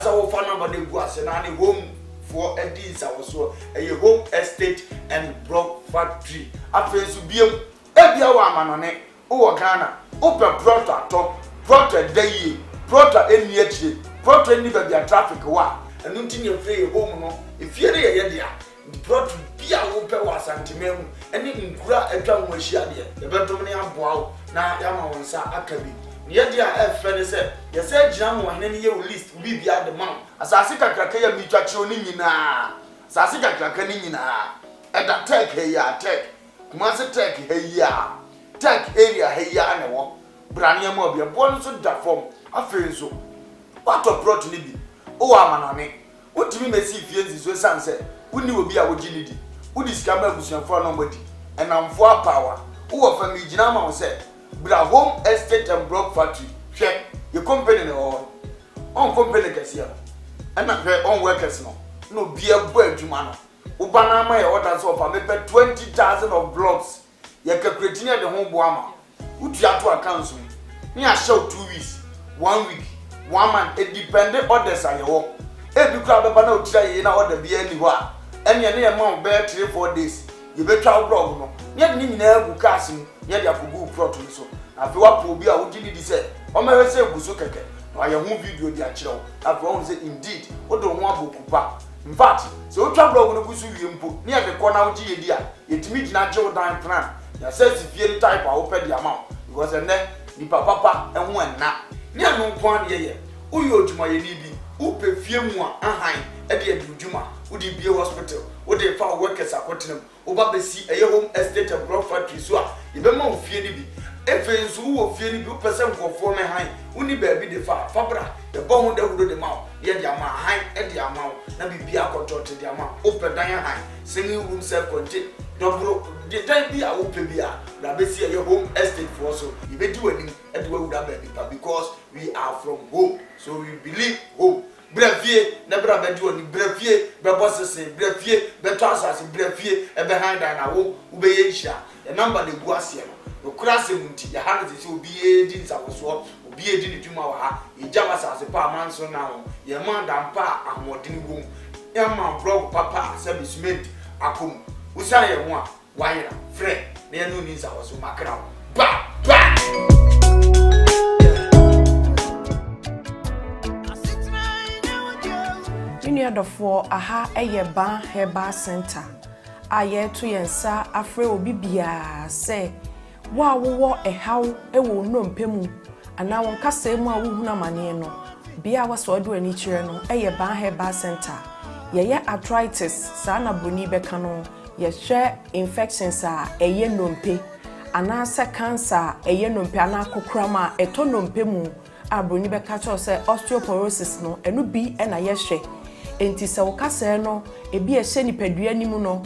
So for number the was and home for a deeds I was so a home estate and block factory. After to be a woman on it, oh Ghana, open prota, prota day, prota any yet, prota any baby traffic wa, and until you play home. If you're there, prota be a open was antimem, and in cra a drum was shadia, the bedroom bow, now Yama sa Akabi. Yet, dear friend said, you said Jam one any year list will be at the mount. As I see a cracker, me touching na. Sassika cracanina. At that tech, hey, ya, tech. Master tech, hey, ya. Tech area, hey, ya, and a walk. Brania mobile, bonus of that form. I feel so. What a brought to Libby. Oh, I'm on it. What do you may see fields with sunset? Who knew be our agility? Who discovered was your for nobody? And I'm for power. Who offer me Jinama said. But home estate and block factory. Check your company on company cassia. And not her own workers no be a boy to man. Ubana my orders of a maybe 20,000 of blocks. You can create the home boama. Would you have to account me? Me I show 2 weeks, 1 week, 1 month, a dependent orders on your home. Every crowd of no try in order be anywhere. And your name amount bear 3-4 days. You better blog no. Yet need never casting. Yet you have go properly so. After what will be a would you say? Or may I say, Busuka? I am video the actual. After all, say indeed, what don't want to in fact, so trouble on the Busu input near the corner of GDA. It meets natural time plan. You says if you type, I open the amount because and then the papa and one now. Near no point here. Who you to my lady? Who pay few more and at the end of Juma? Would it be a hospital? Would they found workers are cutting them? Over the sea, a home estate and block factory. So, you don't know fear to be. If who will feel you person for former high, only baby the Fabra, the bone that would do the mouth, yet the amount high at the amount, and be a control to the amount, open dining high, singing room self contained. Don't the time be a open beer, Rabesia, your home estate for so you may do anything at the way with baby because we are from home, so we believe home. Brevier, never have you any brevier, Brabosses, brevier, Betasas, brevier, and behind an hour, Ubeisha, a number the Guasia. No crassim, your hands will be a din, I was what will be a din to my Javas as a parman so now. Your man and pa and what in room. Your man broke papa, service made. Akum, Usaya one, wire, friend, near noon is our so my crown. Bah! The four aha eye ban heba center aye to yensa afre obi bia say wa wo ehaw ewo nnompemu ana won kasa mu a wo huna mane no bia waso do ani kire no eye ban heba center ye arthritis sa na broni beka no ye hwe infections a eye nnompe ana se cancer eye nnompe ana kokrama eto nnompemu a broni beka cho say osteoporosis no enu bi na ye hwe enti se wokase no ebi ehye nipadua nimu no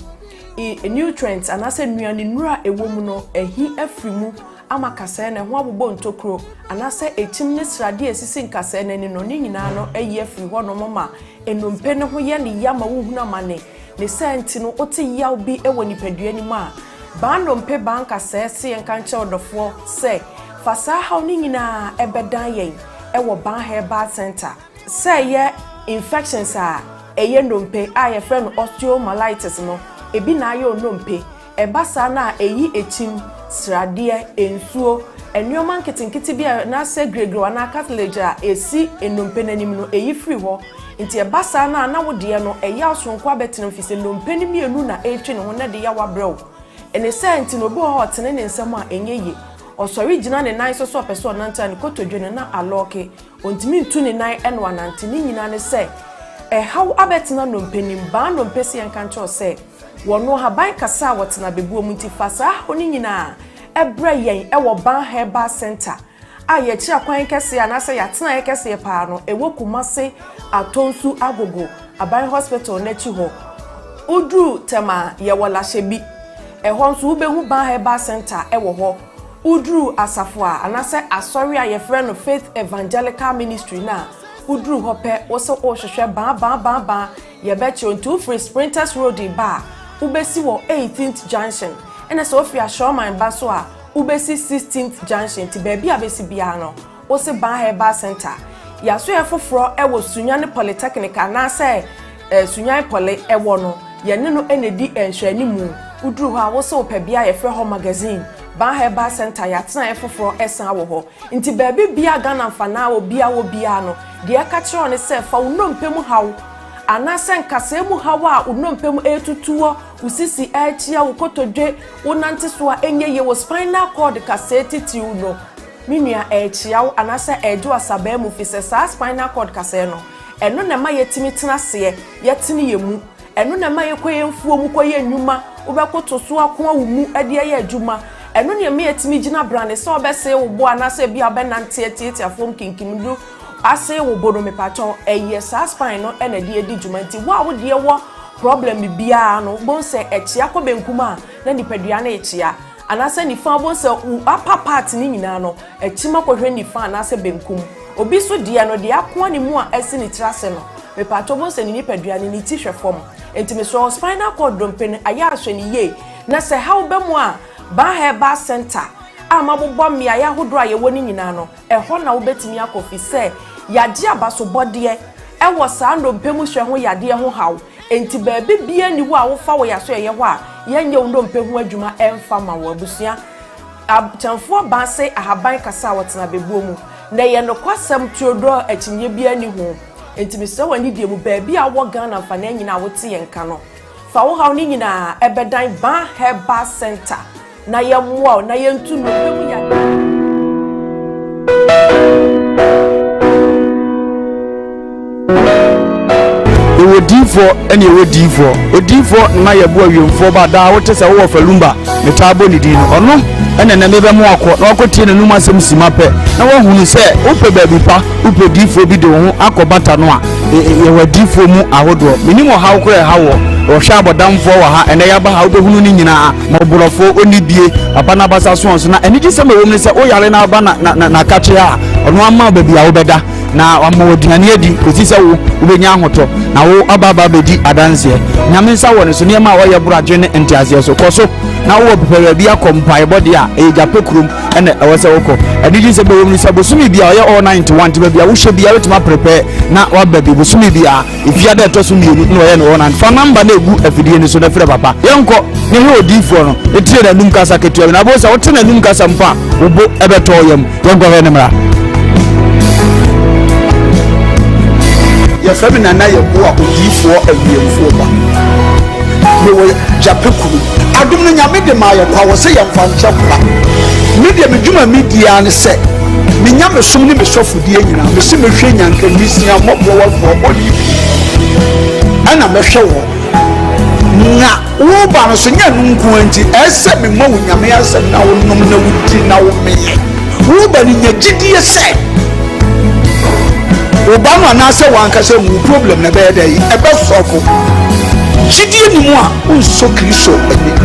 nutrients anase nuane nura ewo mu no ehi afrimu ama kase na ho abobɔ ntokro anase etim ne srade esisi nkase na ni no ni nyina no eyi afri ho no mama enompe ne ho ye ne yama wo huna mane ne senti no ote yaw bi ewo nipadua nimu a ba nompe ba nkase se enka nche odofo se fasa ha ni nyina ebedan yen ewo ban herbal center se ye infections a eye ndompe a ye friend osteomyelitis no ebi na ayo ndompe ebasa na eyi echim srade ensuo enyoman kitinkiti bia na se gregro na cartilage a esi endompe nanim no eyi free ho nti ebasa na wode no eya osonko abetenam fise ndompe ni mienu na etwe ne ho na de ya wabrɛw ene senti no bo ho tene ne nsɛm a enyeye osori gina ne nan so pɛso nanta ne kotodwene na aloke ontimi ntu ne nan ene wanante ni nyina ne sɛ haw abetena no mpanim ba no mpesi enkanche o sɛ wono haban kasa wotena bebuo mu nti fasa oni nyina ebra yen ewo ban herbal center a ye chi akwan kese ana sɛ yatena ye kese pa no ewo kumase atonsu agogo aban hospital na chi ho udru tema ye wola hyebi ɛhɔ nso ubehu ban herbal center ewo ho udru asafo ana sɛ asori a ye frɛ no Faith Evangelical Ministry na udru hope wo se o hwehwe ba ye beche onto free Sprinters Road ba ubesi wo 18th junction ena so ofia Showman ba so a ubesi 16th junction ti baby abesi bia no wo se ban herbal center yaso ye foforo e wo Sunyane Polytechnic anase Sunyane Poly e wo no ye ne no enedi enhwani mu uduru ho a wo se opabia ye frɛ ho magazine ban heba center ya tena e foforo esan wo ho nti baabi bia Ghana mfana wo bia no de aka kire ne se fa unompem hawo anase nkase mu hawo a unompem etutuo usisi achia ukotodwe unante so a enye ye wo spinal cord kase titi no minua achia anase ejo asabe mu fise sa spinal cord kase no eno na ma yetimi tena se yetini yemu eno na ma yekoye mfuo mu koye nnwuma ubekoto so akon awumu ade ye adwuma eno ne me yetimi gina brand se obese wo bo anase bia benante tietiafom kinkimdu ase wo bono me paton eye sa spine no ena de edi dwumanti wo de wo problem bia no bon se echia ko benkuma na nipadua na echia anase ni fa bon se upper part ni nyina no echima ko hwe ni fa anase benkum obi so de no de akon ni mu a ese ni trase no me paton bon se ni nipadua ni ti hwe fom enti me so spinal cord dompen aya ahwe ni ye na se ha wo bemu a ba heba center amabobọ mmia ya hodro a ye woni nyina no eho na wo betimi akofi se yade abaso bode wo saa ndompemu hwe ho yade ho haw enti baabi bia ni wo a wo fa wo yaso ye ho a yenye ndompemu adwuma emfa ma wo abusua abchanfo ba se ahaban kasa wotena bebuo mu na ye no kwasam tuodo akinye bia ni ho enti me se wani die mu baabi a wo Ghana fa na nyina wo te yenka no fa wo haw ni nyina ebedan ba heba center na ye mwa na ye ntu no pemu ya Odifo ene odifo na ye bo awiemfo ba da wote se wo falumba ne tabo ni din ono ene na mebe mo akọ na okotie nanum asem simape na wo hunu se ope baabi pa ope difo bi de ho akobata no a ye wadifo mu ahodo minimo hawo kore hawo o hwa abodamfo wa ha ene ya ba ha obehunu ni nyina ma oborofo onibie papa na basa so na ene gi se ma wo mu se o yare na aba na kache a ono ama baabi a wo beda na wamo aduane adi kosi se wo ubenya ahoto na wo ababa bedi adanse nyame nsa wo ne so ne ma wo ye buradwe ne ntiase so koso na wo pepere bia kompai body a e jape krum ene ewo se woko adigi se be wo mu se bosumi bia ye all 91 ti bia wo hwe bia wetima prepare na wa babi bosumi bia ifia da to so mienu no ye no wona fa number na egu afidie ni so na fira papa yenko ne he odifo no etire na num kasa ketua na bo se wo tena num kasa mpa obo ebeto yam yenko he ne mra ya famina na ye bo odifo awiemfo ba me wo japekuru adum no nyame de ma ye kwa wo se ye mfa nche kwa me de me dwuma media ne se me nyame som ne me sofudie nyina me se me hwe nyanka misia mobbo wo fo oli ana me hwe wo na wo ba no so nya nunku anti ese me ma wo nyame asem na wo nom na wudi na wo meye wo ba ni nyagidie se Obama na se wanka se mu problem na be dey e be sofo jidie ni mu a unso kristo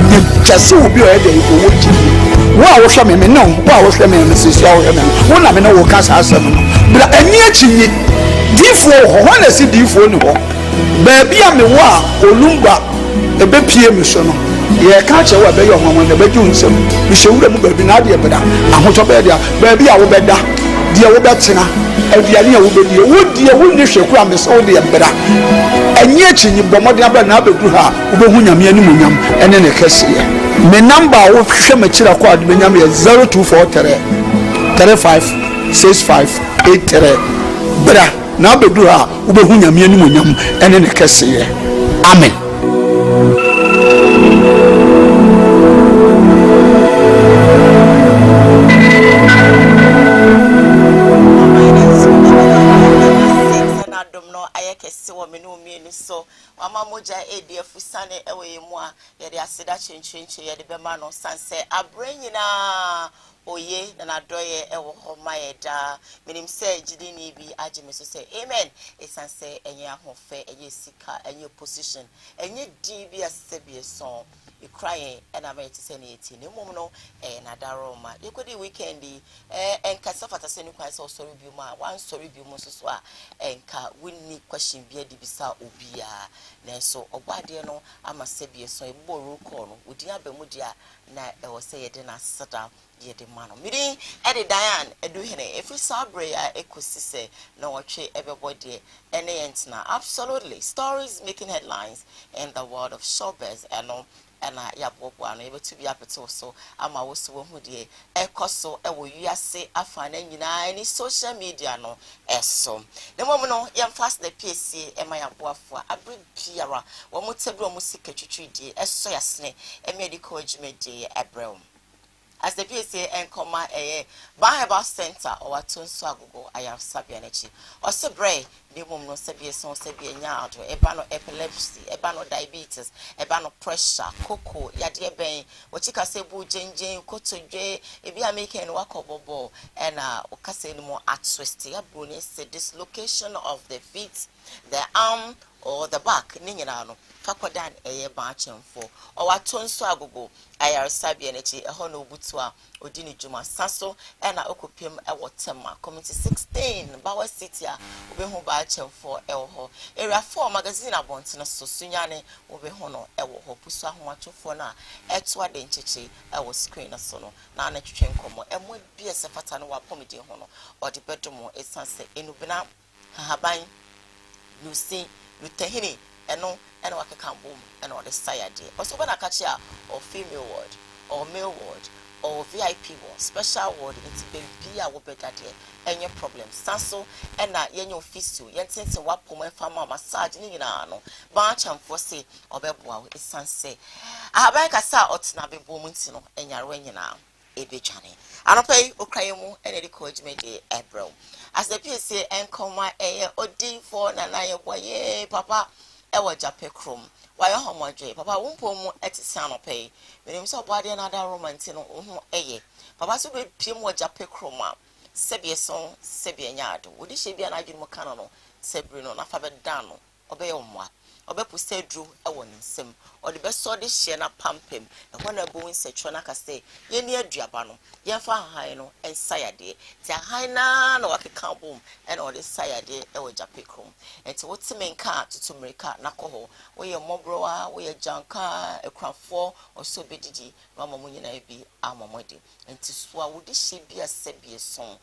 ne jase obi o e dey o wo jidie wo a wo hwe me no wo a wo hwe me se sia wo hwe me wo na me no wo kasa asem no bra ani achinye difo ho na si difo ni ho ba bia me wo a olumba e be pie me so no ye ka che wo be yo hwamon na be ju nsem me hwewura mu ba bi na de beda ahoto be dia ba bia wo beda dia wo betena aduane a wo bedi wo die wo ne hweku a me so de mbra enye achinyi bomode abra na abedu ha wo behu nyame ani munyam ene ne kese me number wo hwe makira kwa de nyame 0243 35 65 83 bra na abedu ha wo behu nyame ani munyam ene ne kese amen. So mama moja edi afusane ewe mu a ye de aseda chenchenche ye de bema no sanse abrenyina oye na nadoye ewo ho mayeda menim se gidi ni bi agime so say amen esanse enye ahofe enye sika enye position enye di bi asebie so you crying and I made to say it in mum no na daroma you could weekend enka safata se ni kwan so sorry bi ma one sorry bi mu so a enka winni question bi adi bisa obia na so ogbade no ama sebie so e boru ko no odi abamu dia na e wo say ye de na sata ye de mano miri ede Diane edu hene if we sabre ya ekosise na watche everybody ene yentina absolutely stories making headlines in the world of showbiz and ya bobo ano able to be apeto so ama wo so hu de ekoso e wo wiase afa na nyina any social media no eso the mom no yam fast the PSC e ma ya boafo abri biara wo mo tebi wo mo sika twitwidi eso yasne e medical ejimede ebrel as the PSA and comma Baheba Center or Tunso Agogo, I have Sabianechi or Sabre, the woman no Sabia son Sabia Yard, Ebano epilepsy, Ebano diabetes, Ebano pressure, cocoa, Yadia Bain, what you can say, Boo Jane, Koto J, if you are making work of Bobo, and Ocassin more at Swisty, Brunis, dislocation of the feet, the arm, or the back, Ninano. Fakwadan batching for or Tunso Agogo, I are Sabianechi, a hono butua, Odini Juma Sasso, and I occupim a Watema, Committee 16, Bauer City, Ubeho batching for Elho, Area 4 magazine abontina so Sunyane, Ubehono, Elho, Pusa Huacho Fona, Etwa Denchichi, I was screen a sono, Nana Train Como, and would be a Safatano Pomidi Hono, or the bedroom is sunset in Ubina, Habain, Lucy, Lutahini. And what can boom and all the side also when I catch ya or female ward or male ward or VIP ward special ward it's baby I will better there any problem sanso and that yen your fistu yen sense what poem farmer massage ni no bunch and for say or bebo is sanse I have like a sa otna be booming no and your ring now a bitchani I don't pay Ukraine and the coach made a bro as the PSA and come my or D for Nana boy papa ewa jape krom why homodwe papa wumpo mu etisiano pay menim so body another romantic no ho eye papa so be piem wa jape krom a sebie son sebie nyaado wodi hye bia na adwene mo kana no sebri no na fa be dan no obeye omwa obepusa dru ewo nsem odi be so de hye na pampem ehwo na bo nsatwa na kase ye ni aduaba no ye fa han no ensayade ti han na na wakeka bom e na odi sayade ewo jape krom enti wotime nka tutumrika na koho wo ye mobroa wo ye janka ekrafo oso bedidi mama mu nyina bi amamode enti so a wodi hye bia sebie son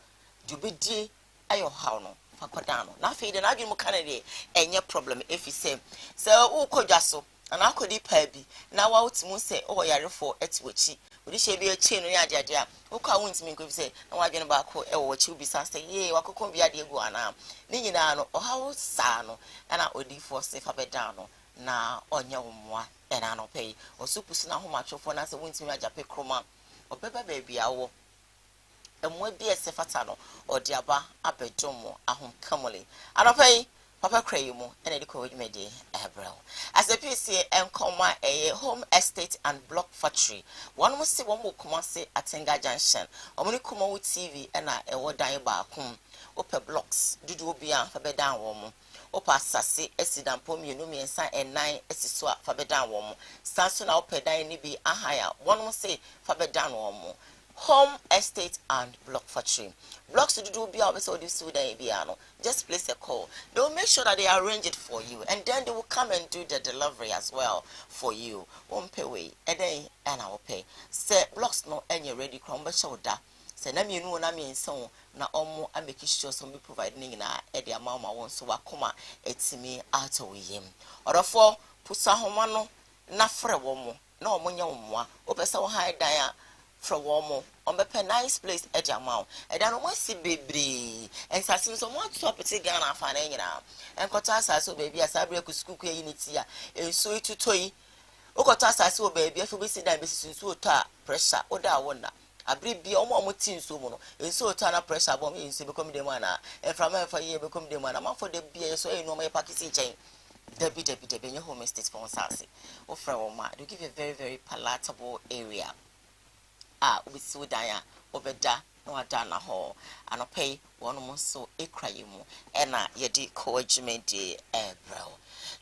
dubedi ayo haw no fakodano na fe de na adwemu kanade enye problem if you say so ukodwaso ana akodi pa bi na wa utimu say o yarefo etiwachi odi hye bi achi no ya ade a ukwa wuntimi nko say na wa adwene ba ko e wo wachi ubi sa say ye wakokon bi ade egu ana ni nyina no o hawo sa no na odi for say fa bedano na onye womwa ena no pay osupusi na homatwofo na say wuntimi ajape kroma obeba ba bia wo emwe bi esefata no odiaba abedomo ahom kamole anopay papa krayimu ene diko wejumede ebrel as a PCA enkoma a home estate and block factory one must see one mo Kumasi Atenga Junction omuni kumo TV ena ewo dan ba akum ope blocks dudu obia fa bedan wo mo opa asase esidampo mienu miensa enan esiso fa bedan wo mo sanso na ope dan ni bi ahaya one must say fa bedan wo mo home estate and block factory blocks to do be always all this just place a call. They will make sure that they arrange it for you and then they will come and do the delivery as well for you. Won't pay way and then and I will pay say blocks no any ready crumble shoulder say na me no na me so na omo I make sure some be providing na e the amount I want so akoma etimi out of him or for pusa homa no na frɛ wo mo na omo nya wo mo a opesa wo high dan from Womo on the nice place at your mouth. And then once see baby and Sassin so much to a Ghana fanning and Cotas so baby as I break school unity and so it to toy. Ocotas so baby if we see that Mrs. Suta pressure or that wonder. I breathe be almost teen so mono and so turn up pressure bomb in become the mana and from for year become the man amount for the beer so you know my packaging chain. Debbie your home estate sponsor. Oh, Froma, to give a very, very palatable area. We so dia obeda no adana ho anopay one mo so ekrayimu ena yedi coachment bro.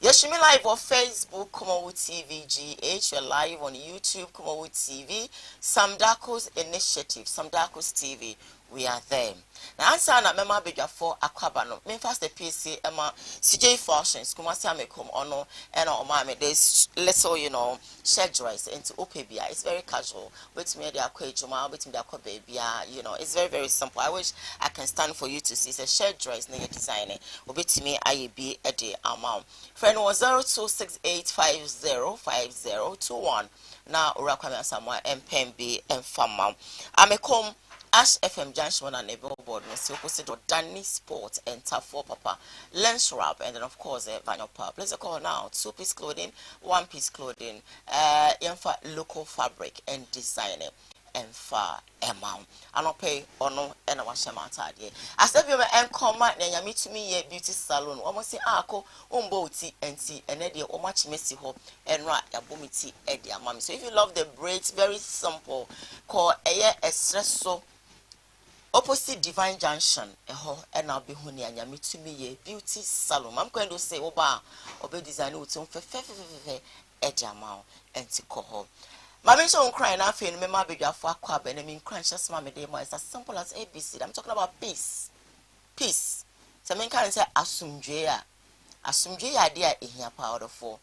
Yes, me live on Facebook, Koowaa TV GH. You're live on YouTube, Koowaa TV. Samdako's Initiative, Samdako's TV. we are there. Now, answer na mema bedwa for akwaba no. Me first the PC Emma CJ Fashions. Kumasi amekom ono and on there's little, shirt dress into opebia. It's very casual. With me, they are quite juma, with me, they are baby. It's very, very simple. I wish I can stand for you to see. It's a shirt dress, nigga designer. With me, I be a day amount. Friend was 0268505021. Now, Urakwame Samoa and Pembe and Famma. Amekom. Ash FM Junction and a billboard, Mr. Opposite or Danny Sport and Tough for Papa, Lens Wrap, and then of course Vinyl Pub. Let's call now 2-piece clothing, 1-piece clothing, for local fabric and designer. And far amount. I don't pay or no, and I wash them out. As if you were and come out, and you meet me a beauty salon, almost say, Ako, tea and tea, and Eddie, or much messy hope, and right, a boomy tea, Eddie, mommy. So if you love the braids, very simple, call a espresso. Opposite Divine Junction, and I'll be honey and yami to me a beauty salon. I'm going to say, Oba, Obe design with Ejamau and Tikoho. My mention on crying out in Mema Bigger for a quab and I mean crunches mammy demo is as simple as ABC. I'm talking about peace. Peace. Some men can say Asumjea. Asumjea idea in here powder for.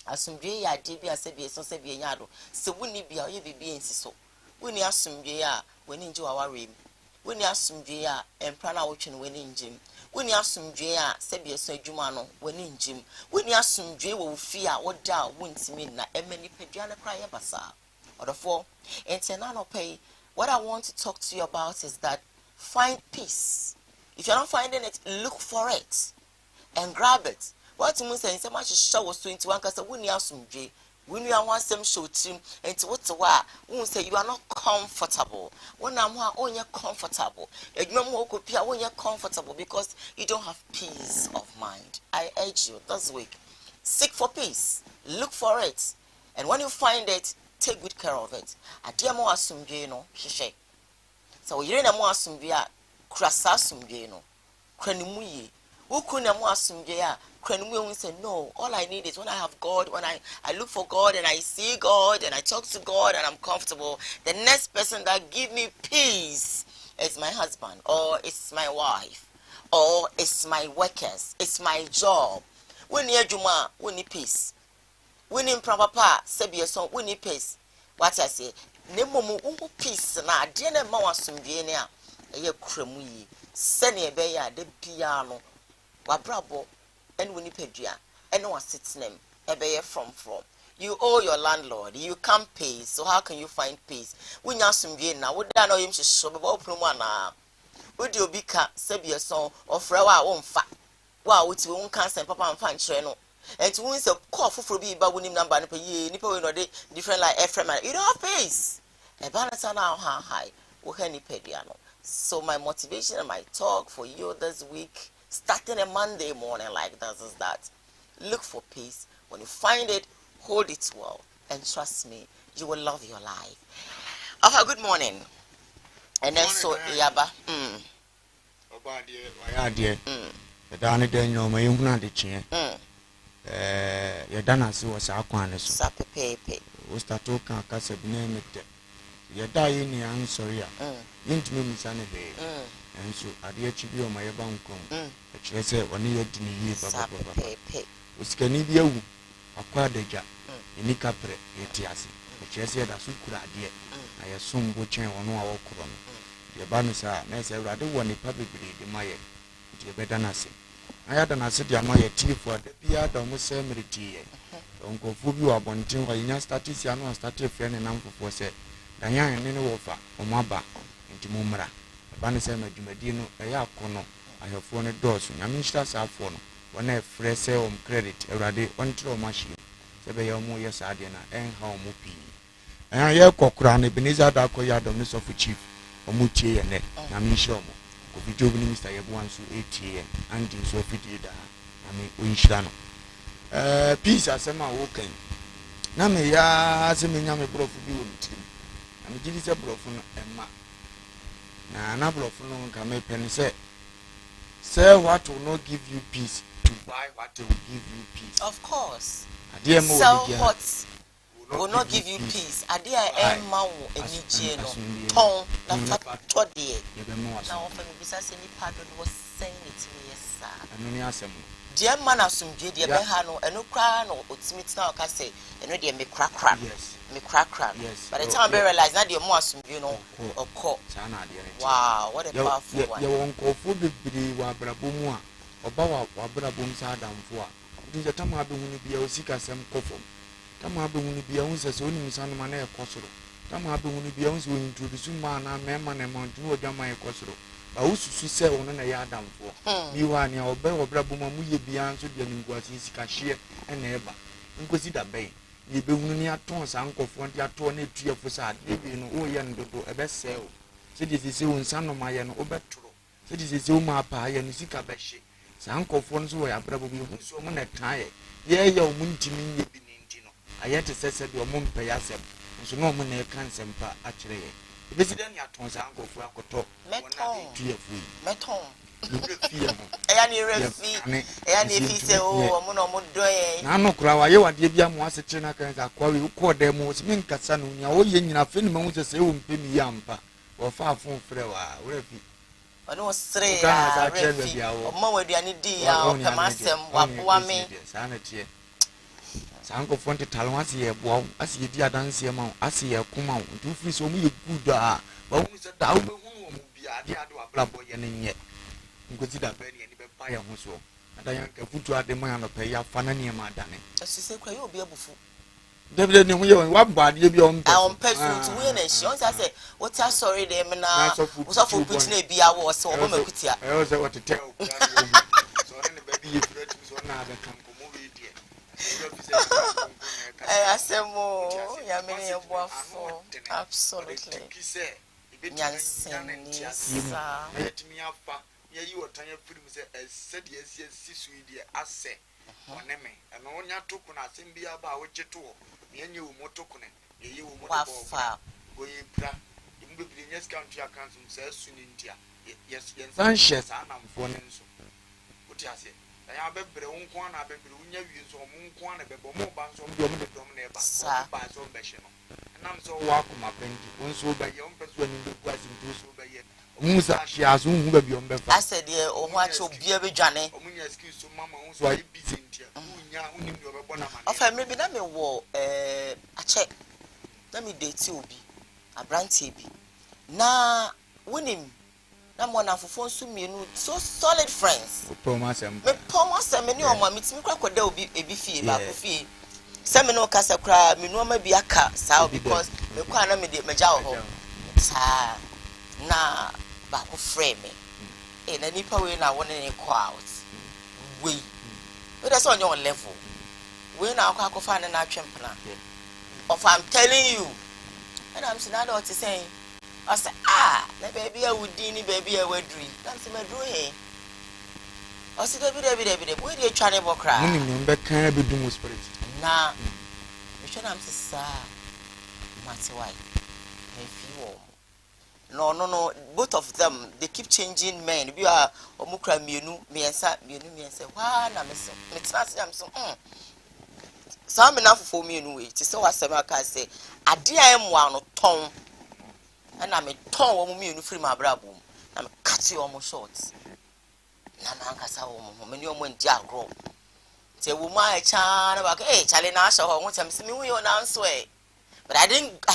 Asumjea idea Sebi so Sebi Yado. So wouldn't be a be so. When you asumjea when into our rim. When you asumjea and prana watching when in gym. When you asumjea Sebi so Jumano when in gym. When you asumjea will fear what down wins me na many pediana cry basa. Or the four and Tenano pay. What I want to talk to you about is that find peace. If you're not finding it, look for it and grab it. What you say so much show was 21 because when you asumjea. When you are one some show team and to what's why won't say you are not comfortable. When I'm on you're comfortable. When you're comfortable because you don't have peace of mind. I urge you this week. Seek for peace. Look for it. And when you find it, take good care of it. I dear more asumje no shishe. So you're in a more asumvia crassa sumje no. Cranimuye. Who couldn't more asumje? We say no, all I need is when I have God, when I look for God and I see God and I talk to God and I'm comfortable, the next person that give me peace is my husband or it's my wife or it's my workers, it's my job. We need Juma, we need peace. We need Papa, Sebia son, we need peace. What I say, Nemomu peace na dear Mawa Sumbiania, a year cremui, Senia Beya, de piano, Wabrabo. And when you pay and no one sits name, a bear from. You owe your landlord, you can't pay, so how can you find peace? When you're some now, would I know him to show open one? Would you be cat, Sebia song, or Frewa won't fat? Wow, which won't cancel Papa and find Treno. And to win a call for be about winning number per year, nipple different like Ephraim. You don't have peace. A balance on our high, Woheni Pediano. So my motivation and my talk for you this week. Starting a Monday morning like this is that. Look for peace. When you find it, hold it well. And trust me, you will love your life. Good morning. And then so, Yaba. The Danny Daniel, my young lady chair. Your Danas was our quan. Sap pepe. Was that token cast a name it. You're dying, young sorry. Mint me, Sunny Bay. And so I dear Chibi on my bank. I said, one year to me, Papa. Was Canibia, a quadeja, in Nicapre, Yetiasi. But she said, as you could idea. I assume watching on our column. The Banasa, Nessa, I don't want a public the Maya. The better Nasi. I had an acid Yamaya tea for the Pia Domus Cemetery. Uncle Fubu Abontin, while you started Siano started friend and uncle for said, Diana and Ninofa, or Maba, into Mumra. Banisema Jumadino, a yakono, I have phone doors, Yamistas are phone, when I fresh credit, a radi, one throw machine, Sebayamu Yasadina, and how mupi. And I hear Cochran, Ebenezer Dakoya, the Miss of the Chief, or Muchi and Yamishomo, could be joining Mr. Yabuansu 8 and in Sofitida, I mean, Winchano. Peace as a man walking. Namaya, as a minyame profu, and it is a profu and ma. Na number of long can make penny say what will not give you peace to buy what will give you peace. Of course. Dear so what will not give you peace. Adia Emma any geno ton na fat de. Now for me besides any pardon was saying it to me, yes, sir. Dear man asumdwe de be ha no eno kra no otimiti na oka say eno de me kra me kra by the time I realize na de mo asumdwe no okọ wow what a powerful one ye won ko fu bibiri wa brabo mu a oba wa brabo mu sa adamfo a nje tama be hunu bia osika sem kofom tama be hunu bia hu se so ni misanu ma na ekosoro tama be hunu bia hu se wo introduce ma na mema na mantunu odwama ekosoro ba ususu se wono na ya adamfo bi wa ne oba obrabo mu ye bia nso de ninguasi sika hye na eba nkosi da ben ye be hunu ni aton sa nkofo nti ato na etuefo sa de bi no o ye ndodo ebe se o se de se wo nsano ma ye no obetoro se de se wo ma pa ye no sika be hye sa nkofo nso wo ya brabo bi hu so mo na tan ye ye o mu ntimi ye bi ni nti no ayete sese de o mo mpa ya sem nso no mo na e kan sempa a kire ye president ya ton sa nkofo akoto meton eya ni refi se o mo no mo doye na no kura wa ye wade bia mo asetre na kan za kwa we ko de mo se min kasa no nya o ye nyina fe ni ma hu se wo mpe mi ya mpa wo fa afon frɛ wa wo refi ono sre ya refi o ma waduane di ya o pemasem wa boa me sa na tie sanko fonte talon asiye boa asiye di adanse ma asiye kuma ntu free so mu ye good a ba hu se da wo be hu mu bia de ado ablabo ye ne nye ngozi da be ne be pa ya hu so adan ka futu ade ma no pe ya fa na ne ma dane asise kwa ye obi abufu David ne hu ye wa bwa de bi on pe so tu we na shi on say what are sorry dem na so for put na bia wo so obo makutia e o se what tell so ne be bi ye fret so na be kan ko mo we die asemo ya mene ya boafo absolutely nyansenisa ayetimi afa ye yi wotan ya firim se sede esi suidi ase oneme eno onya toku na asem aba a wogeto me anye wo motoku ne ye yi wo motoku wafa oye bra imbe bi nyes country account se asu ni ntia yes san shares anamfo ne nso oti ase ya bebre wonko na bebre unya wi so monko na bebo mo ba so mbi o mo de dom na eba ba so mbehye no nam so wa kuma bendi wonso ba ye onpeso ani be kwasi ntu so ba ye musa ahia so hu ba bi on befa asede o ho acho bia bedwane omunya excuse so mama wonso ayi busy ntia unya unim de obebo na mane ofa me bi na me wo ache na me date obi abrantie bi na wonim na mo na fofo nso mienu so solid friends promasem me o ma mitimi kwa koda obi ebi fie ba ko fie se me no kasa kra me no ma bi aka sa because me kwa na me de meja ho sa na ba ko frame me na nipa we na won ne call out we that's on your level we na akwa fa na atwempena of I'm telling you and I'm saying that what you saying I said, the baby I would dini baby I would drink. That's my doing. I said, David, where do you try to cry? Remember, can be doing spirit. Nah, you should have to say, Matty White. If you no, both of them they keep changing men. We are Omukra Munu, me and say, why, I'm so, some enough for me anyway. It's so as I can say, I dear am one tongue. And I'm a tall woman free my brabo. I'm cut you almost short. Namanka when you went jack rope. Say, woman, Chan about Charlie Nash or what I'm seeing you on answer. But I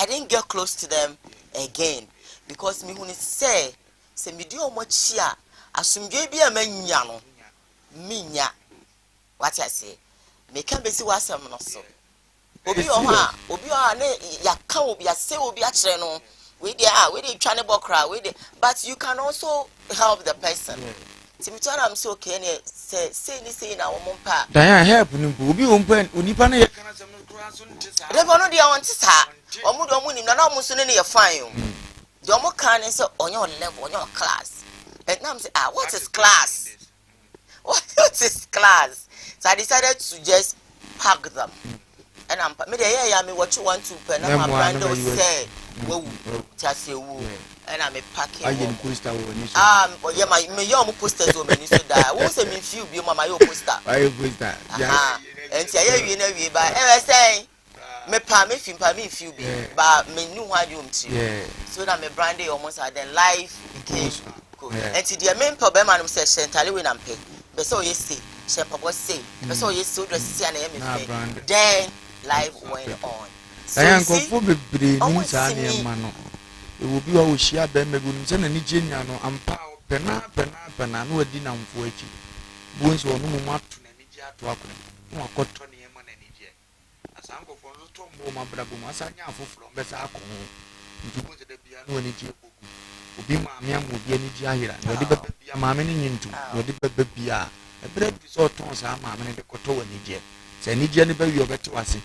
didn't get close to them again because me when it say me do much here. As soon baby a man yano. Minya. What I say. Me can be see what I'm not so. Obi ya can be a say will be a channel. We trying to crowd but you can also help the person. Timothy, I'm so okay. Say now, Mompa. Diana help Nubi Umpen, Unipana. The one of the answer, or Mudomun, and almost in your fine. The more kind is on your level, on your class. And now say, what is class? What is class? So I decided to just hug them. And I'm me what you want to pen. I'm Brando say, woo, just say woo. And I'm a packing. I didn't post our yeah, my young posters will be so that. Won't say me few be my poster. I post that. And say, you know, by ever say, me pa me feel be but me knew why you so that me branded almost at the life became good and to the main problem man say shentale we na pay be so you see she papa say be so you see dress see na me then life went on so you be brain sa na ma no e wo bi wa wo hia ba me gu nse na ni genia no ampa pena no adi na mfo achi bu nso no mu atu na ni ji ato akona no akoto ne yema na ni ji asanko fo no to mbo ma brabo ma asanya afoforo mbesa akon nti bo de bia no ni ji ekogu obi ma me amu bia ni ji ahira no de baba bia ma me ni nyintu no de baba bia ebre bi so ton sa ma me de koto wa ni ji se ni ji ne ba wi obete wase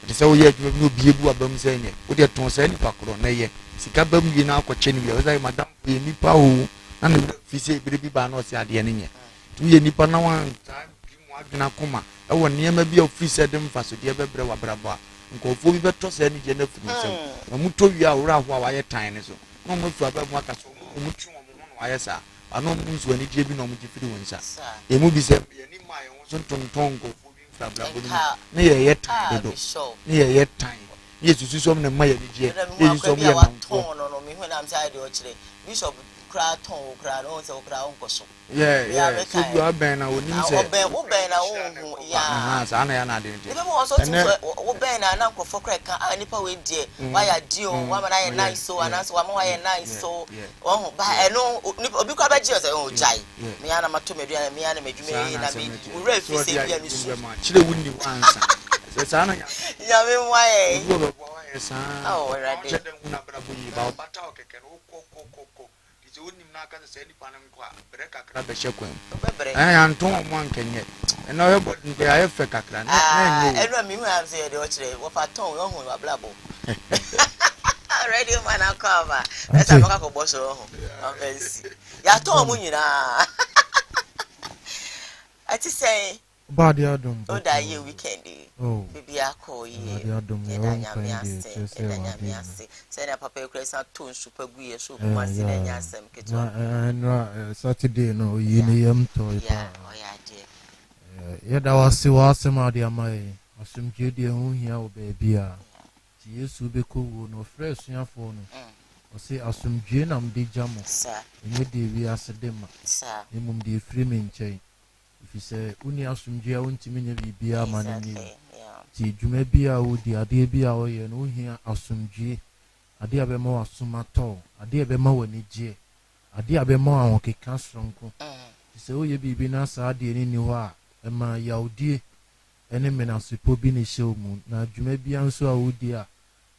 de se wo ye adwuma no bie bu abam se nye wo de ton sa ni pakoro na ye sika bam yi na akɔkye ni wi o say madam ye nipa o na ne fi se bere bi ba na o se ade ne nye tu ye nipa na wan ta bi mu adwena koma e wo nneema bi o fi se de mfa so de bebre wa brabo a nkofo bi beto se ni je na funu nsem na mu to wi a wura ho a wa ye tan ne so na mo fu aba mu aka so mu tu mo no wa ye sa ano mu nso ani je bi na mo je firi won sa e mu bi se ye ni ma ye ho so tonton nkofo bi fra brabo ne ye tan do ne ye tan Yesu so na ma ye ni je Yesu so mo ye na no me when am say o kire bishop kra ton kra no se kra on koso yeah so you are ben na oni say oben na wo ya sa na ya na de e be mo so oben na nkofo kra kan nipa we die wa ya die o wa ma na ye nice so anase wa ma ye nice so oh ba eno obi kwa ba ji o say o jai me ya na mato medua me ya na medwuma na me we refi say bia mi su chire wunni wansa se sa na ya me mwa e sa oh ready je den una brabo yi ba bata o keke no ko dize wonnim na aka se ni panem kwa bere kakra be hyekwan ya nton mo ankenye na we bod nke ya fe kakra na enye eno mi hu am say de o kire wo fa ton wo hu wa blabo ready man akova esa maka ko boso ho fancy ya ton mo nyina ati say body adom o da ye weekend oh bibi akọ ye edanyamiase say na papa ekresa ton super guye so kuma si na nyasem keto na Saturday no yi ne yam to ya o ya de ya da wase ma de amai asumje de hu hia o baby a ti Yesu be ko wo no fresh suafo no o se asumje na mde jamo sa nye de wi asedema sa emum de free me nchen if you say uni asumje a untimi nya bibia ma na ni ti dwuma bia wo di ade bia wo ye no hia asumje ade abema asumato ade abema wani je ade abema awon keka sonko ti se wo ye bibi na sa ade ni ho a ema yaudie ene menasipo bi ne hye mu na dwuma bia nso a wo di a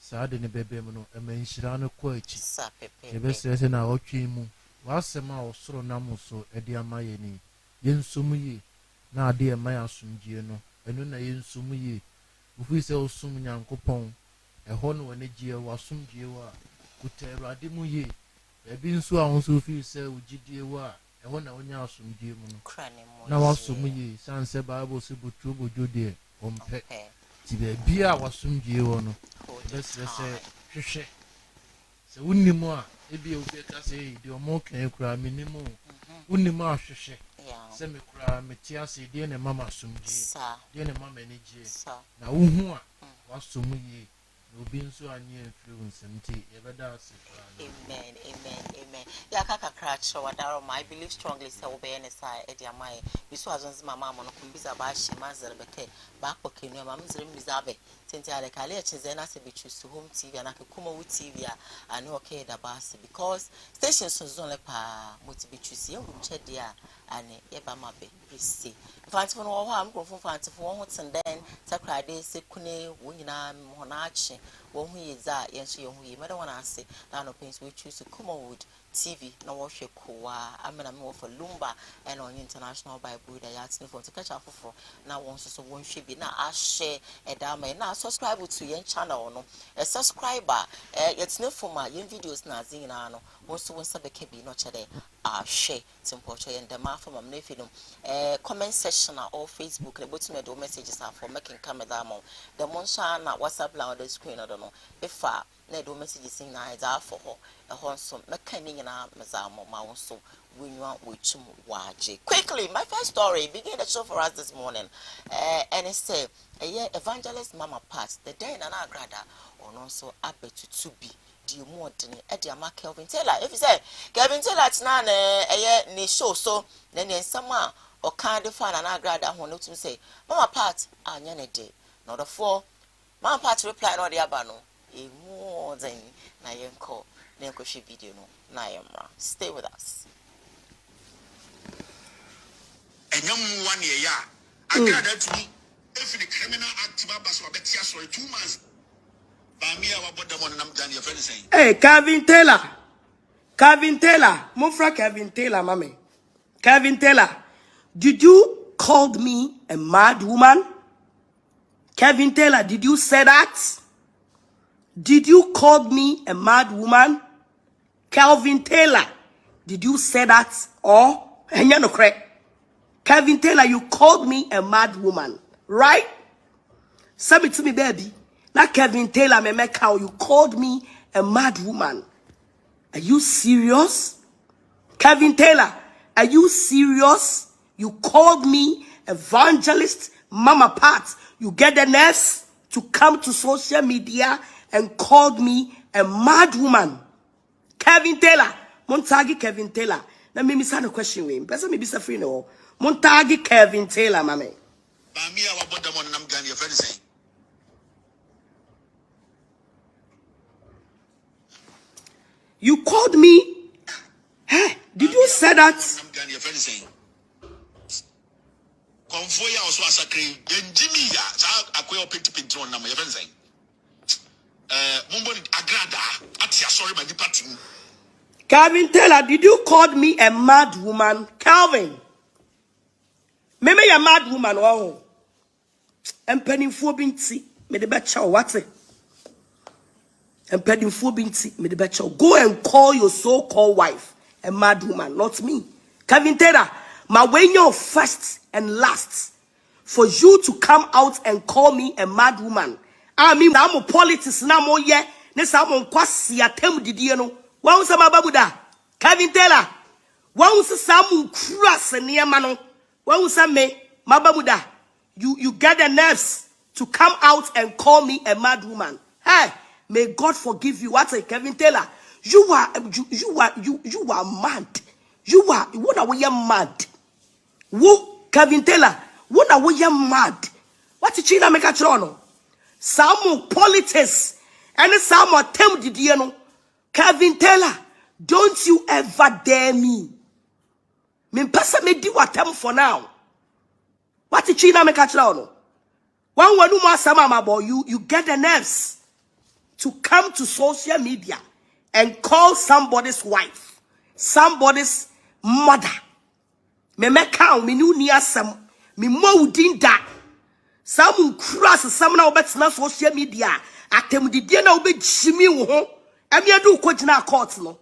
sa ade ne bebem no ema nhira no ko achi sa pepe ye be se na otwe mu wasema osoro na muso ede ama ye ni yensum yi na ade ema ya asumje no enu na yensum yi ufi se osum nyankopon eho no wani gie wasumje wa kuteru ade mu yi ebi nso a nso fi se ugidie wa eho na onya asumje mu no na wasum yi sanse bible se butu bojode ompe ti be bia wasumje wo no bese se hwehwe se unnimu a ebi obi ka se de omo kan kura minimu unnimu a hwehwe se me kura metia se de ne mama asumje de ne mama ni je na uhu a wasum yi obi nso anye influence nti yebeda asifra amen ya kaka crash wadaro I believe strongly say obey ne sai e dia mai biso azonzi mama mo no kumbiza ba shima zerbeke ba kpokenu ama mzire mizabe tenti ale kale echeze na se bichusu home tv na ke kuma wu tv a ane okay da ba se because stations so zone pa motibichusi e wu che dia ane ye ba mabe prisi fanti no wo ha mkrofo fanti fo wo tenden takrade se kune wo nyina mo na achi wo hu ye za ye nso ye hu ye meda wana ase na no pins we choose Koowaa TV na wo hwe Koowaa amena me wo for Lumba and on international bible da ya tini for to catch up for na won so won hwe bi na a share e da ma na subscribe to yen channel no a subscriber yetine for ma yen videos na azin na no won so won sabeke bi no chede a share simple cho yen da ma for ma na fi no comment section or Facebook le botu me do messages are for making camera mo the monsha na WhatsApp la on the screen no no efa na do message sing na ida for ho e ho nso meka ni nyina meza mo ma nso wenwa wechum waje. Quickly, my first story begin the show for us this morning. And it say evangelist Mama Pat the day na agrada ono nso abetu to be the more than Ediama Kelvin Taylor. If you say Kelvin Taylor tina na ni show so then sama or kind of fan and agrada who to say Mama Pat anya ne day. Not the four Mama Pat reply no the abano e more than na yenko nenko she video no na yemra. Stay with us. And young 1 year, I got that to me. If the criminal act was 2 months, by me, I bought them on them than your friend saying. Hey, Kevin Taylor, Mufra Kevin Taylor, mommy. Kevin Taylor, did you call me a mad woman? Kevin Taylor, did you say that? Did you call me a mad woman? Kelvin Taylor, did you say that? Or, and you know, correct. Kevin Taylor, you called me a mad woman, right? Say it to me, baby. Now, Kevin Taylor, you called me a mad woman. Are you serious? Kevin Taylor, are you serious? You called me evangelist Mama Pat. You get the nerves to come to social media and called me a mad woman. Kevin Taylor, Montagi Kevin Taylor. Let me miss a question with him. Person me be free no. Montagi Kevin Taylor, mame. By me, I bought them on them than your friend saying. You called me. Hey, did you say that? Convoy also as a crane. Then Jimmy, I quit pinch on number your friend saying. Mumbo Agrada, at your sorry, my departing. Kevin Taylor, did you call me a mad woman? Calvin. Maybe a mad woman, oh. And penny for binti, me the betcha, what's it? And penny for binti, me the betcha. Go and call your so-called wife a mad woman, not me. Kevin Taylor, my way your first and last for you to come out and call me a mad woman. I mean, I'm a politics now, more yet. Nessa, I'm on quasi attempt, did you know? Won't some babuda? Kevin Taylor, won't some cross and near mano? Won't some me, Mabamuda? You get the nerves to come out and call me a mad woman. Hey, may God forgive you. What's it, Kevin Taylor? You are mad. What are we mad? Who, Kevin Taylor? What are we mad? What did China make a trono? Some politics and some attempt did you know? Kevin Taylor, don't you ever dare me. Me pesa me di watem for now. What did China make a trono? One wanu ma sama ma boy, you get the nerves to come to social media and call somebody's wife, somebody's mother. Me count me nu ni asem, me mo udin da. Some cross some na obet na social media. Atem di dia na obe jimi wo ho. Emi adu ko gina court no.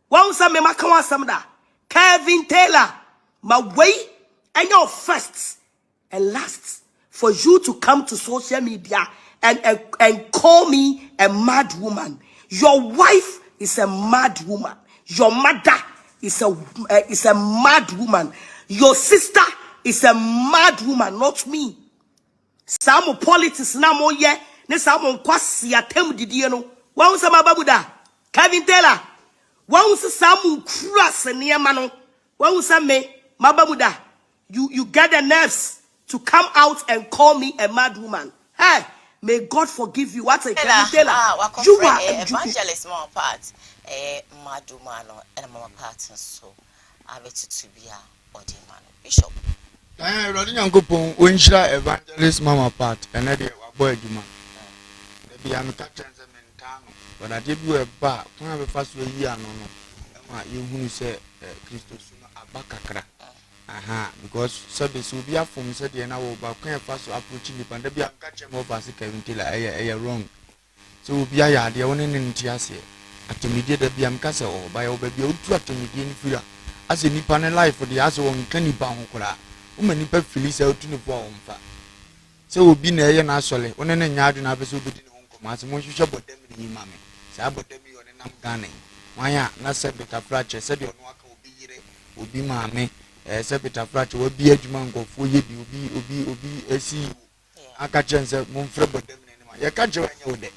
Wan say me maka wan sam da. Kevin Taylor, my way and your first and last for you to come to social media and call me a mad woman. Your wife is a mad woman. Your mother is a mad woman. Your sister is a mad woman, not me. Some politics na mo ye ne some kwasi atem didie no. Wan say mababuda. Kevin Taylor, wan say some cross near no. Wan say me mababuda. You get the nerves to come out and call me a mad woman. Hey, may God forgive you. What's it? Kevin Taylor, you are evangelist Mama Pat, mad woman and Mama Pat so I bet to be a body man. Bishop. Rodin Yankopon, Winchra evangelist Mama Pat, and I did a boy, Juma. Maybe I'm catching them in town, but I did you a bar. Can I have a fast way here? No, you who say Christos a bacacra. Aha, because service will be up from said the hour, but can fast approaching the pandemic and catch him over as a Kevin Taylor, wrong. So will be a yard, the only in Tiasia. At immediate be am castle by over the old truck to me in fear. As a Nipan life for the other one, Kenny Bankora. Many people feel out to the form. So will be near naturally, when any yard and others will be in home Kumasi mo hwehwe bodam ni mame saa bodam yi one nam Ghana wanya na se betafrache se de ono aka obi yire obi mame se betafrache obi adwuma nkofo ye bi obi esi aka chense mo mfre bodam ni ma ye ka je wanya wo de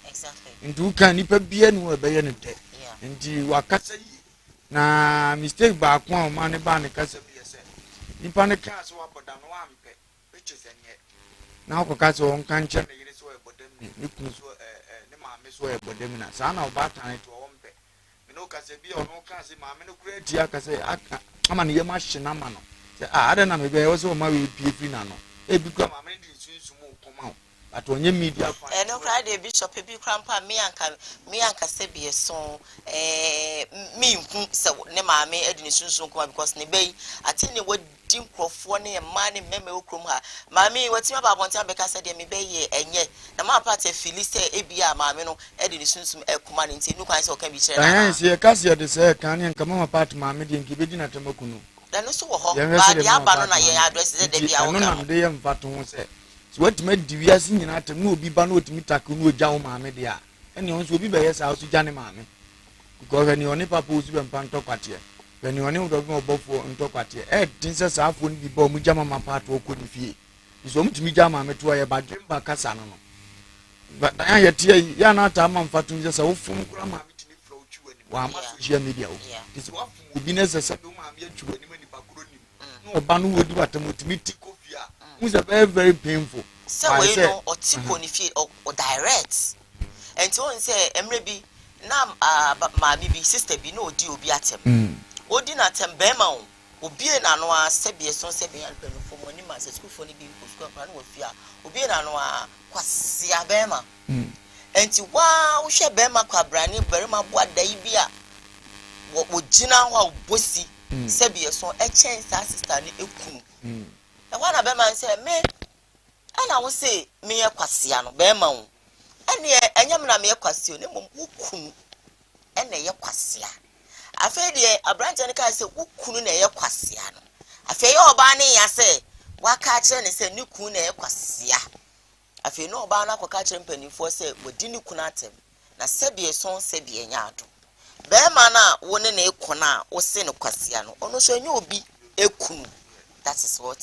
ndu kan nipa bia ni wo be ye ne de ndi wakasa yi na mistake ba ko o ma ne ba ne kasa bi ye se nipa ne ka so wa bodam no wa mpe pictures enye na ko ka so on kan che ne yire so e bodam ni kun so ne maame so e bodam na sa na oba tan to o mpe me no ka se bi ono ka se maame no kura ti aka se ama ne ye ma hye na ma no se ada na me be wo so ma we pie free na no e bi kwa maame di sunsun mo koma o but onye media fan no cry the bishop bi krampa me anka se bi so me nku se ne maame edi ne sunsun koma because ne bei ati ne wadi nkrofo ne ma ne meme okrom ha maame watima ba bonta beka se de me bei ye enye na ma part fili se ebia maame no edi ne sunsun ekoma ne nti nu kwan se o kan bi kire na se ka se de se kan ne nka ma part maame de nki bedi na tamakunu no so wo ho ba dia ba no na ye address de bia wo no na de ye mfato ho se so what me di wiase nyina atem no obi ba no otimi taku no ogya wo maame de a ene on so obi be yes a so gya ne maame because when you papa osu be mpanto kwate when you do be obofo ntokwate tin se saafo ni bi ba mu gya mama part wo ko ni fie so mutimi gya maame to ya ba dwemba kasa no no but ya yetie ya na ta ma mfato nje se wo fum kura maame timi fra otwu ani wa ma social media wo this wa fum obi ne se se be maame atwu ani mani ba kuro ni no oba no wodi watam otimi tiko fie a it's very painful. So we know or tipo ni fie or direct. And so on say emre bi na ma bi sister bi no odi obi atem. Odi na atem be ma o. Obi na no a sebie so sebie an penu fo moni ma se school fo ni bi ko school plan wo fia. Obi na no a kwase be ma. Enti wa wo hwe be ma kwa brani bere ma bo adai bi a wo gina ho a bosi sebie so e chen sa sister ni ekunu. E wana be man say me ana wo say me ye kwasea no be ma wo ene enyam na me ye kwasea ne mom wukunu ene ye kwasea afa de abrante ne ka say wukunu na ye kwasea no afa ye oba ne ya say waka kire ne say ne kunu na ye kwasea afa no oba na akoka kire mpanifo say wodi ne kunu atem na sebie son sebie nya ado be ma na wo ne na ekuna wo se ne kwasea no ono so nya obi ekunu. That is what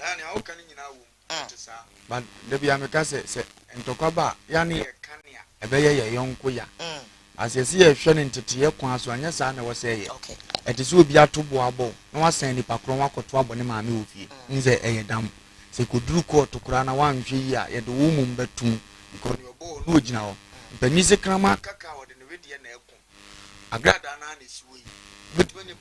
yani how can you now but the be ameka se ntokaba yani e kania ebeye ye yonko ya asese ye hwe ne ntete ye kwa so anya sa na wo se ye okay eti so obi atobo abo na wasan ni pakro wakoto abo ne maame ofie nze eye dam se koduru ko tokura na wanhwe yi a ye de wo mum betum because your boy no gina ho mpani se krama kaka wo de ne wedi na ekon agrada na na siwe but when you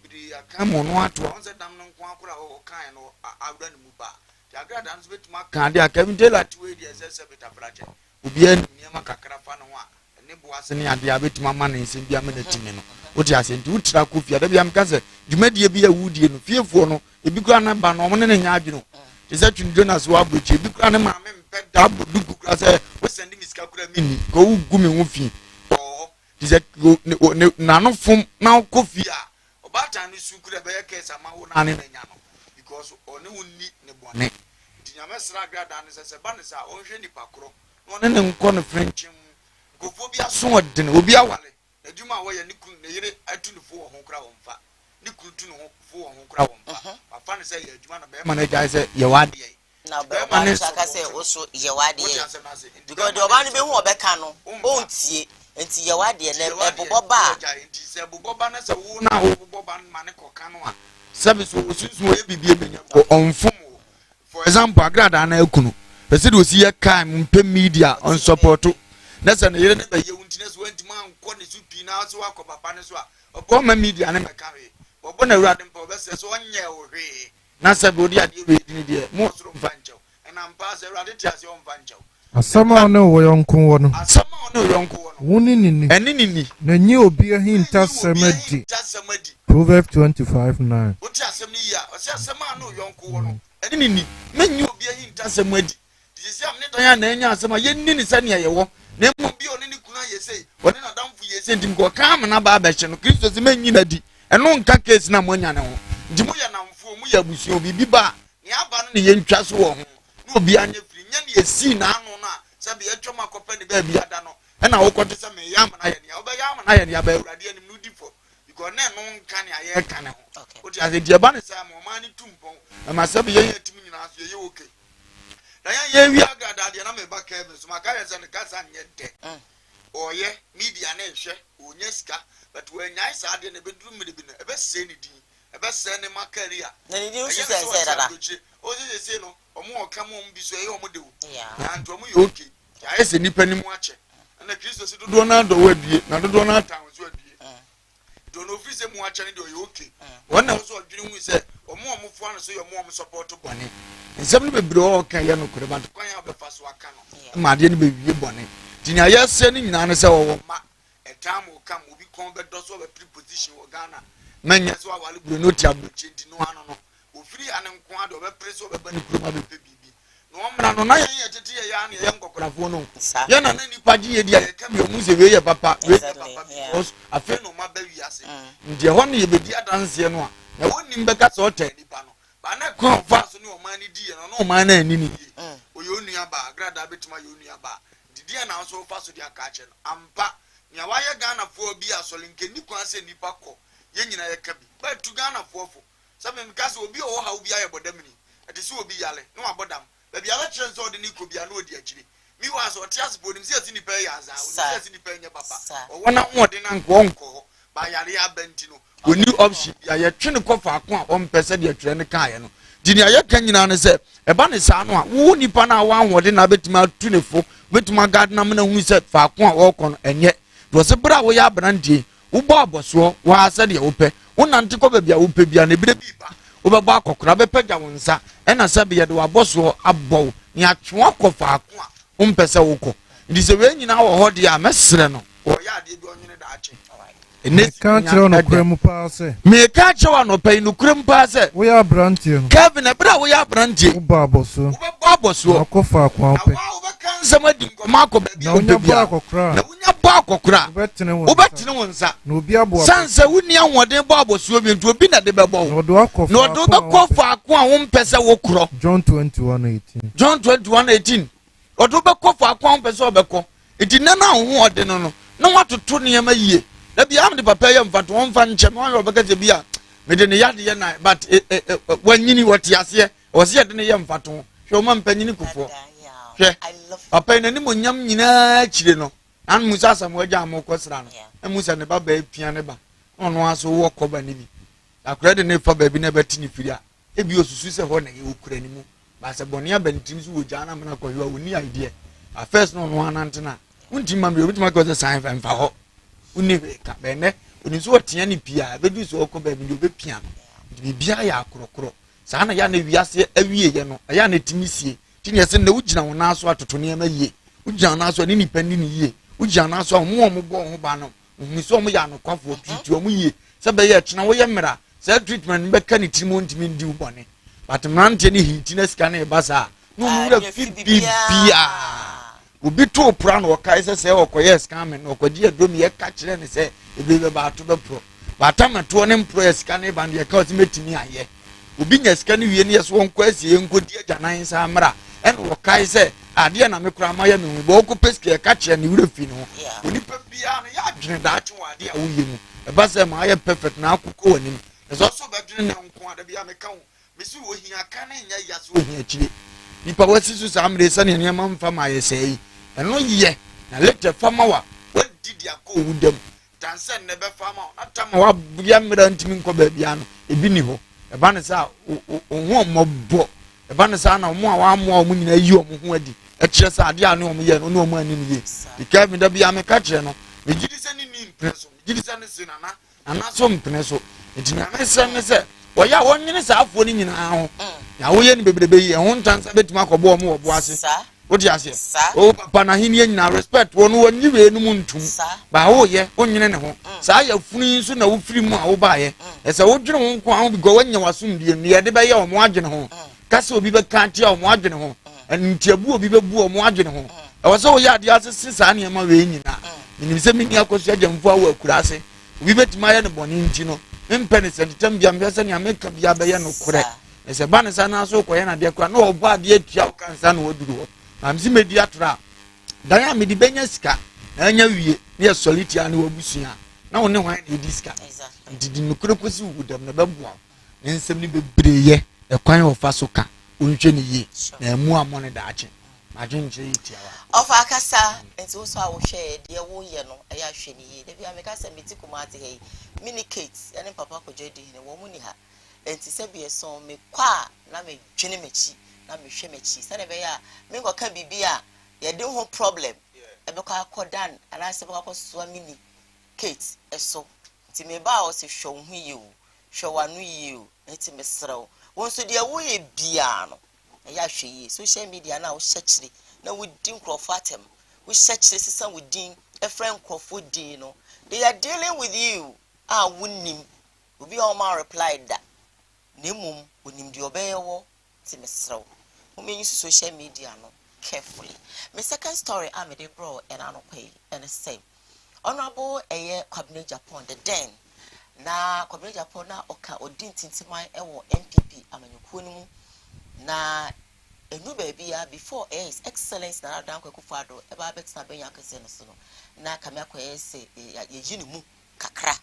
be akamo no ato on se dam no nko akura o kan no awura ne mu ba the agrada no betuma kan de akam de la tuwe de se betafrache obi an niam kakra fa no a ne boase ne ade abetuma ma ne nsem bia ma na timi no oti asenti utira kofia da bia mka se dwumadie bia wudie no fiefo no ebi kura na ba no mo ne nya adweno te se twin Jonas wa bochi ebi kura ne ma me mpe da bodu kura se we send mi sika kura mini ko ugu me ho fi te se na no fom na kofia obata no su kura be yake sama wo na ne nya no because one wonni ne bone ti nya mesra grada ne se ba ne sa onhwe nipa kro no ne nko no frenchim gofo bia so odene obi awale aduma wo ye ne kun ne yire atu ne fo ho kura wo mfa ne kun tu ne ho fo ho kura wo mfa afa ne se ye aduma na be ma na ja se ye wade ye na be ma ne saka se oso ye wade ye because the oba ne be hu obeka no ontie enti ye wade ye na ebobo ba enti se ebobo ba na se wo na ebobo ba ma ne koka no a service wo susu wo ye bibie benya ko onfom for example agrada na ekunu pese de osi ye kai mpe media on support na se ne yire ne be ye wuntine so antima anko ne su pi na so akọ papa ne so a obo ma media ne meka we obo na urade mpa obese so onye wo hwe na se be odi ade we di ne de mo soro mfa nchew na mpa se urade ti ase o mfa nchew asama ne wo yonko wo no asama ne wo yonko wo no woni nini eni nini na nyi obi ahinta semadi Proverbs 25:9 oti asem ni ya o se asama ne wo yonko wo no eni nini menyi obi ahinta semadi disi am ne don ya na enya asama ye nini se ne ye wo na mo bi oni ni kuna yesei oni na damfu yesei ndim ko kam na ba ba hye no Kristo se manyi na di eno nka case na mo nya ne ho ndim mo ya namfo mo ya busuo bibi ba ne aba no ne ye ntwa so wo ho no obi anya firi nya ne yesi na ano na sabi etwa makopa ne ba bia da no na wo kote se me yam na ye ne obeyam na ye ne ba awurade anim no difo because na no nka ne aye ka ne ho oti ase die ba ne sa mo ma ne tumpon ma sabi ye yetimi nyina so ye okay na ye wi agrada de na me ba ka me so maka ye se ne kasa nye de oye media na ehwe onye sika but when nyai sa de ne beduru me de bi no ebe se ne din ebe se ne makaria na ni di usu se dada o se no omo oka mo mbi so ye omo de wo na nto omo ye okay ya ese nipa ni mu ache na Kristo si dodo na do wadie na dodo na tan so adie do no fi se mu ache ne de ye okay wona so odwiri hu se omo fo an so ye omo support bone nsem no bebre o kan ye no kure ba kwan ya be fa so aka no ma de ne be wie bone tinya ya se ni nyina ne se wo ma etam o kam obi kon be do so be preposition wo Ghana manya so awale buru no ti abrochi di no ano no ofiri anenko ade obe preso obe bani kuruma be bibi no omra no na ye tete ye ya na ye nkokorafo no ye na na nipa gi ye dia ye kam ye mu se we ye papa because afi no ma ba wi ase ndi ho ne ye be di adanse no a na woni mbeka so ota nipa no ba na kon fa so ne o ma ni di ye no o ma na ani ni ye o ye onua ba agrada betima ye onua ba didi na so fa so di aka che no ampa nya wa ye Ghana fo bi asole nke ni kwa se nipa ko ye nyina ye ka bi ba tu Ghana fo sabe mkase obi o ha obi aye bodamni ati so obi yale no abodam ba bi ala chere so de ni ko bia no odi akire mi wa so tias bonim se ati ni pe ya za o se ati ni pe nya papa o wona nwode na nko nko ba yale ya benti no oni option ya ye twe ne kofa ako a o mpese de atwere ne kan ye no dini aye kan nyina ne se e ba ne sa no a wo nipa na wa nwode na betima tu ne fo betima gad na mena hu se fa ako a wo ko no enye do se bra wo ya brandie wo bo aboso wa ase de wo pe wonante ko ba bia wo pe bia na bire biba wo be ba akokora be pagya wo nsa e na sabe ye de wa boso abbo ni atwe akofa ako a wo mpese wo ko ndi se we nyina wo ho de a mesre no wo ya de bi onyene da ache ene ka kire no krem pa se me ka kire wa no pe no krem pa se wo ya brantie no Kevin e bra wo ya brantie wo ba aboso wo be ba aboso akofa ako a pe wo be kan sama di ngoma ko ba bi na onya ba akokora na onya ba akokora wo betene wo nsa na obi abo sanse wuni anwode ba aboso bi nto obi na de bebo no do akofa no do be kofa ako a wo mpese wo kro John 21:18 John 21:18 odo be kofa ako a wo mpese obeko enti nana ho ode no no na watoto ne yama yie da bia am de papa ye mfato won fa nche ma yo beka je bia me de ne yade ye na but wanyini wote ase o se de ne ye mfato hwe o ma mpanyini kufo hwe papa ne ni mo nyam nyina chire no an musa samu aja am ko sra no e musa ne baba epia ne ba ono aso wo ko ba ne bi akura de ne fa ba bi ne beti ni firi a e bi osusu se ho na ye okura ni mu ba se bone abantim su wo jana mena ko hwa oni idea a first no no anantena unti ma me obi ma ko se san fa ho uni ka bene uni so tia ni pia bedu so ko ba bi obepia no bibia ya akorokoro saa na ya na wiase awie ye no ya na timisie ti ne se na ugina wo na so atoto ne ma yie ugina na so ni nipa ni yie ugina na so mo bo ho ba no hu so mo ya no kwafo tutu mo yie se be ye tena wo ye mra se treatment be ka ni timo ntimi ndi wo bone but mrante ni hiti na sika na ba sa no mu ra bibia obi to pra no kai se okoye scam no okoji adom ye ka kire ne se ebe be ba to be pro batama to ne pro ye sika ne band ye ka oti metimi aye obi nya sika ne wie ne ye so wonko asie nkodi agyanan sa mra en wo kai se ade na me kura ma ye me bo ko peske ye ka kire ne wura fi no oni pa bia no ya dwene da twa ade a wo ye mu e ba se ma ye perfect na akoko wani e so so ba dwene ne nko ade bia me ka wo me si wo hia ka ne nya ya so hia kire nipa wasi so sa amre se ne ne ma mfa ma ye sei eno ye na lete fama wa didi akọ wudem tansen ne be fama na tama wa bia mra ntimi nko ba bia no ebi ni ho e ba ne sa ohu ombo e ba ne sa na omo a wa mo a omo nyina yi omo ho adi e kire sa ade ane omo ye no omo ani ni ye ika mi da bia me ka kire no me gidi se ni impreso me gidi se ne se na so impreso enti na me se wo ya wonyene sa afo ni nyina ho ya wo ye ni bebrebe yi e ho ntansa betima akọbọ omo obo ase odi ase o papa na hini nyina respect wonu woni we nu muntum ba wo ye onyene ne ho sa ya funu so na wo firi mu a wo ba ye e se wo dwene ho nko a wo bi go wanya wasumdie ne ye de be ye o mo adwene ho kase obi be kan tie o mo adwene ho ntiabu obi be bu o mo adwene ho e wo so wo ya de ase sa ne ma we nyina ni se mi ni akoso agyamfo a wo akura ase obi betima ye ne boni nti no mpene se ditambia mbese ne ameka bia be ye no kure e se ba ne sa na so ko ye na de kura no obo ade atua o kansa na oduru ho amsi media tra dan ya me di benya sika na anya wie na ye solitia na wabusua na woni hwan na di sika didi no krokosi wudam na beboa na nsem ni bebreye e kwan ofa so ka onhwe ne yi na emu amone daache adwenche yitia wa ofa akasa enti wo so a wo hwe de wo ye no e ya hwe ne yi da bia me ka se meti kumate he minicate ene papa kojedi ne wo mu ni ha enti se bia so me kwa na me dwene mechi na me hwe mechi se ne be ya me ngoka bibia ye de ho problem e be kwa akodan ana se be kwa so mini kate eso ti me ba o se hwo hu yi o hwo wanu yi o enti me srew won so de wo ye bia no e ya hwe yi social media na wo hyekire na we din crofatem we hyekire sesa we din a friend crofo din no they are dealing with you wunnim obi o ma replied that nemum onim de obeyewo ti me srew wo me use social media no carefully. My second story I'm a bro and I don't pay and the same. Honorable Cabinet Japan the den na Cabinet Japan na oka odin tintimai ewo MPP amanyukunu na enu baby ya before His Excellence na dan kwekufado eba bet na benya kese no so na kamia kwese yejini mu kakra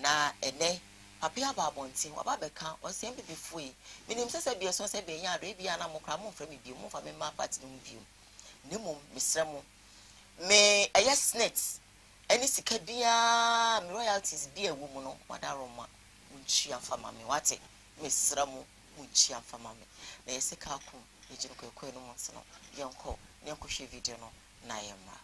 na ene papia babontin waba beka o se MPP foi minim sese bia so se benya ado bia na mokra mo fra me bia mo fa me ma party no bia ne mum misremo me snets any sika bia me royalties bia wo mu no wadaroma munchi afama me wate misremo munchi afama me na yesika ku ejiro kwekwe no monse no yenko ne hwe video no na yema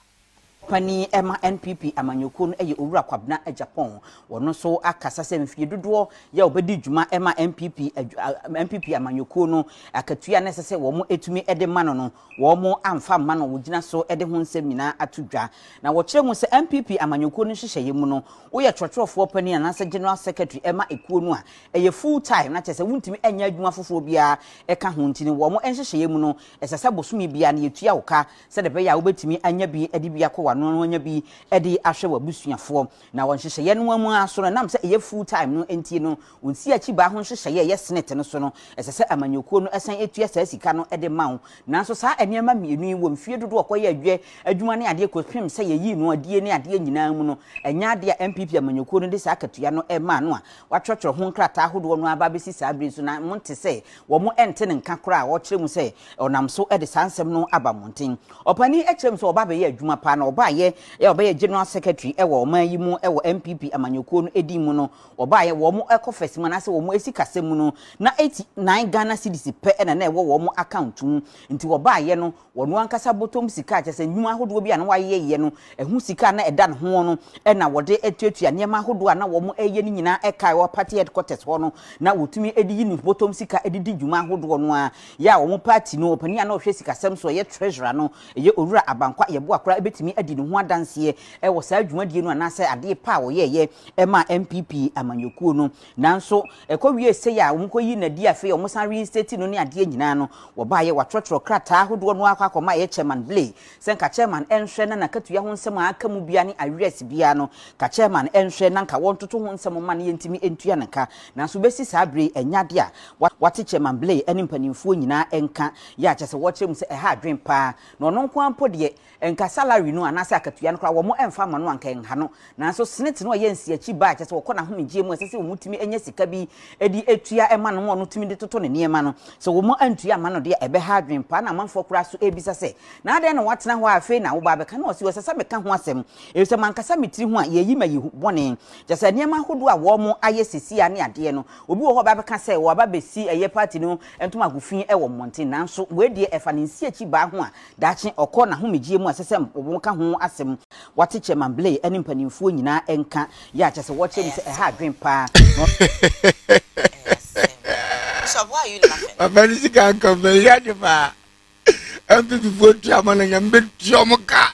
pani ema NPP amanyoko no eye owura kwabna Japan wono so akasa se mfie dodo ya obedi djuma ema MPP amanyoko no akatua na sese wo mo etumi ede mano no wo mo amfa mano wo gina so ede ho nsem nyina atudwa na wo kire mu se MPP amanyoko no hyehyeye mu no wo ye trotropho pani na se general secretary ema ekuo no a eye full time na chese wuntumi enya adwuma foforo bia eka ho ntini wo mo enhyehyeye mu no esese bosumi bia na yetua wo ka se de be ya wo betumi anya bi ede bia ko no nya bi edi ahwe wabusuafo na won hyehyeye no amu aso no nam se eye full time no entie no onsi achi ba ho hyehyeye ye senet no so no esese amanyoko no esan etua sa sika no ede mawo nanso sa enema mienu yi wo mfie dodo okoye adwe adwuma ne ade kopim se ye yi no ade ne ade nyina mu no enya ade MPP amanyoko no de sa akatua no ema no a watwotwo ho nkrata ahodo no aba besi sa abiri so na monte se wo mo ente ne nka kora a wo kire mu se onam so ede sansem no aba monten opani ekirem so oba be ye adwuma pa na oba ye obeye general secretary ewo oman yi mu ewo MPP amanyoko no edi mu no oba ye wo mo ekofesi mu na se wo mo esikase mu no na 89 Ghana cedis pe na ewo mo account mu nti oba ye no wono ankasa bottom sika kyese nwuma ahodo bi na waye ye no ehu sika na eda ne ho no na wode etuatua niam ahodo na wo mo eye ni nyina ekai wo party headquarters ho no na wotumi edi yi ni bottom sika edidi dwuma ahodo no a ya wo mo party no opani na ohwe sikasem so ye treasurer no ye owura abankwa ye bo akora ebetumi edi ne ho adanse e wo sa adwumadie no anase ade pa wo ye ema MPP amanyoko no nanso ekowie se ya wo koyi na di afi wo san reinstate no ne ade nyina no wo ba ye watrotro krata ahodo no akwa ye chairman Blay senka chairman enhwe na nakatua ho nsem aka mu bia ne arrest bia no ka chairman enhwe na nka won toto ho nsem ma ne yentimi entua nka nanso besi sa abre enyade a wate chairman Blay ene mpanimfo nyina enka ya kyese wo kyerem se ha adwen pa no no nko ampo de enka salary no anase akatua no kra wo mo emfa ma no anka enha no nanso senate no ye nsi achi ba kyese wo kɔ na homegye mu sese wo mutumi enya sika bi edi etua ema no mo no tumi de toto ne niema no so wo mo antua ma no de ebe ha adwen pa na manfo kra so ebisa se na ade no watena ho afi na wo ba be ka na osi wosesa me ka ho asem e se mankasa metiri ho a ye yi ma ye bone kyese niema hodo a wo mo aye sisi ya ne ade no obi wo ho ba be ka se wo ba be si eye party no entoma gufin e wo monten nanso we de efa ne nsi achi ba ho a daakye okɔ na homegye mu asese wo ka ho asem wate chairman Blay ene mpanimfo nyina enka ya kyese wo kyerem se ha adwen pa so why are you laughing? Abalisi kan ko me ya de ba MPP votu amana nyambe tuomuka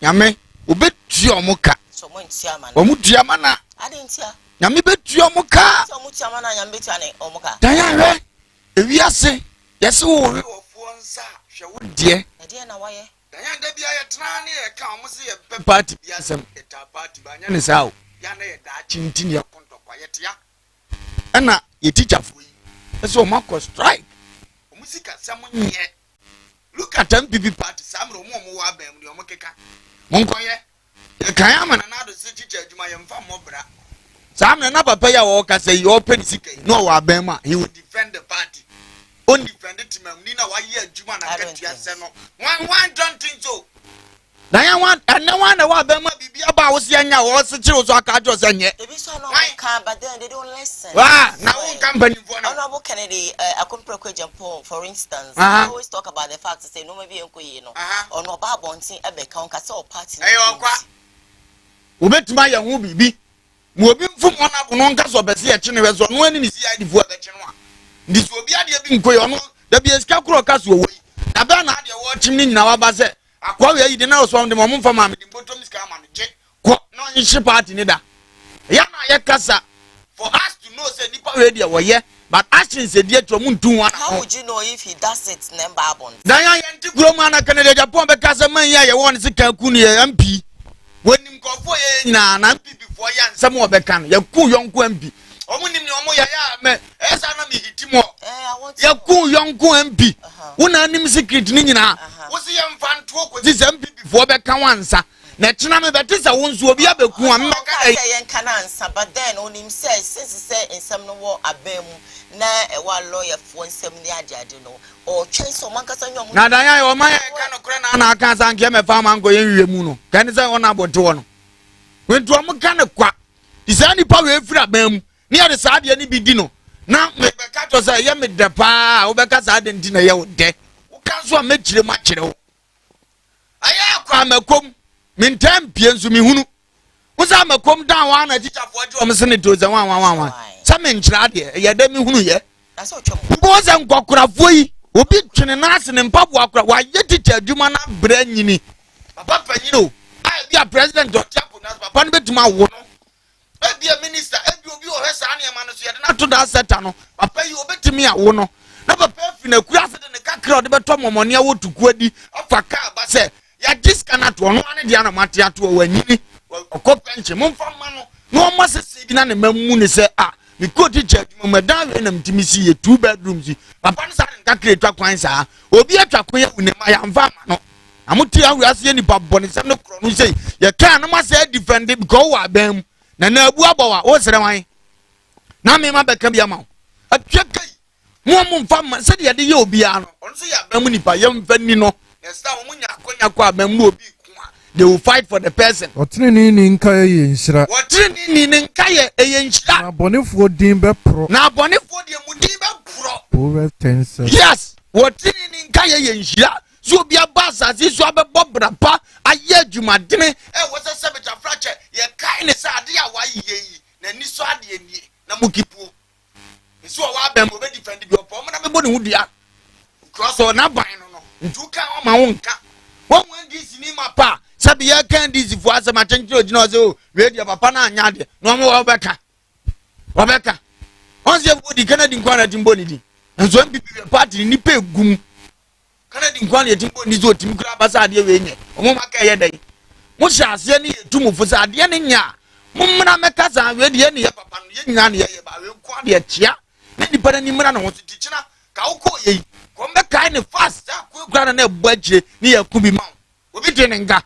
nyame obetuomuka so mo ntia mana wo mutua mana ade ntia nyame betuomuka so mo tia mana nyambe tia ne omuka dan ya hwe ewiase yesi wo ofo nsa hwe wo de ade na waye dan ya da bia ye tena ne ye ka omo se ye be party bia sem eta party ba nya ne sao ya na ye da chintini ye kontokwa ye tia ana ye teacher fo yi eso o mako strike o musika sam nye look at MPP party sa amro mo wa bam de o keka monkoye kan amana na do se chicha adwuma ye mfa mo bra sa amna na papa ya wo ka say you open sika no wa bam ma he will defend the party on defend the team ni na wa ye adwuma na katua se no one don't think so na ya wan na wan na wa bam ma bibia ba wo se anya wo se chiro so aka jo se nye ebi so no can but then they don't listen na wo company for na Honorable Kennedy akompreko jampo for instance I always talk about the fact to say no maybe enkoye no or no ba bontin ebe kan ka say o party ayo kwa obetuma ya hu bibi mo obi mfum ona bo no nka so bese ye chene we so no ani ni CID fu ebe chene wa ndi so obi ade bi nkoye ono da bi esika kuro ka so wo na ba na ade wo chim ni nyina wa ba se akwa we yi de na so de mo mfa ma me de botom sika ma me je ko no nyi party ni da ya na ye kasa for us to know say nipa we de wo ye but actions say dey to mu ntun wa how would you know if he does it number abon dan ya yenti kuro ma na Canada Japan be kasa man ya ye won sika ku ni MP wonim kofo ye na MP before ya nsem obeka no yaku yonko MP omunim ni omo ya me esa na me hitimo yaku yonko MP wona nim secret ni nyina wo se ye mfa nto okozi se MP before beka wansa na tena me betisa wo nso obi abeku am meka say yen kanansa but then onim say since say nsem no wo abemu na e wa lawyer for nsem ni ade no o twenso mankasa nyom na dan ya o man ya ka no kre na aka san ke me fa man go yen wiye mu no kan say wona abote wo no wentu am ka ne kwa disani pa we fira bam ni ya de sa ade ni bi di no na me be ka to say ye me de pa wo be ka sa ade ndi na ye wo de wo ka so a me kire ma kire wo aya kwa makom mintam pie nso mi hunu wo sa makom dan wa na teacher fo de o me se ne to ze wan sa me nkira ade ye de mi hunu ye na so twom bo ze nkokorafo yi obi twene na ase ne mpapo akora wa ye teacher adwuma na bra nyini papa panyino ai bia president of chapel na papa no betuma wo no e bia minister e bia obi o hesa na ema no so ye de na to da seta no papa yi obetumi a wo no na papa fi na kura se de ne kakra de beto momone a wo tuku adi afa ka ba se ya diska na to no ane dia na mate ato wa nyini okopenche momfa ma no mo sese bi na ne mamu ne se mi ko teacher adwuma madan we na mtimi si ye 2 bedrooms papa no sa de kakra twa kwan sa obi atwa kwan ya une ma ya mfa ma no amuti awu ase ye ni babone se no kro no sei ye kan na ma se defend because wa bam na abu abawa o sere wan na me ma beka bia ma atwa kai mo mfa ma se de ye de ye obi a no on so ya bam nipa ye mfa ni no yes na mo nya akonya kwa bam no obi they will fight for the person. Otini ni nka ye nshira. Otini ni nka ye nshira. Na bonifo din be pro. Na bonifo de mu din be pro. Proverbs 10:7. Yes. Otini ni nka ye nshira. So bia basa si so abebo brapa aye adwumadene wo se sebeta frache ye kai ne sa ade a wa ye yi na ni so ade ni na mukipu. So wa bem obe defend bi opo mo na mebo ne hudua. Cross o na ban no no. Ntu ka o ma wo nka. Won wan di sini mapa. Sabi ya kan dizi fu asa ma chenchiro jina so we dia papa na anya de no mo obeka onse bodi Canada nkwana timbo ni di enso MPP party ni pe gum Canada nkwana timbo ni zo tim kura basa ade we nye omo maka ye dai mo sha ase ni etumu fu sa ade ni nya mo mra meka sa we de ni ye papa no ye nya ne ye ba we kwa de chia na ni para ni mra na ho ti china ka uko ye ko meka ni fast ko kura na ebu agire ni ye kubi ma obi de ne nga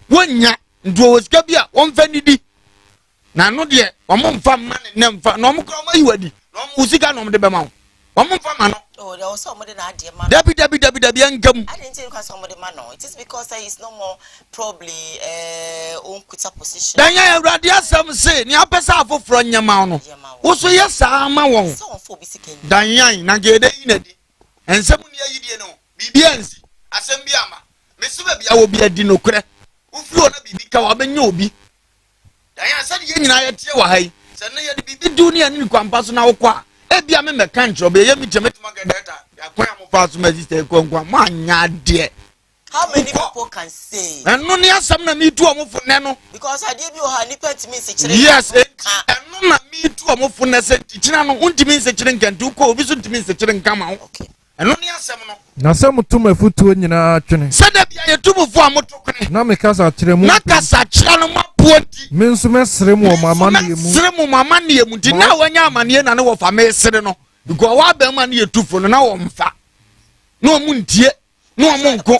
wonya ndo osika bia wonfa nidi na no de omomfa ma ne mfa no omkro ma yiwadi no osika no de bema omomfa ma no oh there was somebody na ade ma dabi ankam I didn't think somebody ma no it is because there is no more probably on quita position dan ya awrade asem se ni apesa afoforo nyama no wo so yesa ma won so fo bi siken dan yan na gede yinadi ensem ni ayidie no bibia nsi asem bia ma meseba bia wo bia di no kure ufuro na bibi ka wa benya obi dan ya sade ye nyina ye tie wa hai se na ye de bibi dunia ni kwampa so na wo kwa e bia me meka ntro be ye mi temetuma ga data ya kwa mo fa so magister kwankwa ma anya de how many people can say eno ne asam na mi tu omfo ne no because ade bi o ha ni pet me se kire yes eno na mi tu omfo ne se tikina no untimi se kire nkantu ko obi so ntimi se kire nkama okay eno ne asam no Na se mutum afutuo nyina twene. Sada bia ye tumufo amotokene. Na me kasa kire mu. Na kasa kire no mapuoti. Me nso mesere mu o mama ne mu. Mesere mu mama ne mu ti na wanya amane na ne wo fa mesere no. Because wa ba ma ne yetufo no na wo mfa. Na o mu ntie. no amonko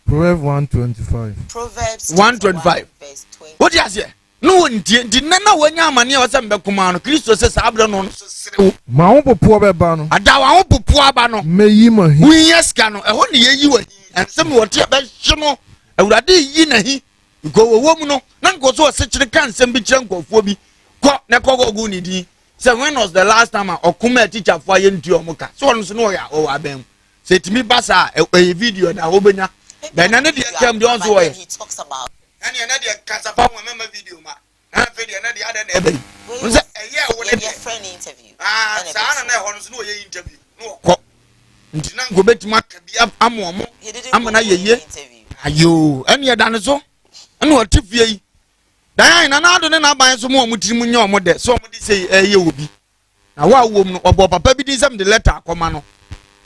Proverbs 125. Proverbs 125 verse 20. what you say no ndi na wanya amane wa se mbekuma no Kristo se sabra no serewo Ma wo popo beba no. ada wa popo aba no Meyi mahi. winyeska no eho ne yeyi wa ensem wo te be hye no awurade yi na hi go wo mu no na nko so se kire kan nsem bi kire nkofo bi ko ne ko go ni din say when was the last time okuma teacher for ye ntu omuka so no so no ya o abem say timi basa e video na wo benya then na ne de kem de onso wo ye He talks about and na de kasa pa mo mema video ma na video na de ada na ebe mo say eye wo le your friend interview. sa na ho no so no ye interview no ko nti na ngo betima ka bia amomo He didn't amana go for yeye interview. ayo ene ye dan so ene o tifie yi dan na na ado ne na ban so mo mutiri mu nya o mo de so mo di say eye obi na wa wo mu no obo papa bi din sam de letter akoma no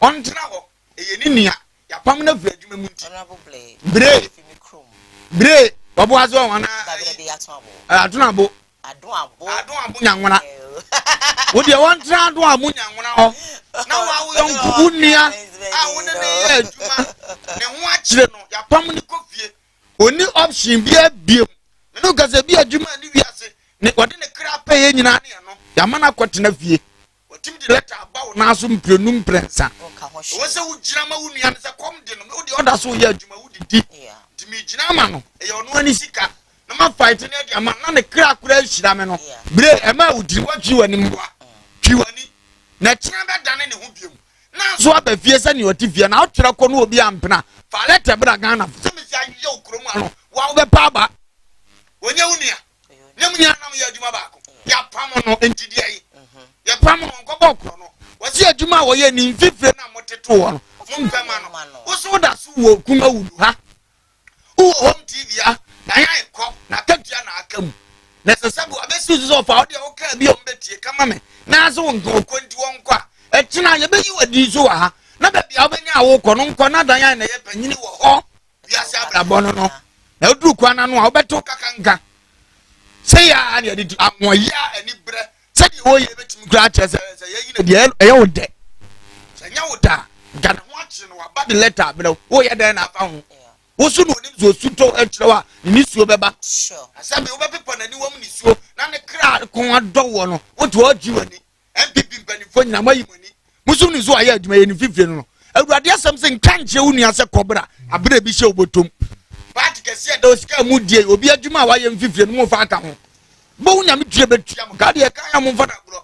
on tena ho eye ni nia ya pam na vra adwuma mu nti Honorable Blade. Bre. Fimi Krum. bre obo azo wana Babele be atonabo. atunabo Adonabo. nyanwona wo de won tena ado amu nyanwona ho na wa wo yonku unia a wo ne ye adwuma ne ho akire no ya pam ni kofie oni option bi abiem no gaza bi adwuma ni wiase ne wode ne kra pa ye nyina ne no ya mana kwotena fie wotim de letter abawo na so mprenum prensa wo se wo gyina ma wo nua ne se kom de no wo de order so ye adwuma wo didi timi gyina ma no e ye ono ani sika na ma fight ne de ama na ne kra kura hyira me no bre e ma wo diri watwi wani mboa twi wani na kyina be dane ne ho biem na so aba fie se ne oti fie na otwere ko no obi ampena fa letter bra Ghana se me sia ye okrom ano wa wo be pa ba onye unia nyam nya na ye adwuma ba ko ya pam no entidi ayi ya pam no nkobo kro no wasi adwuma wo ye ni mfifire na moteto wo no mpema no wo so da so wo kuma wudu ha wo home tv a na ya ekọ na katua na akam na sesabu abesi so fa odi o ka bi o mbetie kama me na so nko kwanti wo nko a etina ye be yi wadi so wa ha na ba bia obenya wo kọ no nko na dan ya na ye panyini wo ho bia se abrabọ no na oduru kwana no a obeto kakanka say ya ani adi amoya ani bre say di wo ye betimi kra che say ye yi na de e wo de say nya wo da ga na ho achi no wa ba de letter bre wo ye den na fa ho wo su no ni zo suto etire wa ni suo beba Sure. asabe wo be pepo na ni wo mu ni suo na ne kra ko ado wo no wo to oji wani MPP mpanifo nyina mayi mani musu ni so aye adwuma ye ni fifire no awurade asem se nkanche wo nua se kobra abere bi hye obotom party kese da osika mu die obi adwuma wa ye mfifire no mo fa aka ho bo wo nyame tue betua mo ka de e kan ya mo fa na bro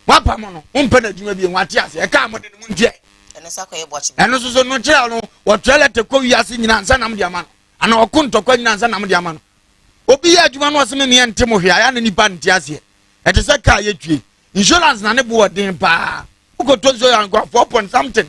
wa pa mo no mo mpa na adwuma bi en wate ase e ka mo de mo ndie Eno sa ko ye bochi. eno so no kire no wo trailer te ko wiase nyina nsa nam de ama no ana okontokwa nyina nsa nam de ama no obi ya adwuma no oseme me ente mo hwe aya na nipa nte ase e te se ka ye tue insurance na ne bo odin pa ukoto so ya nkwa 4 point something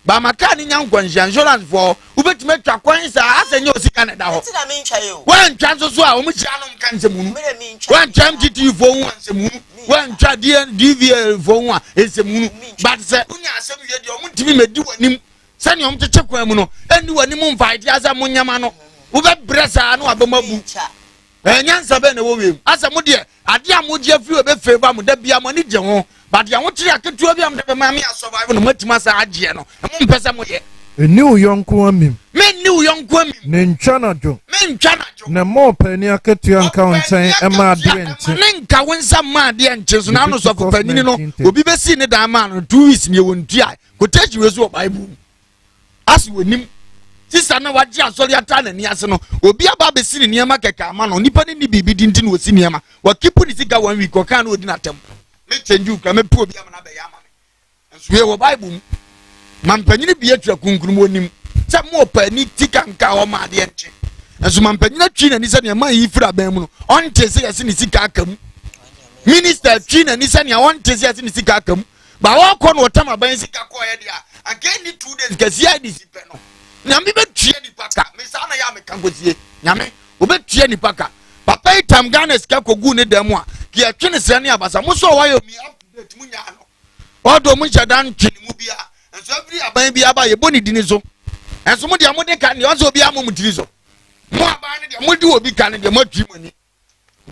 ba maka ni nyankwa insurance for ubetime twa kwan sa asenye osika na da ho Enti na me ntwa yo. wan twa so a omu chia no mka nsemunu Me me ntwa. wan twa mtiti fo hu nsemunu wan twa DV fo hu a nsemunu but se unya asem ye de omu ntimi medi wanim sani omu cheche kwan mu no eni wanim mfa ide asa munyama no ube bresa no abamabu nyansa be na wo wiem asa mu de ade a mu je fi obe favor mu da bia mo ni je ho but ya wo tiri aketu obi am de be ma me survive no matima sa agye no mu mpesa mo ye Eni uyonko amim. me ni uyonko amim Ne ntwanajo. me ntwanajo Na mo pani aketua nka wonten e ma de ente. ne nka wonsa ma de ente so na no so panini no obi be si ne da ma no 2 weeks ne wontua kotachi we so bible asi wonim sisa na waje asori ata na ni ase no obi aba be si ne niema keka ama no nipa ne ni bibi dinti no si niema wa kipu ni sika 1 week oka na odi na tem me change ka me pu obi ama na be ya ama me nso we wo bible mampanyini bi atwa kunkunum onim se mo pani tika nka o ma de ente nso mampanyina twi na ni se ne ma yi fira ban mu no onte se yesi ni sika akam minister twi na ni se ne onte se yesi ni sika akam ba wa ko no tama ban sika ko ye dia again ni 2 days kasi ya di sipe no nyame be twi ni paka me sa na ya me kangosie nyame obetua ni paka papa itam Ghana sika kogu ne demu a ki atwe ne se ne abasa mo so wa yo mi up to date mu nya no odo mu jadan twi mu bia enso every aban bi aba ye boni dini so enso mo dia mo de kan ne onso obi amom tiri so mo aban ne dia mo di obi kan ne dia mo twi mani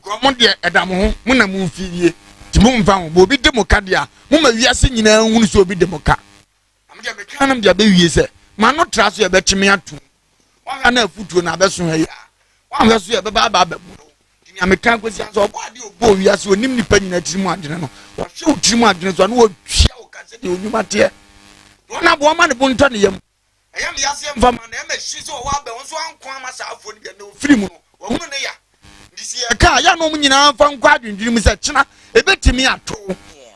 ko mo de edam ho mo na mo mfie ti mo mfa ho bo obi de mo ka dia mo ma wiase nyina hunu so obi de mo ka am dia me kan am dia be wie se ma no traso ye betime ato wa na afutuo na beso ha ya wa hwe so ye beba ba ba ni ameka kwesi aso obo ade obo wiase onim nipa nyina tirimu adwene no wa hwe tirimu adwene so na wo twia wo kase de onwuma te wona bo ma ne bonto ne yam eyam yase mfa ma na e ma hyi so wa ba won so anko ama sa afo ne na ofiri mu no wo hu ne ya ndisi e ka ya no mu nyina fa nkwa adwendwiri mu se kyena ebetimi ato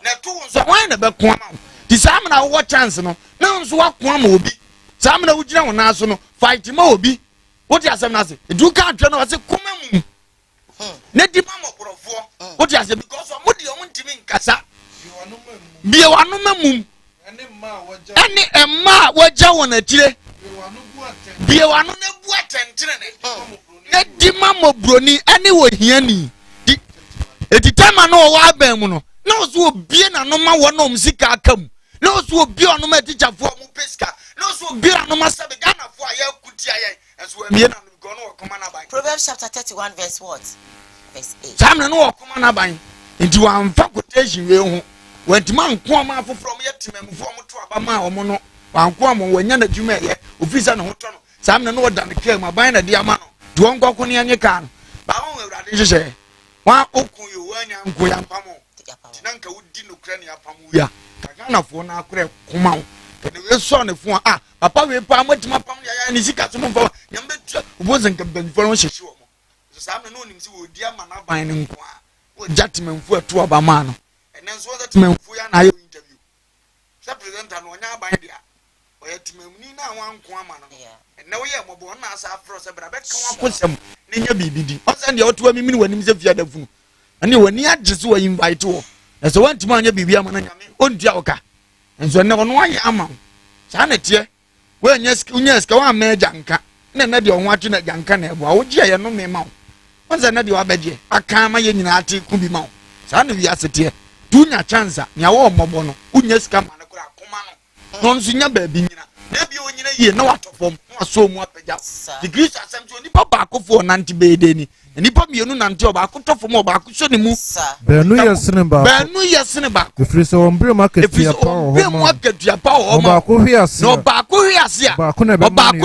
na to so wan na be ko ama di sam na wo chance no na nso wa ko ama obi sam na wo gina wo na so no fight ma obi wo ti asem na se edu ka atwe no se kuma mu ne di ma mokrofo wo ti asem because mo di o ntimi nkasa bie wanu mamum ene emma wagya won atire bie wanu na bu atentire ne di ma mobroni ene wo hiani di etitama no wa ban mu no na oso obie na no ma wona omsika akam na oso obie ono ma tichafo mu peska na oso obie no ma sabe Ghana fo aye kutia ye enso amie na no go no okoma na ban Proverbs chapter 31 verse what? Verse 8. Sam no okoma na ban nti wa amfa quotation we ho wantima nko ama afoforo mo yetimamfo mo to abama omo no wanko am wanya na dwuma ye ofisa na hoto no Sam no oda ne kam aban na dia ama no de wonko ko ne anye ka no ba won awurade hyehyɛ wa okun ye wanya nko ya pamo tinanka wudi no kra ne apamo ya Ghana fo na akore koma wo ne we so ne fo papa we pa amatima pam ya ne sika so mo fo nyambe obozen ka banfo no hyehyɛ wo mo so Sam no onim si wo di ama na ban ne nko wo jatimamfo atu abama no enen so that manfo ya na ayo interview se presenter no nya ban dia o ya timamni na wanko ama no enne wo ye mobo na asa afro se bra be kan wakosem ne nya bibidi o se ndia oto amimi wanim se fia da funu ane wani agese wo invite wo na se wantima anya bibi ama na nyame ontua wo ka enso enne wo no aye ama sa na tie wo nya ska wa ma janka ne na de wo atwe na janka na ebo wo gie ye no me ma wo onse na de wa bedie aka ma ye nyina ate ku bi ma wo sa na wi asetie tunya chance nya wo mobo no unya sika ma na kura akoma no no nso nya ba bi nyina na bi onyina yie na watofom na so mu apagya degree asem so nipa ba akofo nanti be de ni nipa mienu nanti oba akotofom oba akoso ne mu benu yesene ba efiri se wombre market ya pa ho ma ba ko hwiase no ba ko hwiase a ba ko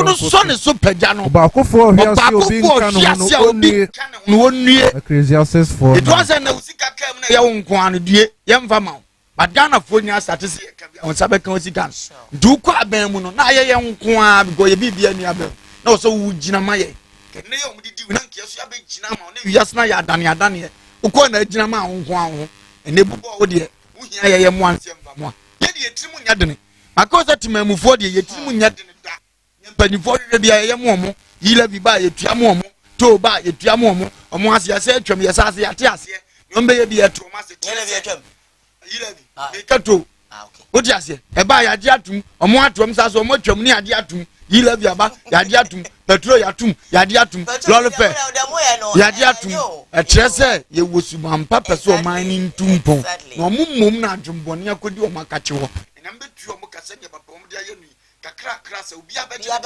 no so ne so pagya no ba ko fo hwiase obi nka no onue Ecclesiastes 4 it was na usika kam na ya wonko anu due yemfa ma but Ghana fo nya start se ka bia on sabe kan usika du ko aban mu no na ye nko a because ye bibia ni aban na so wu gina maye kene ye omdidi na nke so abe gina ma na wiase na ya adane uko na gina ma nko aho ene bubo wo de uhia ye mo anse mfa mo ye de yetirimu nya dene makosa timamufo de yetirimu nya dene da nyampanifo de bia ye mo yila bi ba yetua mo to ba yetua mo omo ase ase atwam ye sase yate ase nyombe ye bi eto ma se Yele bi atwam. yila bi kato Okay. odi ase e ba ya de atum omo atwam sase omo atwam ni ade atum yila bi aba ya de atum petrol ya atum ya de atum lolo fe ya de atum e trese ye wosuma mpa pese o man ni ntumpo na omo mom na adwombone akodi o makache ho enam betu o mukase ne papa o de ayenu kakra se obi abeje na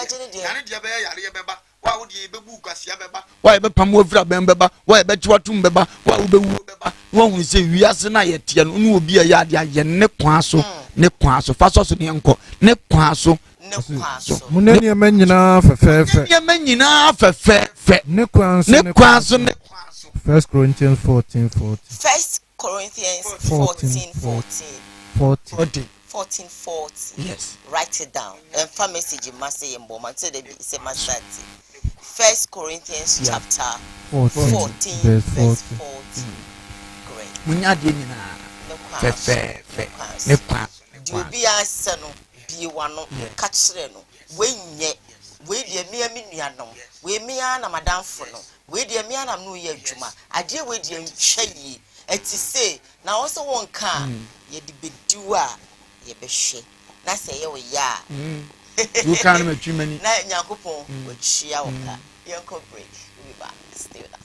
ne de be yare ye beba wa wo de bebu kwasia beba wa ebe pam wo fira ben beba wa ebe chiwatum beba wa wo bewu beba wo hu se wiase na ye tie no nu obi ya de aye ne kwa so fa so ne enko ne kwa so muneni amanyina fefefe ne amanyina fefefe ne kwa so 1 Corinthians 14:40 1 Corinthians 14:40 yes write it down and for message must say in Boma so they say must 1 Corinthians chapter 14 verse 40 great munya de nyina fefefe ne kwa do be answer no bi wano ka kire no wenye we de mi nuanom we mi na madamfo no we de mi na no ye adwuma ade we de hwayi eti say na wo so won ka ye de bediu a ye behwe na say ye wo ya you can me twimani na nyakopon wo chia wo ka yanko break we back stay with us.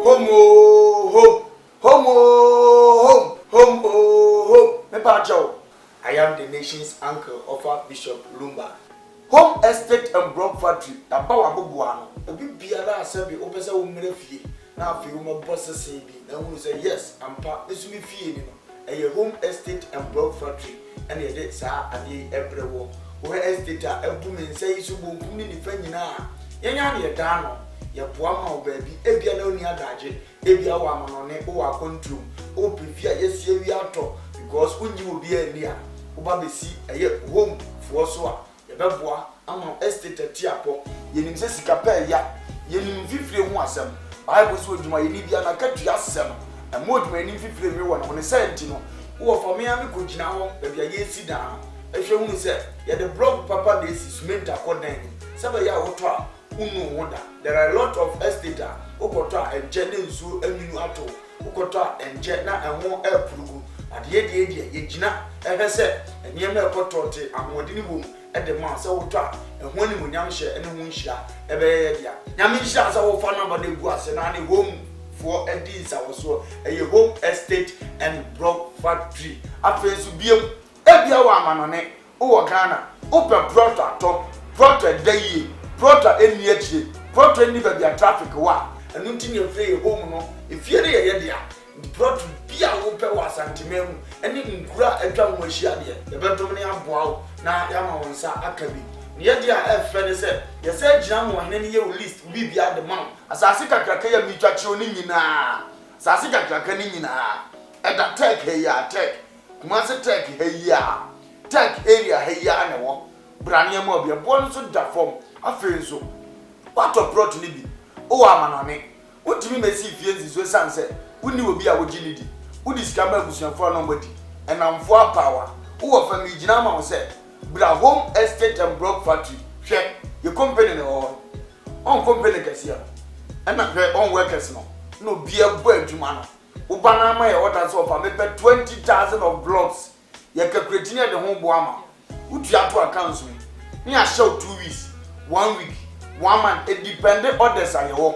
Home. I am the nation's uncle of our Bishop Lumba. home estate and block factory da ba wa boboa no ebi biara asabi opese wo mre fie na afi wo boss say bi na hu say yes ampa esumi fie ni no eye home estate and block factory and ye dey sa ade ebrewo wo estate a ebu men say so bonkum ni nifa nyina yenya na ye da no ye boa ma wo ba bi ebia na oni adaje ebia wo amono ne wo akontrum o prefia yesie wi ato because unyi obi ani a wo ba besi eye home fo so a ye beboa ama estate atiapo yenim se sika pa ya yenim fifire hu asem bible so djuma yeni bia na katua asem e moduma yenim fifire mi wona woni senti no wo for me ami ko gina ho be bia ye si da e hwe hu se ye the block papa dey cement akodan sebe ya wo to a unu woda there are a lot of estate okoto a enje ne nsu aminu ato okoto a enje na enwo epurugu ade ye ye gina e se eniyema ekoto te amodini bom ede ma se wo to a ehwo ni munyam hye ene hu nhira ebe ye dia nyame nhira se wo fa number na gu ase na ne home for edins awoso eye home estate and block factory afensu biem ebia wa amanone wo Ghana open prota to prota dayi prota eni akire prota eni ba bia traffic wa enu ntini efre home no efie ne ye dia prota bia wo pe wa santimemu eni nkura atwa mo ahia de ebetom ne aboa na ya ma wonsa akabi ye dia efre ne se ye se gina mo hene ne ye list bibia de man asase kakraka ya mitwa kire oni nyina asase kakraka ni nyina eda tech he ya tech kuma se tech he ya tech area he ya ne wo brania mo bia bon so da form afenso wato prot ni bi o amanane wotimi mesi fie nzizo sanse woni obi a wogini di wodi sika ma busuafo no mbodi enamfo apawa wo fami gina ma wo se bra home estate and block factory hwe ye company ne on company kasia na hwe on workers no bia bo adwuma no wo bana ma ye order so fa me 20,000 of blocks ye calculate ne de ho bo ama utu ato accounts ni a show 2 weeks 1 week 1 month it dependent orders ayewo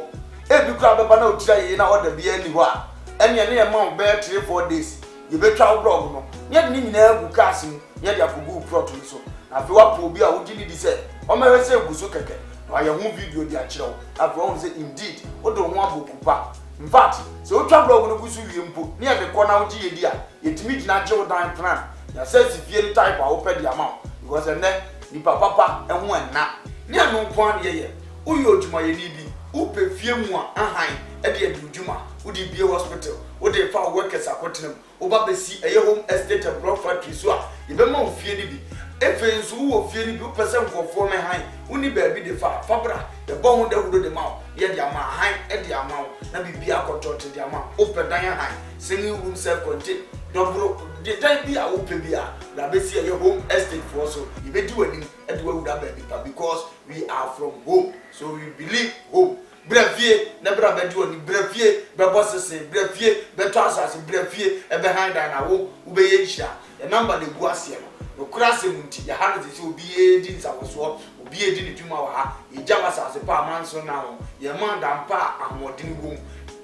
ebi kura beba na otira ye na order bia ni ho a ene ne ye ma be 3-4 days ye betwa blog no ye de nyina agu cars mu ye de akogu prot so na fe wa po bi a wodi di se o ma we se egu so keke na ye hu video di a kire afi won say indeed o do ho abokupa in fact se o twa blog no gusu wie mpo ne ye de ko na wodi ye di a ye timi gina je o dan plan ya say si fie type a wo pe di ama because ene ni papa ehun enna ni anu kwan ye uyo djuma ye ni bi upe fie mu a ahan e de adjuma udi bie hospital udi fa workers akotenam oba besi eye home estate and block factory so a ye be ma fie ni bi efensu wo fie ni bi upese nkofo me han uni ba bi de fa fabra ye bo hu da hudo de ma ye de ama han e de ama na bibia akotote de ama upe dan han singing room self contained dobro the time bi a upe bia na be see your home estate for so you be do wedding e do we da baby because we are from home so we believe home brevie na bra be do ni brevie be bossese brevie be to asase brevie e be hand na wo ube ye hia the number de gu ase no kura se munti ya ha no se obi e di nsawoso obi e di ni dwuma wa ha e jama asase pa manso na wo ye man da mpa amodini wo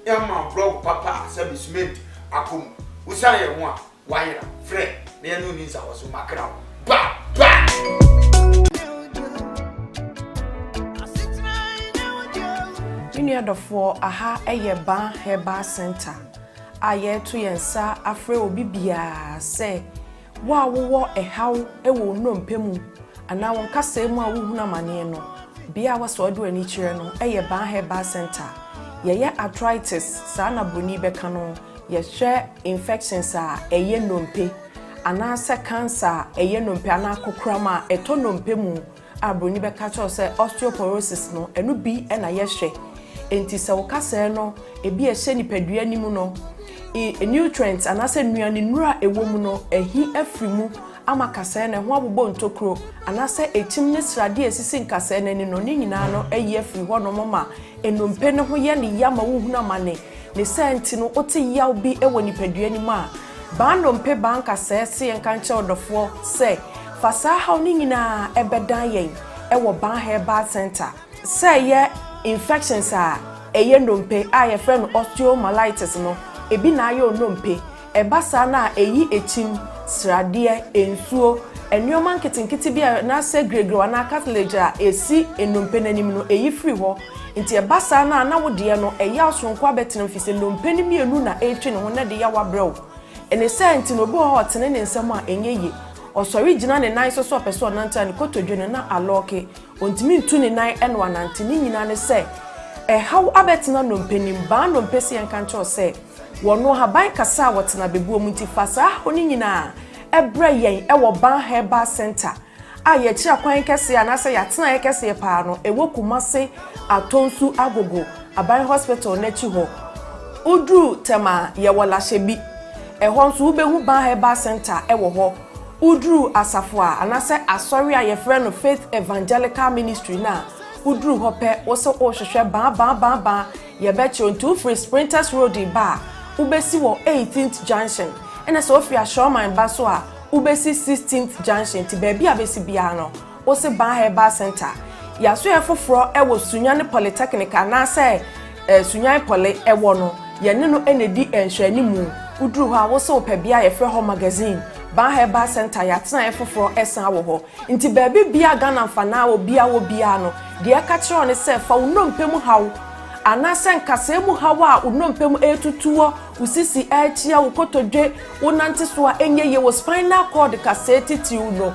ya man blog papa sabi cement akom usa ye ho a wayera fre na ye no ni nsawoso makra ba Nuadofo aha eye ban heba center aye to yensa afre obi bia se wa wo ehaw ewo nnompemu ana won kasa mu a wohuna mane no bia waso do ani kire no eye ban heba center ye arthritis sa na boni beka no ye hwe infections a eye nnompe ana se cancer eye nnompe ana kokrama eto nnompemu abroni beka cho se osteoporosis no enu bi na ye hwe enti se wokase no ebi ehye nipadua nimu no nutrients anase nuane nura ewo mu no ehi afrimu ama kase na ho abobo ntokro anase etim ne srade esisi nkase na ni no ni nyina no eyi afri ho no mama enompe ne ho ye ne yama wo huna mane ne senti no oti yaw bi ewo nipadua nimu a ba nompe ba nkase se enkanche odofo se fasa ha ni nyina ebedan yen ewo ban herbal center se ye infections a eye ndompe a ye friend osteomyelitis no ebi na ayo ndompe ebasa na eyi echim sradeɛ ensuo enwoma nketenkete bi na sɛ gregre na cartilage a esi ennompe nanim no eyi free hɔ nti ebasa na wode no eya asonko abetena mfise nnompe ni mienu na etwe ne ho na de ya wabrɛw ene sɛ nti no bi hɔ tene ne nsɛm a enye osori gina ne nan so person nanta ne kotodwe na aloke ontimi ntu ne nan eno anante ni nyina ne sɛ how abetena nompenim ba nompesi enkancho sɛ wono haban kasa wotena bebuo mu nti fasa oni nyina ebre yen ewo ban herbal center a ye kira kwan kese anase yatena ye kese pa no ewo kumase atonsu agogo aban hospital na chi ho udru tema ye wola shebi ehon so ubehu ban herbal center ewo ho udru asafo a anase asori a ye frɛ no Faith Evangelical Ministry na udru hope wo hwehwe ba ye beche onto free Sprinters Road ba ubesi wo 18th junction ena so ofia Showman ba so a ubesi 16th junction ti baabi a besi bia no wo se ban herbal center ya so ye foforo e wo Sunyane Polytechnic na se Sunyane Poly e wo no ye ne no enedi enhwani mu udru ho a wo se opabia ye frɛ ho magazine ban herbal center ya tena e foforo esan wo ho nti baabi bia Ghana mfana wo bia no de aka kire on se fa unompem hawo anase nkase mu hawa unompem etutuo usisi echia ukotodwe unante so a enye ye wo spinal cord kase titiu no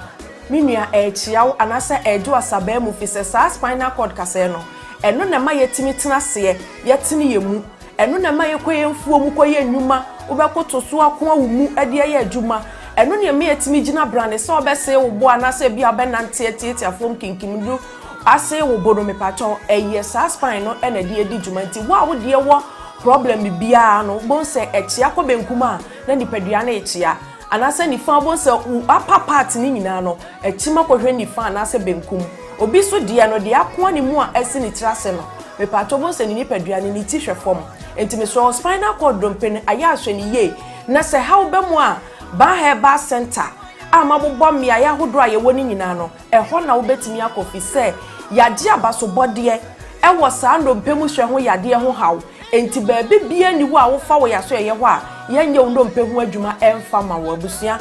minua echia anase ejo asaba mu fise sa spinal cord kase no eno na ma yetimi tena se yetini yemu eno na ma yekoye mfuo mu koye nnuma ubekoto so akwa wo mu ade ye adwuma eno na me yetimi gina brand so obese wo bo anase bia benante tietia fom kinkimdu ase wo bodo me pacho eye sa spine no ena de edi dwumanti wo de wo problem bia no bon se echia ko benkuma na nipadua na echia anase ni fa bon se upper part ni nyina no echima ko hwe ni fa anase benkum obi so de no de akwa ni mu a ese ni trase no me pacho bon se ni nipadua ni ti hwe fom enti me so spinal cord dompen aya ahwe ni ye na se how be mu a ba herbal center amabobọ mmia ya hodo a ye woni nyina no eho na wo betimi akofi se yade abaso bode ewo saa ndompemu hwe ho yade ho haw enti baabi bia ni wo a wo fa wo yaso ye ho a yenye ndompemu adwuma emfa ma wo abusua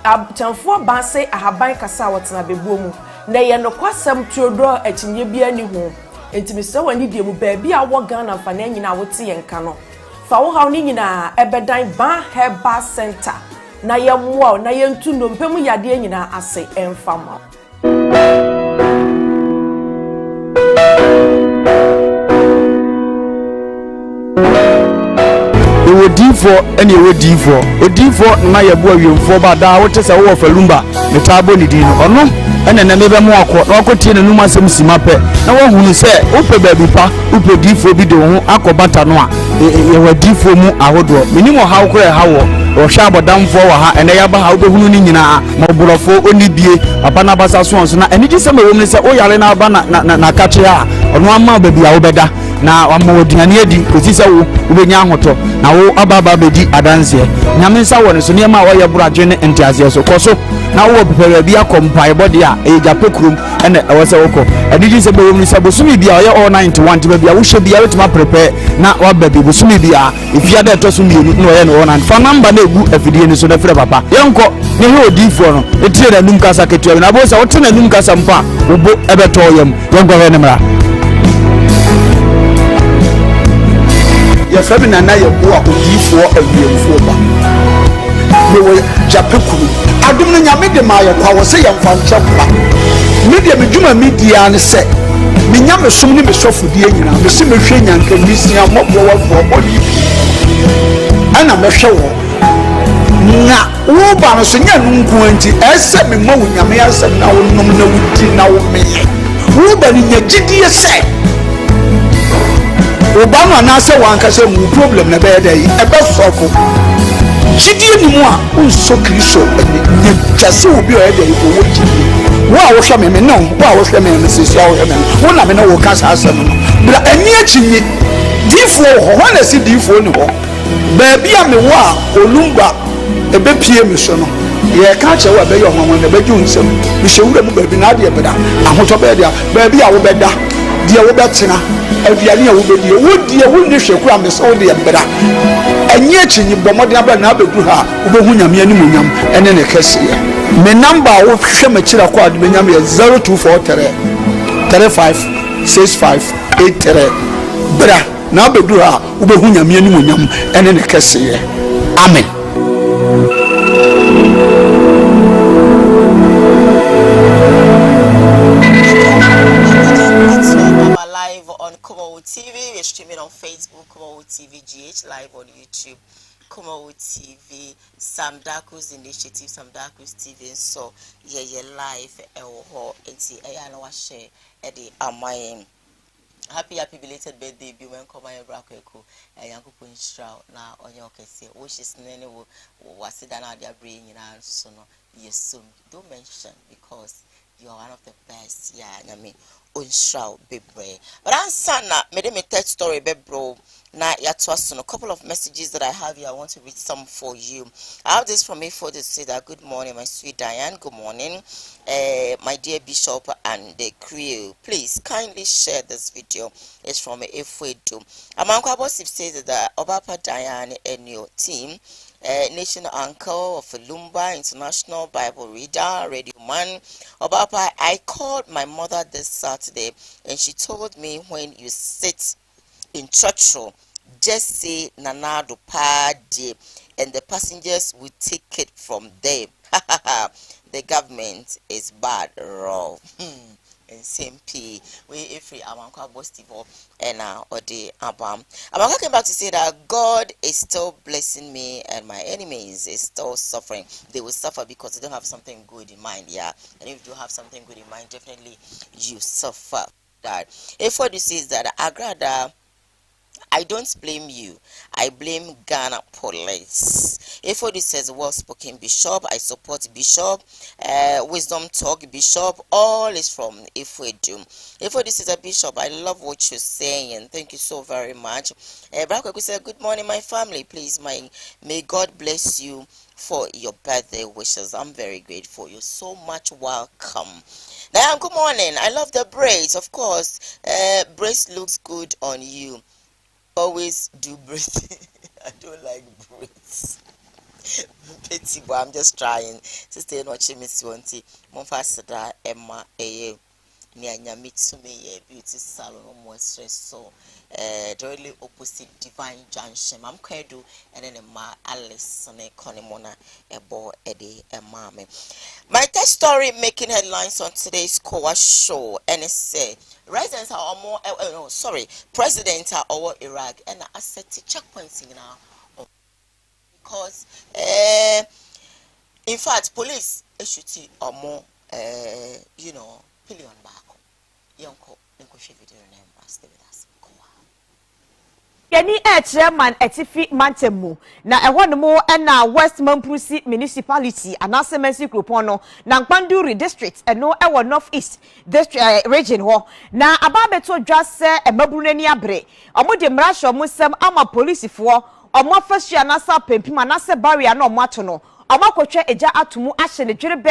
abtamfo ba se ahaban kasa wotena bebuo mu na ye no kwasam tuodo akinye bia ni ho enti me se wani die mu baabi a wo Ghana mfa na nyina wo te yenka no fa wo haw ni nyina ebedan ban herbal center na ye mwa na ye ntu ndompemu yade nyina ase emfa ma Odifo ene odifo na yebo awemfo ba da wote se wo falumba metabo ni din ono ene na mebe mu akọ na akotie na numa asem sima pe na wo hunu se upe baabi pa upe difo bi de ho akobata no a ye wadifo mu ahodo minimo hawo kore hawo ohwa abodamfo wa ha ene ya ba ha obehunu ni nyina moborofo onibie papa na basa so onso na eni gise mewom ni se o yare na aba na kache a ono ama baabi a wo beda na wama wodiane adi kosi se wo ubenya ahoto na wo ababa bedi adanse nyame nsa wo ne so niam a wo ye buradwe ne entiase so koso na wo bepere bia kompai body a ejape krum ene ewo se woko adidi se bewom ni se bosumi bia wo ye all 91 ti bia wo hye bia wetima prepare na wa babi bosumi bia ifia da to so mienu no ye no na fa number na egu afidie ni so na frɛ papa yenko ne he odifo no etie na num kasa ketua na bo se wo te na num kasa mpa obo ebeto yam yenko he ne mra ya fabi na na ye bo a odifo awiemfo ba me wo japekuru adum no nyame de ma ye kwa wo se ye mfa nchekwa media medwuma media ne se me nyame som ne me sofodie nyina me se mehwe nyanka nisia mobwo wafo bodi ana mehwe wo na wo ba no so nya nunku anti ese me ma wo nyame asem na wo nom na wudi na wo me wo ba ni nyagidie se Obama na se wanka se mu problem na be dey e be sofo jidie ni mu a unso kristo ne twase obi o dey ko wo jidie wo a wo hwe me no wo a wo hwe me se sia wo hwe me wo na me na wo ka sa asem no bla ani achinye difo ho na si difo ni ho ba bia me wo a olumba e be pie me so no ye ka che wo be yo ho na be ju nsem me hwewura mu ba bi na de beda ahoto be dia ba bia wo beda dia wo betena aduane a wo bedie wo die wo ni hwekura me so de beda enye chinyi bomode aba na abedu ha ubehu nyame animunyam ene ne kese ye me number wo hwe me kira kwa de nyame ye 0243 356583 bra na abedu ha ubehu nyame animunyam ene ne kese ye amen. Live on Koowaa TV, we're streaming on Facebook, Koowaa TV GH, live on YouTube, Koowaa TV, Sam Daku's initiative, Sam Daku's TV, so yeah, live, share, Eddie, Amayin. Happy belated birthday, Biwen Komaya Brakweko, and Yanko Punchrow, now on your case, which is Nene was it done their brain in our son. Yes, don't mention because you are one of the best, yeah, I mean. Unshroud be brave. But I'm sana made me third story be bro. Now a couple of messages that I have here. I want to read some for you. I have this from A4 to say that good morning, my sweet Diane. Good morning, my dear Bishop and the crew. Please kindly share this video. It's from A4 to Amanko Abosif says that Obapa Diane and your team. National Uncle of Lumba, International Bible Reader, Radio Man. Obapa, I called my mother this Saturday and she told me when you sit in Churchill, just say Nanado Padi and the passengers will take it from there. The government is bad, raw. And same P. We if we Amanka Bostivo and or the Abam. Amanka came back to say that God is still blessing me and my enemies is still suffering. They will suffer because they don't have something good in mind, yeah. And if you have something good in mind, definitely you suffer that. If what this is that Agrada, I don't blame you. I blame Ghana police. If what this says well spoken Bishop, I support Bishop. Wisdom talk Bishop. All is from If We Do. If what this is a Bishop, I love what you're saying. Thank you so very much. Brakwe said good morning, my family. Please, may God bless you for your birthday wishes. I'm very grateful. You're so much welcome. Now, good morning. I love the braids, of course. Braids looks good on you. Always do braids. I don't like braids. Petty, but I'm just trying. Sister, watching Miss Wanty. Monfasada Emma A. Nyanya Mitsume beauty salon almost stress so directly opposite Divine Junction. I'm Credo and then ma Alice and Conimona a boy Eddie and Mammy. My test story making headlines on today's Koowaa Show and it say residents are more presidents are over Iraq and I said checkpoints now because in fact police issued or more pillion back. Yeni chairman etifi mantemu na ehwo mo na West Mamprusi municipality anasemensi kropono na Nkpanduri district eno ewo North East district region ho na ababeto dwase emabunani abre omo de mrasho musem ama police fo omo afasua na sa pempima na se barrier na omo ato no omakotwe eja atomu ahye ne dwere be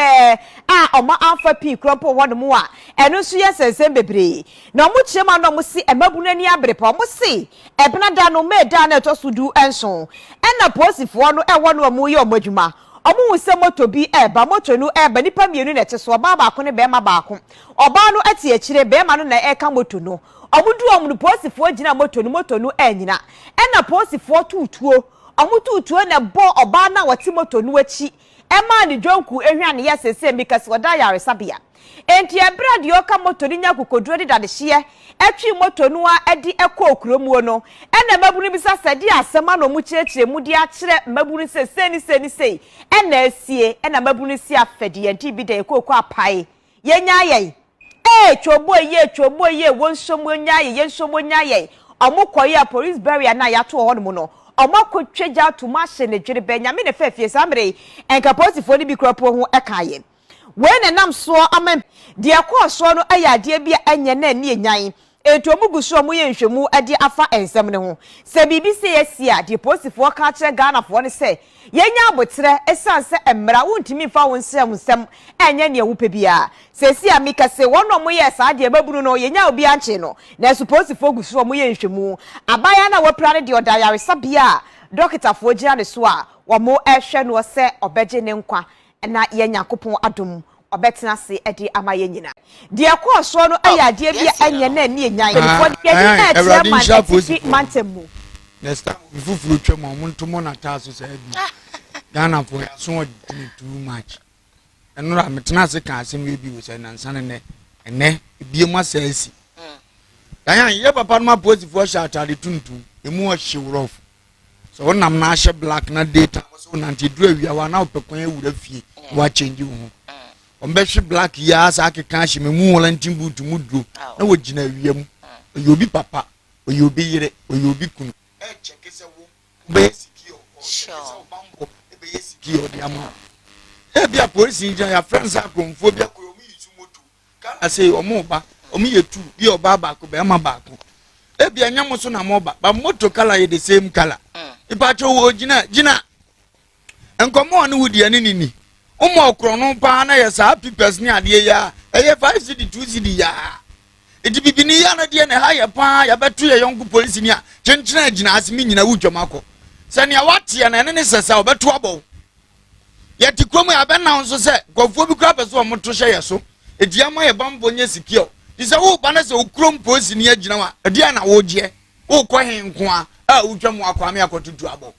a oma amfa pi krompo won mu a eno so yesensem bebre na omo chiema na omo si emabunani abrepa omo si ebena da no meda na etosudu enso ena posifo no ewo no omo ye omadwuma omo wuse moto bi eba moto no eba nipa mienu na eche so oba baako ne be ma baako oba no ati akire be ma no na eka moto no omo du omo no posifo gina moto no enyina ena posifo tutuo amututuo na bo oba na wati moto no achi ema ni dwonku ehwan ya sese mikasi oda yare sabia enti ebra de oka moto ni nya kokoduro de dade hye atwi moto no a edi ekọ okromuo no ena mabunu bi sasade asema no mu chiechire mu di akire mabunu sese ni sei ena asie ena mabunu si afede enti bi de ekọ apai yenya ye chwobo ye wonsomo nyaye yensomo nyaye amukoye police barrier na yato ho no no omakotweja to machine ne dwere be nyame ne fafie samre enka posifo ni bi kropo ho ekaye we ne nam so amam de akọ so no ayade bia anya na ani enyan eto omuguso mu ye nhwemu ade afa ensem ne ho se bibi se yesia de posifo ka kire Ghana fo ne se yenya abotre esanse emra wontimi fa won nsem enya ne ewupe bia sesi amika se wono mo ye sa de babunu no yenya obi anche no na supposed fo guso mo ye nhwemu abaya na wapra ne de odayare sabia doctor fo gina ne so a wo mo ehwe no se obeje ne nkwa na ye Nyankopon adom obetena se edi ama ye nyina de ekọ so no aya de bia enye na ni enyan fo de ni chairman mantemu next time we fufu twem omuntomo na taso say bi Ghana for ya so too much enura metena se kan asem we bi wo say nansane ne ene bie mu asasi dan ye papa no ma positive sha atade tuntum emu o hyew so wonam na ahye black na data so nanti dru awia wa na opekwan awura fie wa change wo ombehwe black ya sa akeka ahye memu wala ntimbu tumu dru na wo gina awia mu oyobi papa oyobi yire oyobi kunu check se wo be sikio so bambo be sikio de ama e bia police nja ya friends akonfo bia ko omi yitu moto kana say omo ba omi yetu bi oba ba ko be ama ba ko e bia nyam so na mo ba moto color ye the same color ipa cho wo gina enkomo no wudi ani ni umo okro no pa na ye sa papers ni ade ya eye 5 cd 2 cd ya enti bibini ya na de na ha ye pa ya betu ye yonku police ni a chenchena gina asimi nyina wudwamako se ne awate ya na ne sesa obetu abo ye tikromu ya be na nso se gofo bi kra peso omoto hye ye so ediama ye bambo nye sikio dise wo ba na se okrom police ni agina wa ade na wo je wo kɔ henko a wudwam akwame akotutu abo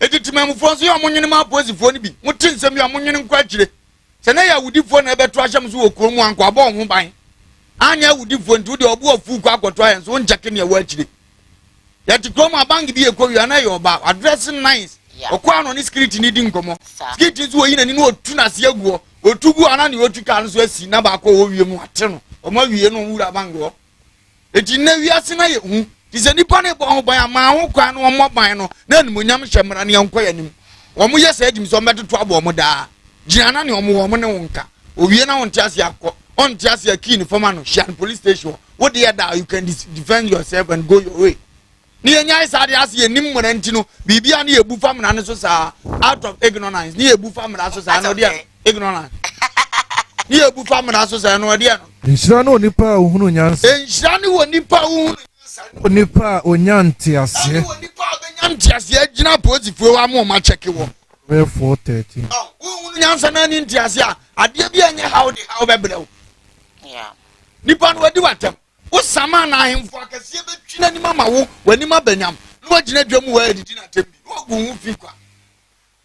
editimam fonso yo monyene ma police fo ni bi mutin nsem yo monyene nkwa kire se na ya wudifo na beto ahyam so wo kromu anko abo ho ban anya wudifo ntu de obo afu kwa akoto ayen so njake ne wa kire ya tikromu abangi bi ekowia na yo ba address nice okwa no ni security ni di nkomo security so yi na ni no otu na se aguo otugu ana ne otu ka nso asi na ba ko wo wie mu ate no o ma wie no wura bango eti na wiase na ye hu dise nipa ne bo ho ban ama ho kwa no mo ban no na animonyam hyemra ne yankwa yanim wo mo yesa adim so meteto abo mo daa gina na ne wo mo ne wonka owie na wonte ase akọ onte ase akini forma no shan police station wo de da you can defend yourself and go your way ni enya isa de ase yenim mra ntino bibia ne yebu fam na ne so sa out of ignorance ni yebu fam na so sa no de ignorance ni yebu fam na so sa no de no nshira no nipa ohunu nyansa nshira ne wo nipa ohunu onipa onyanti ase onipa onyanti ase agina positive wa mo ma check wo we 413 ohunu nyansa na ni nti ase a ade bia nye how be brew yeah nipa no wadi watam wo sama na ahemfo akase betwina ni mama wo wani mabanyam no agina dwam wa adidi na tembi wo gu hu fi kwa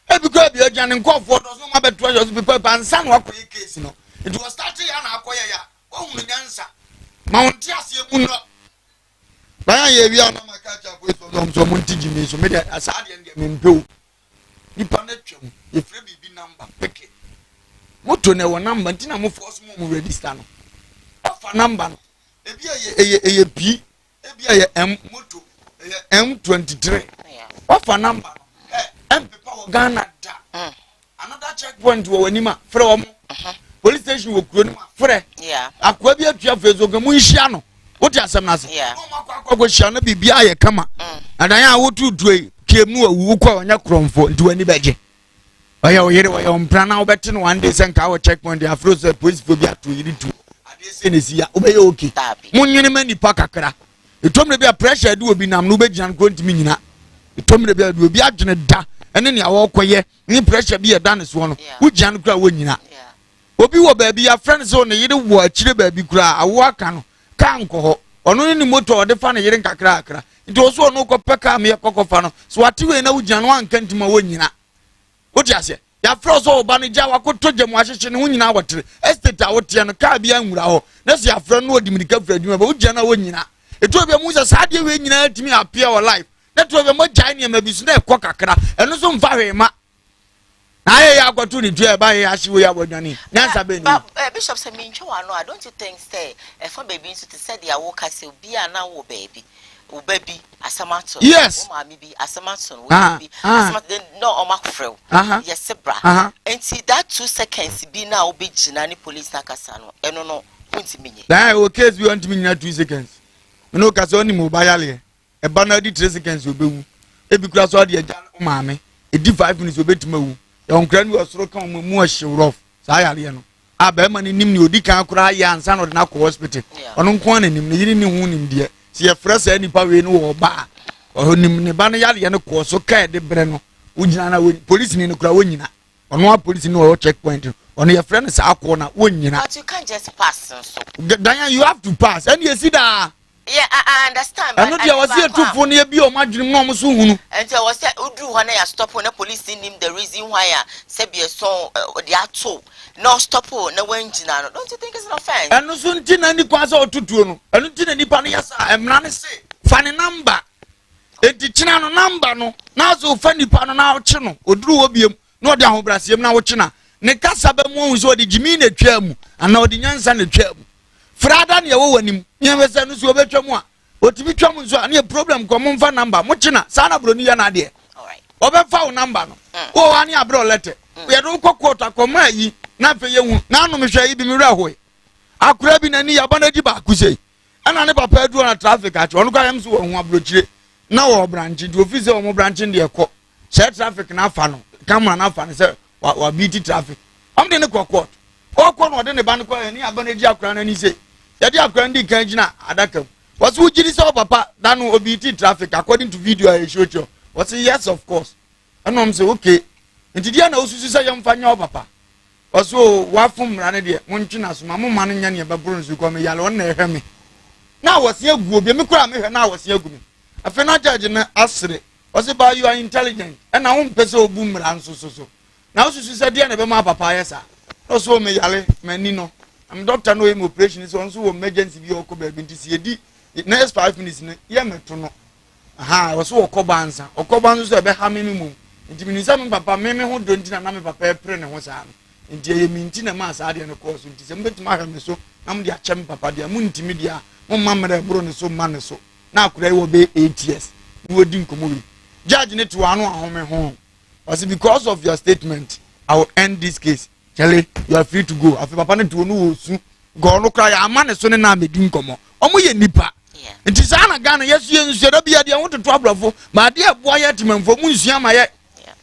ebiko bi agina nkofo do so ma beto ajo people pansa no akoye case no it was starting ya na akoye ya ohunu nyansa ma wonti ase mu no ba ya wi ana makacha ko so mo ntiji me so me de asade en de me mpeu nipa na twam ye frɛ bibi number peke moto na wo number ntina mo force mo register no ofa number no ebi eye p ebi eye m moto eye M23 ofa number no pepa wo Ghana da another checkpoint wo wanima frɛ wo mo police station wo kuro ni ma frɛ akwa bi atua fezo ga mu nhia no wote asem na se akwa hia na bibia ye kama adan ya wotu duei kemu awu kwa onya kromfo nti wani beje oya oyere oya ompra na obete no one day senka wo checkpoint ya froze police phobia to yiri tu ade se ne sia obeye okay munyene mani pa kakra etomre bia pressure de obi nam no begina ko ntimi nyina etomre bia de obi agene da ene ne awo koye ni pressure bia da ne so no ugyan kura wo nyina obi wo ba bia friends so ne yire wo akire ba bi kura awo aka no kan ko ho ono ni moto ode fa ne yire kakra akra nti oso ono ko peka me kokofa no so atiwe na ugyan no anka ntima wo nyina woti ase ya frozo oba no gya wakoto gyamu ahyehye ne ho nyina wotere estate a wote no ka bia nwura ho na so ya fra no odimirika fra adwuma ba ugyan na wo nyina eto bia mu sa de we nyina timi appear our life na to bia mo gyan ne ma bi so na ekọ kakra eno so mfa hwema na ye ya kwato ni dua ba ye ahyewo ya bodwane nyansa be ni bishop say me ntwa no I don't you think say for baby so to say dia wo ka say obi ana wo baby wo baby asamato yes wo ma mi bi asamato wo bi asamato then no o makofrew yes bra enti that 2 seconds bi na wo be gina ni police na kasa no eno no punti minye dan o case bi want me nyina 2 seconds me no kasa oni mo bayale e ba na di 3 seconds obewu e bi kura so de agya o maame e di 5 minutes obetima wu yonkra ni osoro kan mu ahyew rof sa yale no aba ma ni nim ni odi kan kura ya ansa no de na ko hospital ono nko na nim ni yiri ni hu nim de se ye frɛ sa nipa we no wo ba onim ne ba no yale ye no ko so ka de bre no ugina na police ni no kura wonyina ono a police ni wo checkpoint ono your friend say akọ na wonyina. But you can't just pass so. Danya, you have to pass and you see that. Yeah, I understand. I know there was here 2 phone here be o madwin mo so hunu. And there was Udru one ya stop when the police in him the reason why say be a song the ato. No stop no wenjina. Don't you think it's an offense? And no so ntina ni kwa so otutuo no. Enu ntina nipa no yasa emra ne se fane number. Enti china no number no. Na so fa nipa no na oche no. Oduru wo biem. Na odi ahobrasiem na wo china. Ne kasa ba mu so odi jimi na twa mu. Ana odi nyansa na twa mu. Frada ne wo wanim. Nyamese no so obetwa mu a. Otimi twa mu so na problem ko mo mfa number. Mo china sana bro ni ya na de. Alright. Obefa wo number no. O ani abro letter. Ye do kokota akoma yi na fe ye hu. Na anu me hwe yi bi mi rahoi. Akura bi na ni ya ba na di ba kusei. Ana ne papa edu na traffic ati onu kwa yam so wo hu abrochire. Na wo branch di office wo mo branch ndi ekọ. Share traffic na afa no. Camera na afa no se wa beat traffic. Am de ne kokot. Okọ no de ne ba ne kwa ni aba na di akura na ni sei. Ya di akura ndi kan gina adaka. Was who jiri say papa that no beat traffic according to video I showed you. Was yes of course. And I'm say okay. Nti dia na osusu say yam fanya papa. Was so wa fum rane de montwi na so ma mo man nya ne be bro nsu ko me yale won na ehwe me. Na was ye gu obi me kura me hwe na was ye gu me. Afi na judge na asre. Was ba you are intelligent. And na won pese obu mra nso so. Na osusu say dia na be ma papa yesa. No so me yale mani no. I'm doctor no him operation so nso wo emergency bi okoba bi nti sie di next 5 minutes ne ye meto no. Aha was wo okobanza. Okobanza so be ha me mu. Nti minisa me papa me ho do nti na me papa pre ne ho sa no. Nti ye minti na ma sa de ne course nti se mbetuma ha me so na mo de a chem papa de mu ntimi dia mo mamre bro ne so ma ne so na akura wo be 8 years wo di nkomo wi judge ne to anu ahome ho was because of your statement I will end this case. Charlie, you are free to go. Afi papa ne to no wo su go no kra ya ama ne so ne na me di nkomo omo ye nipa. Nti sa na Ghana yesu ye nsu da bia de wo to abrafo ma de eboa ye temamfo mu nsu ama ye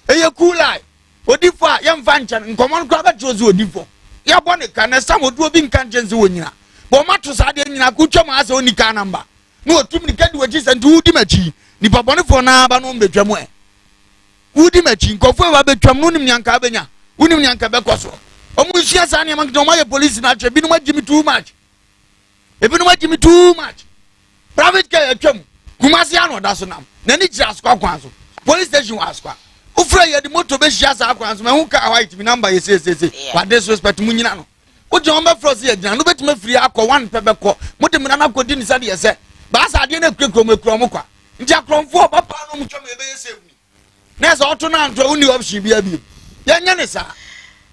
eye cool eye odifo a ye mfa ncha nkomo no kra ba trozi odifo ya bo ne ka na sam odu obi nka nche wo nyina bo mato sa de nyina ku twam asa oni ka namba no otum ni kadi wachi santi udi machi ni papa ne fo na ba no mbetwam e udi machi nkofo ba betwam no nim nyanka benya unim nyanka be koso omu nsu asa ne man kdo ma ye police na atwe bi no magimi too much ebi no magimi too much private car atwam kumasi ano da so nam na ni gira askwa kwan so police station askwa ufra ye di motor be hia sa kwan so me hu ka white bi number ye say what disrespect mu nyina no o je on be frost ye gina no betima free akọ one pebe kọ mo de mina na kọ di ni sa de ye se ba sa de na krekro mo kro mo kwa nti akromfo papa no mo twam e be ye se uni na se oto na antro uni option bi abi ye nya ne sa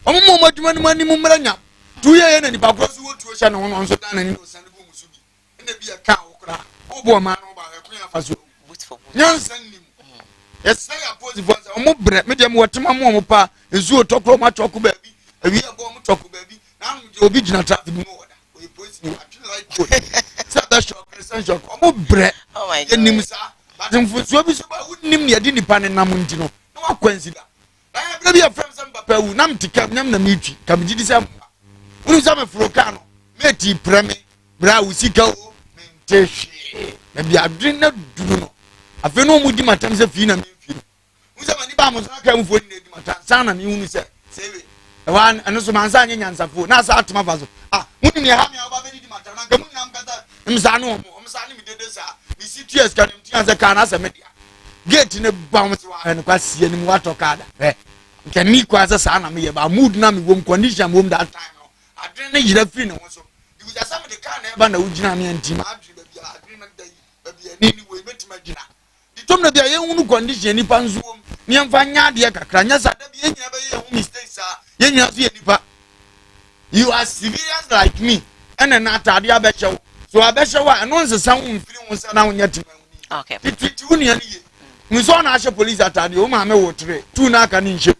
o mo madwuma ni mani mo mra nya tu ye na ni pa kro so wo tuo sha no no so da na ni no san bu musu bi na bi ka okra obo ma no ba ko ya fa so nyansan nim yes I oppose for omo bre me dem wotema mo pa ezu otokro ma choko ba bi awi abo mo choko ba bi na no obi gina traffic mo oda o police ni actually like good say that shock christian shock omo bre oh my god nim sa but mfusu obi so ba wonim ne ade nipa ne nam nti no na wa consider na ya bre bi a friend some papa wu nam tikam nyam na mitwi kam gidi say unu sa me froka no me ti preme bra wu sika o mente hwe na bi adwin na dunu no afi no mu di matam se fi na me fi mu se mani ba mo so ka mu fo ni di matam sa na me hu se sewe e wan eno so mansa anya nyansafo na sa atoma fa so mu ni ha me ba be di matam na mu na mpata msa no mo msa ni me dede sa ni CTS ka ni ansa ka na se media gate ne ba mo so wa no kwa sie ni mu atoka da nke ni kwa sa na me ye ba mood na me wom condition wom that time no adren ne yira fi ne ho so di uja sa me de ka na e ba na ugina me antima adren ba bia adren na dai ba bia ni we betima gina di tom na bia ye hunu condition ni panzuom ni amfa nya de kakra nya sa da bia nya ba ye hu mistakes a ye nya so ye nipa you are civilians like me and na atade abehyew so abehyew a no nsesa hu mfiri hu sa na hu nya tima hu okay titi hu ne ye nso na ahye police atade o ma me wotre tu na aka ni nhye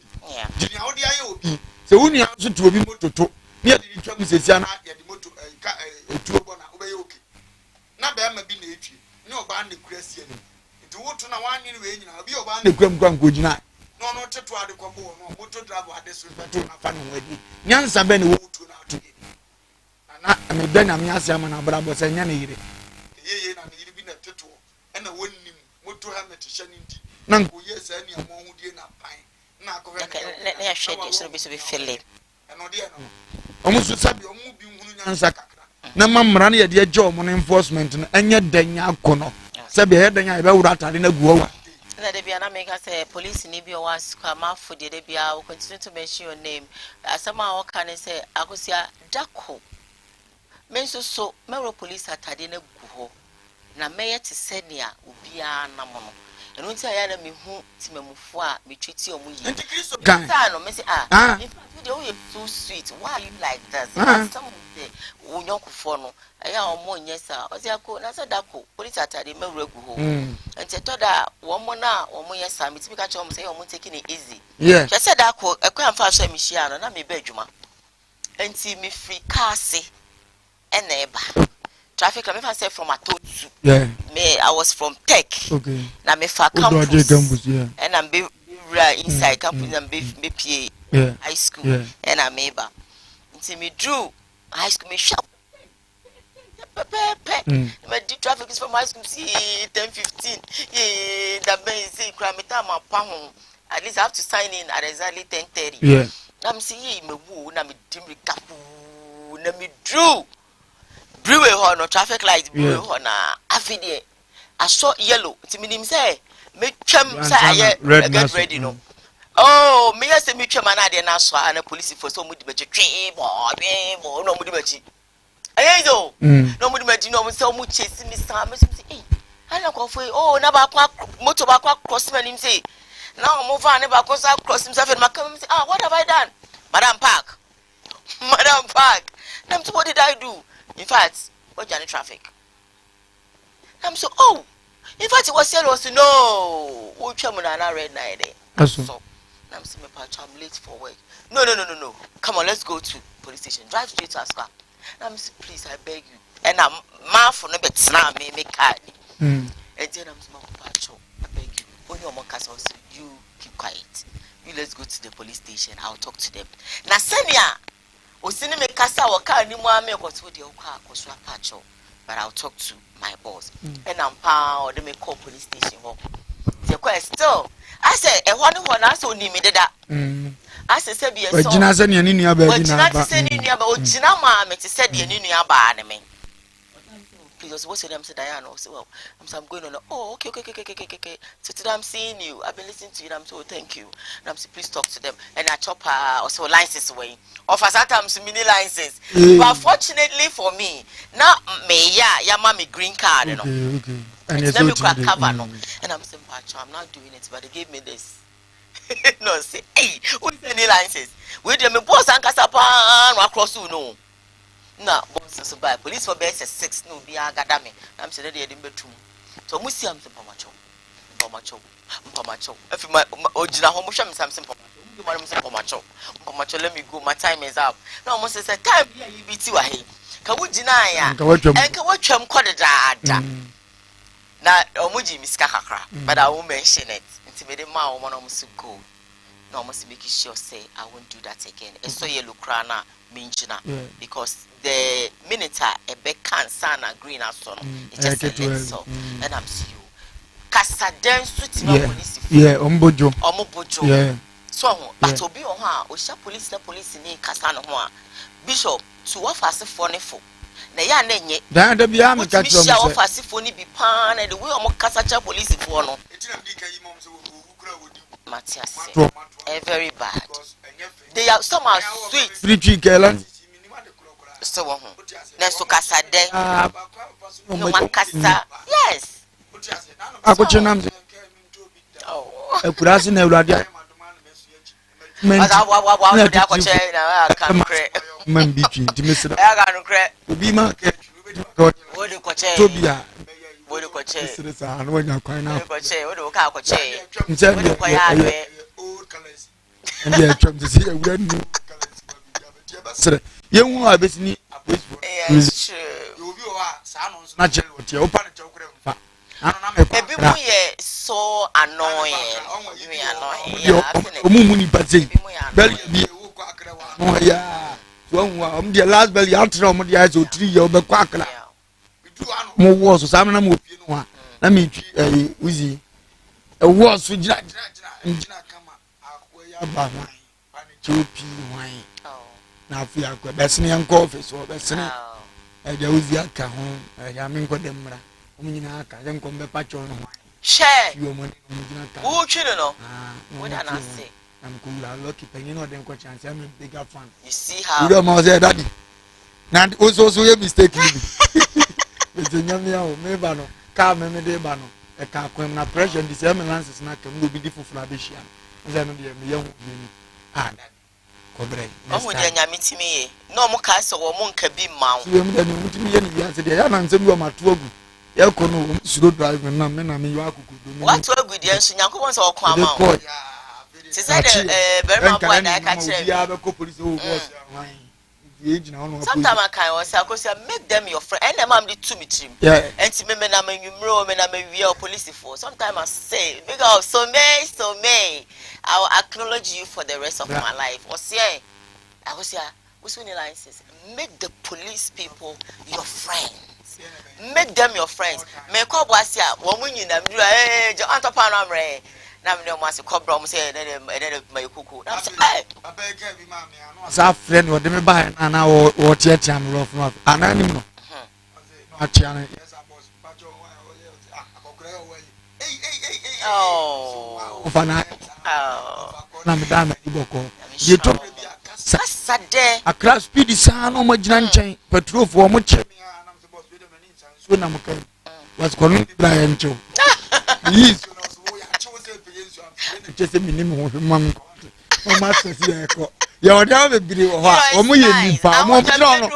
jini awodi aye obi se hu ne so tu obi mototo ne ye di twam sesia na ye di moto ka etu obo na obeye okay na ba ma bi na etwi ne oba ne kurasi ani nti woto na wanyi ne we nyina obi oba ne kuram kwan kojina no no teto ade kwabo no moto driver ade so feto na fa ne wadi nyansa be ne woto na ato na me da na me ase ama na brabo se nya ne yire ye na ne yire bi na teto e na wonnim moto helmet shanindi na ko yes ani amo hudie na pan na ko na ya hwede so be fele eno de no omo so sabi omo bi hunu nyansa kakra na mamra na ye de agye omo enforcement no enye danya akono sabi he danya e be wura atade na guwa na de bia na make say police ni bi o was kwama fo de bia we continue to mention your name asama o kan say akosia dako menso so mero police atade na guho na meye te senia obia na mo no eno nti aya na me hu timamufo a me tweti omu yi sa no me say in fact you dey so sweet why are you like this some say unyokufo no aya omo nyesa oziako na say dako police atade mewura guho enti to da wo mo na omo yesa me timi ka che omo say omo taking it easy yeah je say dako ekwa mfa so me hia no na me ba adwuma enti me free car se eneba traffic I never said from Atotu. Yeah. Me, I was from Tech. Okay. Na me fa campus. Yeah. And I'm be inside campus and be PA high school. Yeah. And I'm able. Until me drew high school me shop. Me the traffic is from high school see 10:15. Yeah, that means say crime time at least I have to sign in at exactly 10:30. Yeah. I'm see me woo na me dimri kapu na me drew. Brewer ho no traffic light brewer ho na afide I saw yellow ti minim say me twam say get ready no oh me say me twam na de na so na police for so mudi bechi twe bo no mudi bechi ayezo no mudi bechi no say mu chase me say eh ana ko foi oh na ba kwa motor ba kwa cross me nim say now move on ba kwa cross himself and makam say what have I done madam park now what did I do? In fact, what journey traffic? I'm so in fact it was yellow so no. We travel on a red night. So I'm saying I'm late for work. No. Come on, let's go to police station. Drive straight to Asqa. I'm saying please I beg you. And I'm man for no better now me card. And then I'm saying I beg you. Only your mom you keep quiet. You let's go to the police station. I'll talk to them. Na senia Osini me kasa waka ni mu ame kwato de okwa akoso apacho but I'll talk to my boss and I'm or they me call police station ho the quest still I say e ho ne ho na so ni me deda I say be so ojina se ne nua ba bi na ba ojina se ne nua ba ojina ma me te se de ne nua ba ne me please what's your name say Diana say well I'm going on okay so today I'm seeing you I've been listening to you I'm so thank you and I'm saying please talk to them and I chop also licenses away of sometimes mini licenses but fortunately for me now me ya mommy green card you know okay and it's me crack cover no and I'm saying I'm not doing it but they gave me this no say hey who's any license we dem me boss ankasa pa no across you no na boss so by police for best 6 no be agada me I'm say they dey betum so mu si am se pamacho if my ojina ho mo hwe me sam se pamacho let me go my time is up now almost say time you be ti wa he ka wujina ya en ka watwam kodeda na omuji miska kakra but I won't mention it until me dey ma o mo no so go no almost make sure say I won't do that again it's so yellow crana minchina because the minute a be can sana green as son it's just a little so and I'm see you kasa den suit no police ombojo so but obi o ha o sha police ni kasa no ho a bishop to office for ne fo na ya na nye da bia me ka tro mo sha office for ni bi pa na the way o mo kasa cha police for no Matthias very bad they are some are sweet pretty girl so ho na so kasa den no makasa yes akochena ekurasi na urade man bichi timisira obi ma ke tobia wode koche sirisa anu anya kwan na koche wode ka koche nse wode ko ya be ndi atwam te se awura nu sire yenwu abesini yes obi o ha sa no so na che wote o pa ne che okure mfa ano na me ebi mu ye so annoying omumu ni bazei beli bi wo kwa akra wa no ya so hu am de last beli atra mo de azo 3 ye obekwa akra bidu ano mo wo so sam na mo pie no ha na me uzi e wo so jira kama akwa ya ba wan ani chopi wan na afi akwa besene yanko office wo besene e de uzi aka ho ya me nko de mra omunyina aka je nko be pacho no share yo mo omunyina aka wo twino no wo da na say I'm cool. I lucky penny no dem ko chance. I'm a bigger fan. you see how you don't know say daddy na also you mistake me it's nyamia o me ba no car me de ba no e ka kwem na pressure this ambulances na kam no bi di fufura be hia nze no de me ye hu ni daddy kobre oh de nyame timi ye no mo ka se wo mo nka bi ma wo we me de no timi ye ni bi ase de ya na nsem wo mato agu ye ko no suro drive na me na me yo akuku do what agu de enso nyankopon se wo kwa ma wo se say the very man boy that ka kire ya be ko police o boss sometimes I can also make them your friend and them am the two me trim and me na me nwumro me na me we police for sometimes I say because so me I will acknowledge you for the rest of my life or say I was here who's winning license make the police people your friends make them your friends me ko boasia wo munyi na mdura jo antopa no amre na me no mase cobra mo say na my kuku na say abeg bi ma me ano sa friend wo de me ba na wo tietia me rof no anani no no atia na yes boss pacho akokre o oh ofana na me da me iboko ye to sade akra speed sa no mo gina nchen petrol fo mo che na me boss we de me ni nchen so na mo kan was kono bra ya ncho yes just a minimum mom master see ko ya oda be biri wo ha omo ye nipa omo biro no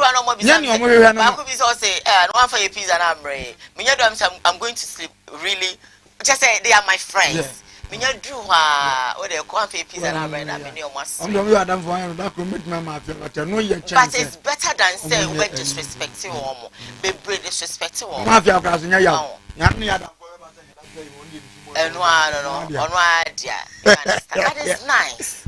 nya ni omo hwe no ba ko bi so say no one for your pizza na amre me nya do I'm going to sleep really just say they are my friends me nya do ha o de ko for your pizza na amre na me ni omo ase omo you adam for that ko make my ma feel no ye chance but it's better than say we disrespecting omo be breed disrespecting omo ma feel ka so nya ya nya ni adam no idea. That is nice.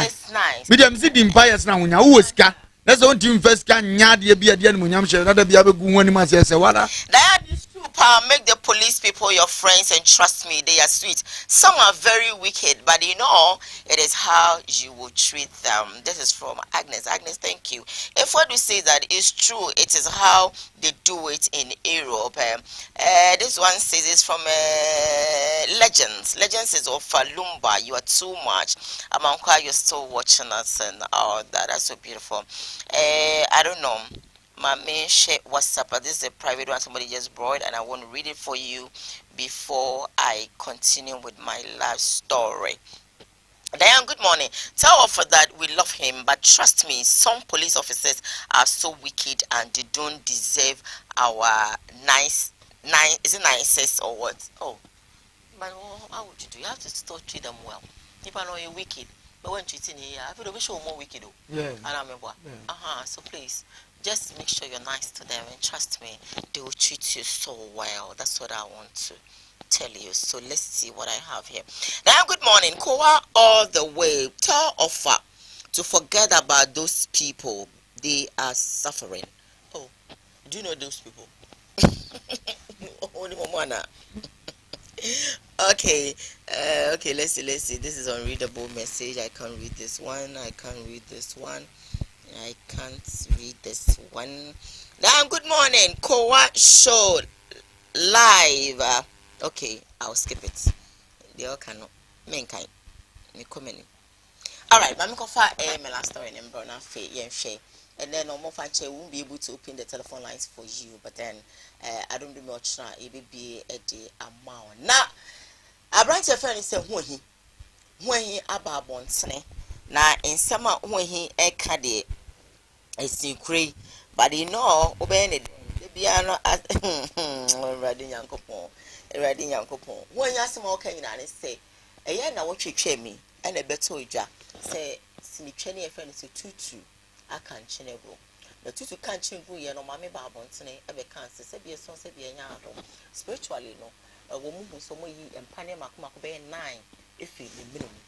It's nice. Medium see the empires now when you woska. That's the only first can nya de bia de munyam hye na da bia be gu wani ma se wada. That is true. Make the police people your friends and trust me, they are sweet. Some are very wicked, but you know it is how you will treat them. This is from Agnes. Agnes, thank you. If what we say that is true, it is how they do it in Europe. This one says it's from Legends. Legends is of Lumba. You are too much. Amankwa, you're still watching us and all that. That's so beautiful. I don't know. My main share WhatsApp, but this is a private one somebody just brought, and I want to read it for you before I continue with my life story. Diane, good morning. Tell Offer that we love him, but trust me, some police officers are so wicked and they don't deserve our is it nicest or what? Oh, but how would you do? You have to still treat them well. If I know you're wicked, but when treating here, I feel we show more wicked. Yeah. So please, just make sure you're nice to them and trust me, they will treat you so well. That's what I want to tell you. So let's see what I have here. Now, good morning. Koowaa all the way. Tell Offer to forget about those people. They are suffering. Oh, do you know those people? Only Momana. Okay, let's see. This is unreadable message. I can't read this one. I can't read this one. Now, good morning. Koowaa Show live. Okay, I'll skip it. They all cannot. Mankind. All right, I'm going to my last story and Brona Faye. And then no more fancy won't be able to open the telephone lines for you. But then I don't do much now. It will be a day amount. Now, I branch a friend said when he about Bonsne. Now, in summer, when he a caddy, I see cray, but you know, obey it. The piano as riding young couple. When you ask him, okay, and say, a year now what you train me, and a better job. Say, see, training a friend is a tutu. I can't change the tutu can't change. You know, Mammy Barbonson, ever can't say, be a son, say, be a yard. Spiritually, no, a woman who so much and Panama be 9 if it be minimum.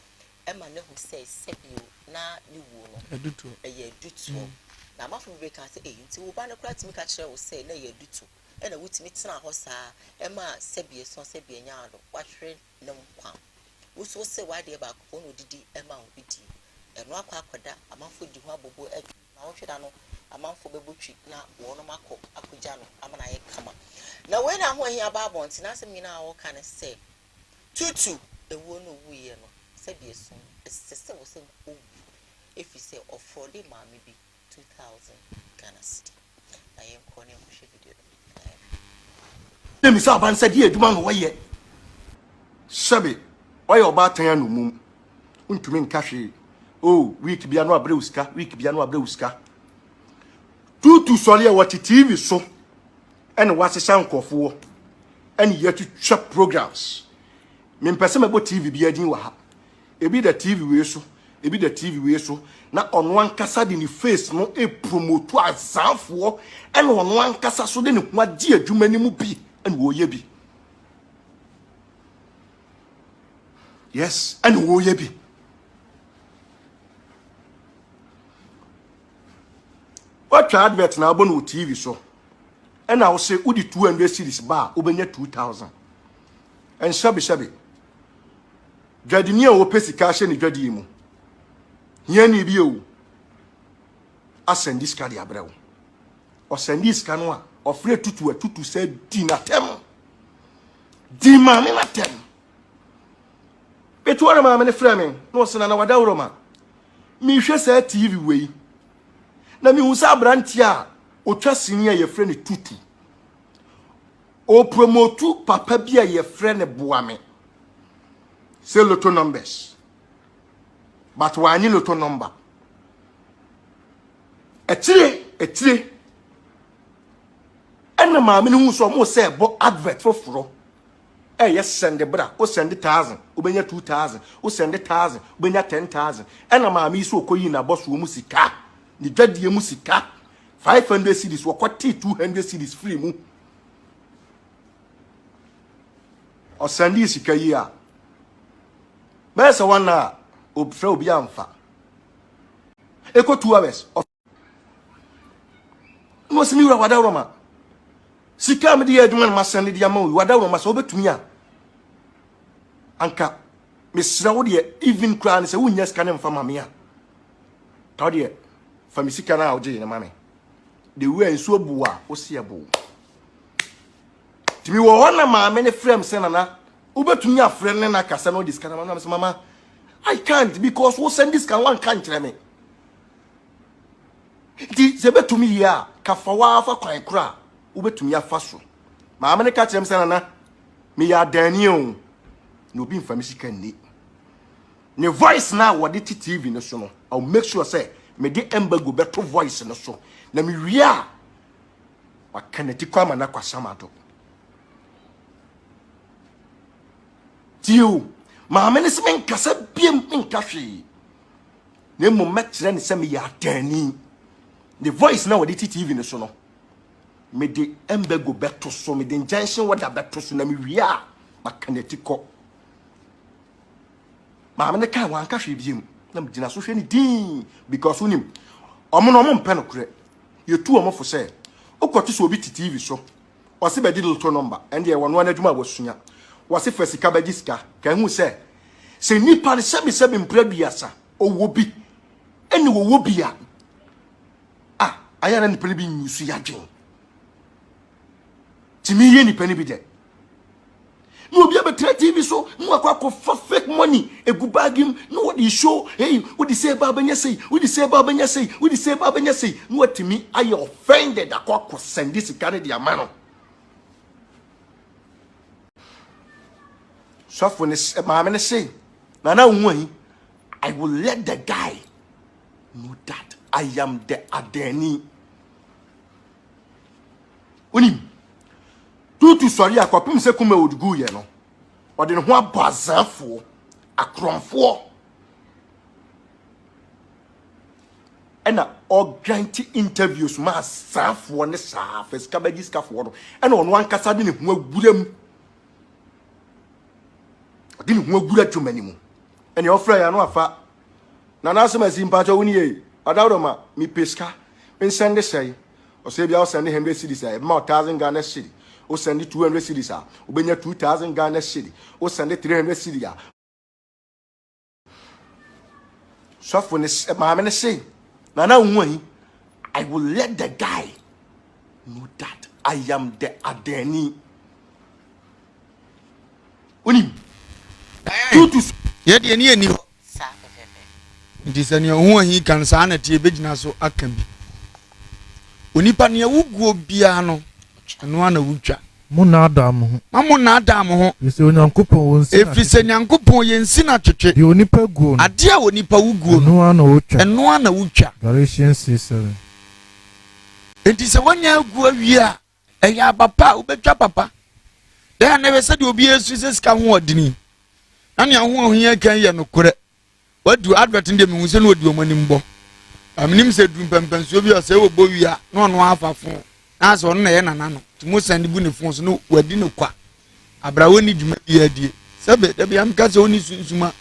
Emma no who says, say you, now you will, a year do too. Now, my friend can say, you will ban a crack to me catch will say, no, you do too. ɛna wotumi tena hɔ saa ɛma sɛbie so sɛbie nyaado wahwere ne nkwa woso sɛ wade ba ko no didi ɛma wo bidi ɛno akɔda amanfo di ho abobo na wohweda no amanfo bebotwi na wɔno makɔ akɔgya no amana yɛ kama na we na ho ahia ba abɔnti na asɛm nyina wo ka ne sɛ tutu ewo no wuye no sɛbie so sɛ wo sɛ o efi sɛ ofrode maame bi 2000 Ghana cedi na yɛ nkɔ ne nhwɛ video no mi sa ban sɛ di adwuma no wɔyɛ sɛbe wɔyɛ ɔbaatan anu mum ntumi nka hwee oh week bia no abrɛ usika week bia no abrɛ usika tutu sɔre a wɔte TV so ɛne wɔasesa nkɔfoɔ ɛne yɛtwitwa programs mempɛsɛ mɛbɔ TV bia din wɔ ha ebi da TV wei so ebi da TV wei so na ɔno ankasa de ne face no promote azanfoɔ ɛne ɔno ankasa so de ne ho agye adwuma ne mu bi ɛne wɔyɛ bi yes ɛne wɔyɛ bi what advert na abɔ no TV so ɛna wo sɛ udi 200 series ba obenya 2000 and shabi dwadini a wo pesika hye ne dwadi mu hiani bi o asɛn this card abrɛw ɔsɛn this card no a ɔfrɛ tutu sɛ di na tem di ma me na tem betu ora ma me ne frɛ me no sɛ na wada woro ma mi hwɛ sɛ TV wei na mi hu sɛ abranti a otwa sini a yɛfrɛ ne tutu o promote papa bi a yɛfrɛ ne boame say lotto numbers but wani lotto number etire ɛna maame no hu so mo sɛ bo advert foforo yes send bra o send 1000 obenya 2000 o send 1000 obenya 10000 ɛna maame so okoyi na boss wo mu sika ni dwadie mu sika 500 cedis wo kwati 200 cedis free mu o send sika yi a besa wana obfra obi amfa eko 2 hours no simi wada roma sika me de adwuma ma send de ama wada roma so obetumi a anka mesra wo de even kra ne se wonya sika ne mfa mame a ta de fa sika na oje ne mame de we nso buwa o se ebo timi wo hona mame ne frame se na obetumi afre ne na kasa no diska na mama I can't because who send this can one can't tell me. Di zebe to me ya kafawa fa kwan kra ubetumi afa so. Ma amene ka kyerem se na me ya Daniel no bi mfa me sika ni. Ne voice na wodi TV no so no. I'll make sure say me de embargo beto voice no so. Na me wia wa kaneti kwa ma na kwasama do. Tiu maame ne se men kasa biem nka hwe ne mo metre ne se me ya dani the voice na wodi TV ne so no me de embargo beto so me de injunction wada beto so na me wia makaneti ko maame ne ka wan ka hwe biem na me gina so hwe ne din because unim omo no mo mpe no kure yetu omo fo se okoto so obi TV so o se be di little number and ye wono na adwuma wasunya wase fasika bagiska kan hu se nipa ne sebi mpraduasa owo bi eni wo bi a ayana nipa bi nyusu yadwen timi ye nipa ne bi de no obi abetra TV so no akwa for fake money egu bagim no what you show hey what you say baba nya say what you say baba nya say what you say baba nya say no timi aye offended akwa send this carry the amano so for this maame ne say na unwe I will let the guy know that I am the Adeni unim tutu sori akopim se kuma odgu ye no ode ne ho abazafo akromfo ena organti interviews ma safo ne sa first kabagi skafo no ena ono ankasa de ne ho aguram ode ne ho agura twomani mu ene ofra ya no afa na nasema simpa cho woni ye adawroma mi peska nsende sei o say bia o send 100 cedis a ma 1000 Ghana cedi o send 200 cedis a o benya 2000 Ghana cedi o send 300 cedis a so for this ma me say na hu I will let the guy know that I am the Adeni. Unim. Ye de ni ani ho. Nti se ne ho ahi kan sa na tie begina so aka bi. Onipa ne wuguo bia no no ana wutwa. Mo na adam ho. Ma mo na adam ho. Yese onyankopon wonsi. Efise nyankopon yensi na twetwe. De onipa guo no. Ade a onipa wuguo no ana wutwa. Eno ana wutwa. Galatians 6:7. Enti se wonya agu awie a eya papa ubetwa papa. Da na be se de obi esu se sika ho odini. Na ne ho ohia kan ye no kore. Wadu advert ndem hu se no odi omani mbo. Aminim se du mpempenso bi o se wo bowi a no no afafo. Na so no na ye nana no. Timo send bu ne fon so no wadi no kwa. Abrawo ni djuma bi adie. Sebe da bi am ka se oni sunsuma.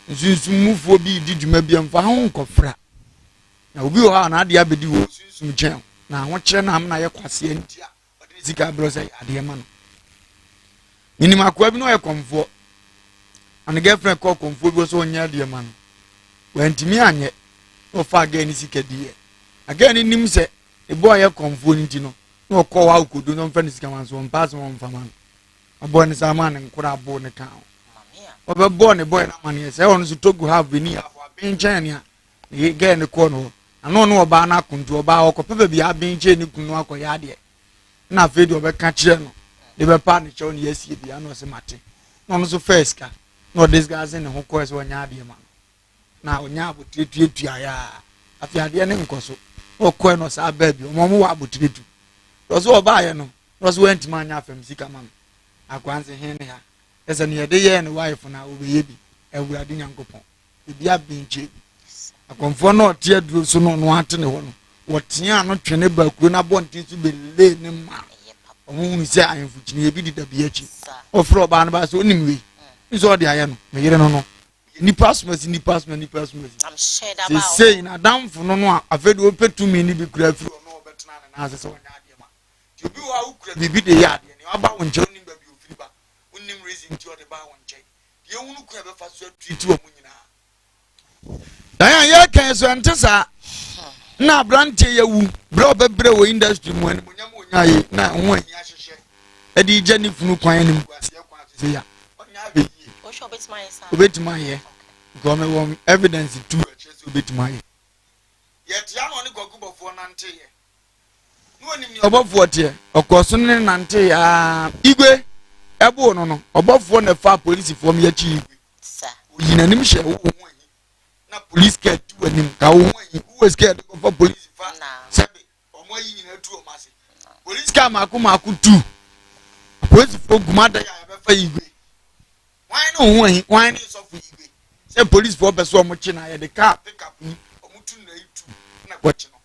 Sunsummufo bi di djuma bi amfa ho nkofra. Na obi o ha na ade abedi wo sunsum chen. Na ho kire na am na ye kwase antia. Odi sika bro se ade ma no. Minim akwa bi no ye komfo. An girlfriend call komfo bi so nya ade ma no. Wantimi anye. O fa again sika die. Again nim se e boy ye komfo nti no. No call wa kodo no mfa sika man so pass one mfa man. Abo ne sa man nkura abo ne kan. Obe bo ne boy na man ye se won so togu have ni afo abenchen ne a. Ye ge ne ko no. Ano no oba na kuntu oba okopepe bia abenchen ne kunu akoya de. Na fe de obeka kire no. De be pa ne chew ne yasie bia no se mate. No so first ka. No this guy say ne ho ko so nya de ma. Na onya abotiretu aya. Afi ade ne nkoso. Okọ no sa baby omo wa abotiretu. So oba ye no. So went man nya fam sika man. Akwanse hen ne ha. Ese ne de ye ne wife na obeye bi. Ewurade nyankopon. Bia benche. Akonfo no tie duro so no no ate ne ho no. Wotia no twene ba kuro na bontin so bele ne ma. Omu se ayenfu chini ebi dida bi achi. Ofro ba na ba so onimwe. Nso de aye no. Me yere no no. Ni pasmas. I'm sure that about. Say na damfo no no afedu opetu mi ni bi kura firi no obetena na ase se wonya ade ma. Ti obi wa ukura bibi de ya ade ni aba wonche onim ba bi ofiri ba. Onim reason ti o de ba wonche. Ye hunu kura be fa so treat wo munyina. Dan ya kan so ntesa. Na brante yewu bro bebre wo industry mu ani munyam onya yi na ho anyi ahyehye. Edi gya ni funu kwan ni mguase kwan se ya. Onya be yi. O sho betima ye sa. Obetima ye. Go me won evidence to chese obetima ye. Yet ya no ni gogubofo nante ye. No onim ni obofo tie. Okoso ne nante ya igwe ebo no no. Obofo na fa police fo me ya chi igwe. Sa. Oyinanim hye wo ho anyi. Na police get to anim ka wo ho anyi. Who was scared of police fa. Sabe omo yi nyina tu o mase. Police ka mako tu. Police fo gumada ya be fa igwe. Why no ho anyi? Why no so for igwe? Say police for person omo chi na ye the car pick up ni omo tu na itu na kwachi no.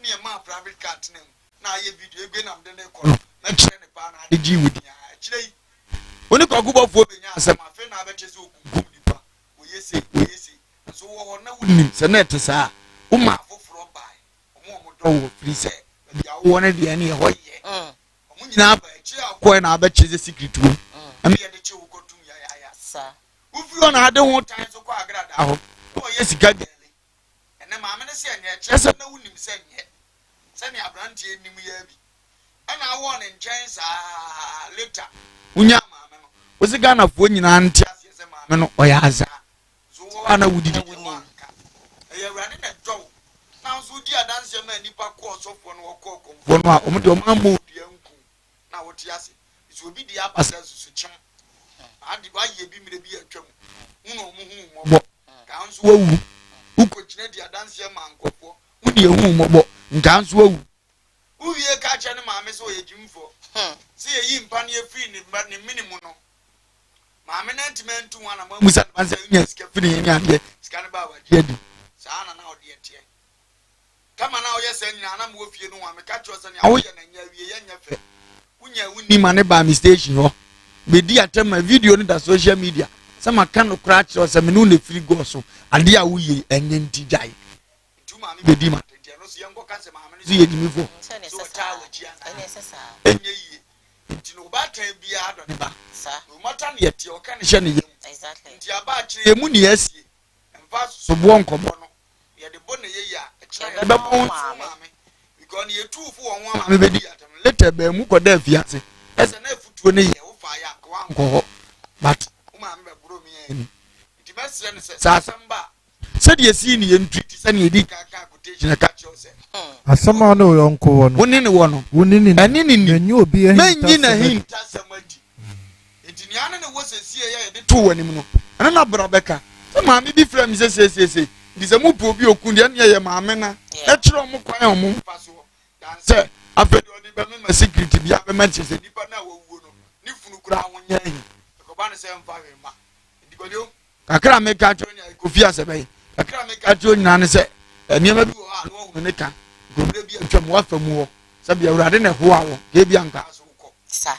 Na ye ma private car tenem. Na ye video egbe na mde ne ko no. Na kire ne pa na ade ji wudi ya. Kire yi. Oni ko gubofo be nya asem afi na abeche se okunkum nipa. Oyese. So wo na wunim se na etesa. Wo ma foforo bai. Omo do wo free say. Bia wo ne de ne ho ye. Omo nyina ba chi akọ na abeche se secret wo. Am ye de chi wo kotum ya. Sa. Ufi on ade ho tan so kwa agrada ho. O ye sika gele. Ene ma me ne se enye che se na wunim se enye. Se ne abrante enim ya bi. Ana awo ne nchen sa later. Unya ma me no. O se Ghana fo nyina ntia se se ma me no oyaza. So wo ana wudidi wo anka. Eye awrade na dwo. Na so di adanse ma nipa ko osofo no ko komfo no a omo de o ma mo di anku. Na wo ti ase. So obi di apasa susu chim. Adi ba ye bi mire bi atwam. Unu omo hu mobo. Ka nso wawu. Uko kine di adanse ma nkofo. Uni ehu mobo. Nka nso wawu. Uwie ka che ne ma me so ye jimfo. Si ye yi mpa ne efiri ni minimum no. Ma me na ntimentu wana ma musa na se nya sika firi ni ande. Sika ne ba wa je di. Sa na na ode tie. Kama na oye se nyina na mo fie no wa me ka cho se nya oye na nya wie ye nya fe. Unya wuni ma ne ba mi station ho. Be di atema video ni da social media. Sama kan no crash o se me no le free go so. Ade a wo ye enye nti jai. Ntu ma me be di ma tenti no so yengo ka se maame no so ye dimi fo so ta wa ji an enye yi nti no ba tan bia do ne ba no mata ne yete o ka ne hye ne yem nti aba akire emu ne asie emfa so bo nkobo no ye de bo ne ye ya akire be bo maame because ye tu fu won wa maame be di atam later ba mu ko da fiase ese na futuo ne ye wo fa ya kwa nko but wo maame be buro mi en nti mesre ne se sa asamba said ye see ni entry se ne di ka quotation ka chose asama no yonko wono woni ne wono woni ni ani ni nyu obi ehin menyi na hin tasamadi nti ni ana ne wo sesie ye de to wani mu no ana na bra beka se maame bi fra mi se di se mu po bi okun de ne ye maame na e kire mo kwan o mo mfa so dan se afedi odi be me security bia be ma chese nipa na wo wuo no ni funu kura ho nya hin ko ba ne se mfa we ma ndi godio kakra me ka tro nya kofi asebe kakra me ka tro nya ne se niema bi wo ha no hu ne ka gobre bi atwam wa fa mu wo sabi awurade ne ho awo ke bi anka so ko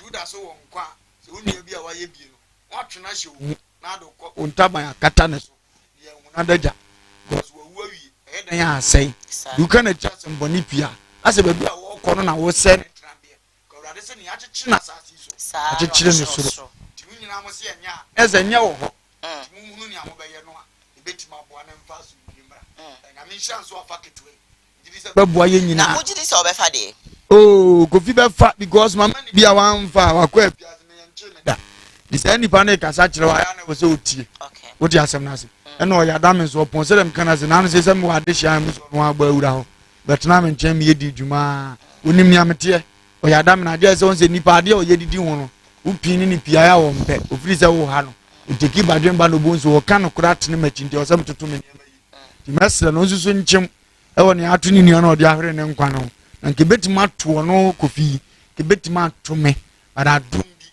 yuda so wo nkwa se unia bi a wa ye bi no wa twena hye wo na do ko untaban akata ne so ye huna daja because wo wu awi e dan ya asai you can just mboni pia ase ba bi a wo ko no na wo se ne trambie ko awurade se ni akyekye na asasi so akyekye ne so ti nyina mo se nya eze nya wo ho ti mu hunu ni amobeye no a ebetima bo na mfa so nyimra na mi chance wa faketwe babua ye nyina na ojidi se obefa de oh kofi befa because mama ni bia wan fa wakwa apiase ne yenche ne da di se ni pa ne kasa kire wa ya na wo se otie okay wodi asem na se eno ya da men so pon se dem kana se na no se se me wa de hia me so no agba awura ho betna me nchen me yedi djuma onim ni amete o ya da me na je se won se nipa de o yedidi ho no upi ni pia ya wo mpe ofiri se wo ha no uteki badwen ba no bonso wo kan kura tene machinti o se mtoto me ni di mesle no nsusu nchem ewo ne atuni ni ono de ahwere ne nkwa no na nke betima to no kofi ke betima to me bara dum bi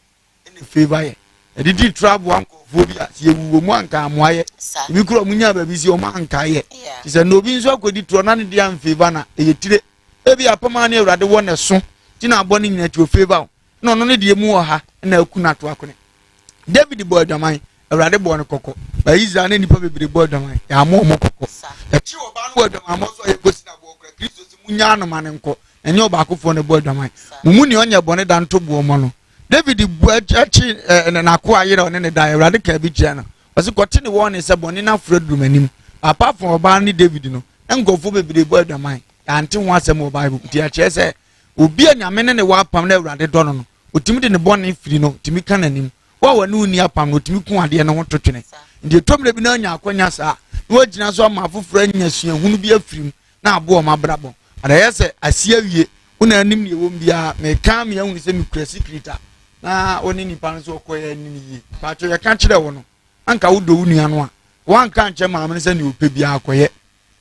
ene favor ye edidi trouble anko fo bi asie wuwo mu anka amoaye bi kuro munya ba bi si o ma anka ye ti se no bi nso akodi to na ne de am favor na eye tire ebi apama na ewrade wo ne so ti na abo ne nyina ti o favor no no ne de mu o ha na akuna to akone David boy daman ewrade bo ne kokko ba Israel ne nipa bebre boy daman ya mo kokko e chi oba no daman mo so ye gosi na bo kra Kristo si munya no mane nko enye oba akofo ne boy daman mumu ni onye bo ne dan to bo mo no David bu achi na ko ayere one ne da ewrade ka bi kire no wasi kote ne wo ne se bo ne na fredrum anim apart from oba ni David no engofo bebre boy daman ya ante ho asem o Bible ti a kire se obi anyame ne wa pam na ewrade do no no otimi de ne bo ne firi no timi kan anim wa wani uni apam no timi ku ade ne ho totwene ndi tomle bi na nya akwanya sa na wagina so ma afoforo anya sua hunu bi afirim na abo o mabrabo ada yese asia wie una anim ne ewom bia me ka me ahunu se me kura secreta na oni nipa no so koye anim yi pa cho ye ka kire wo no anka wo do unu anu a wan ka nche ma me se ne ope bia akoye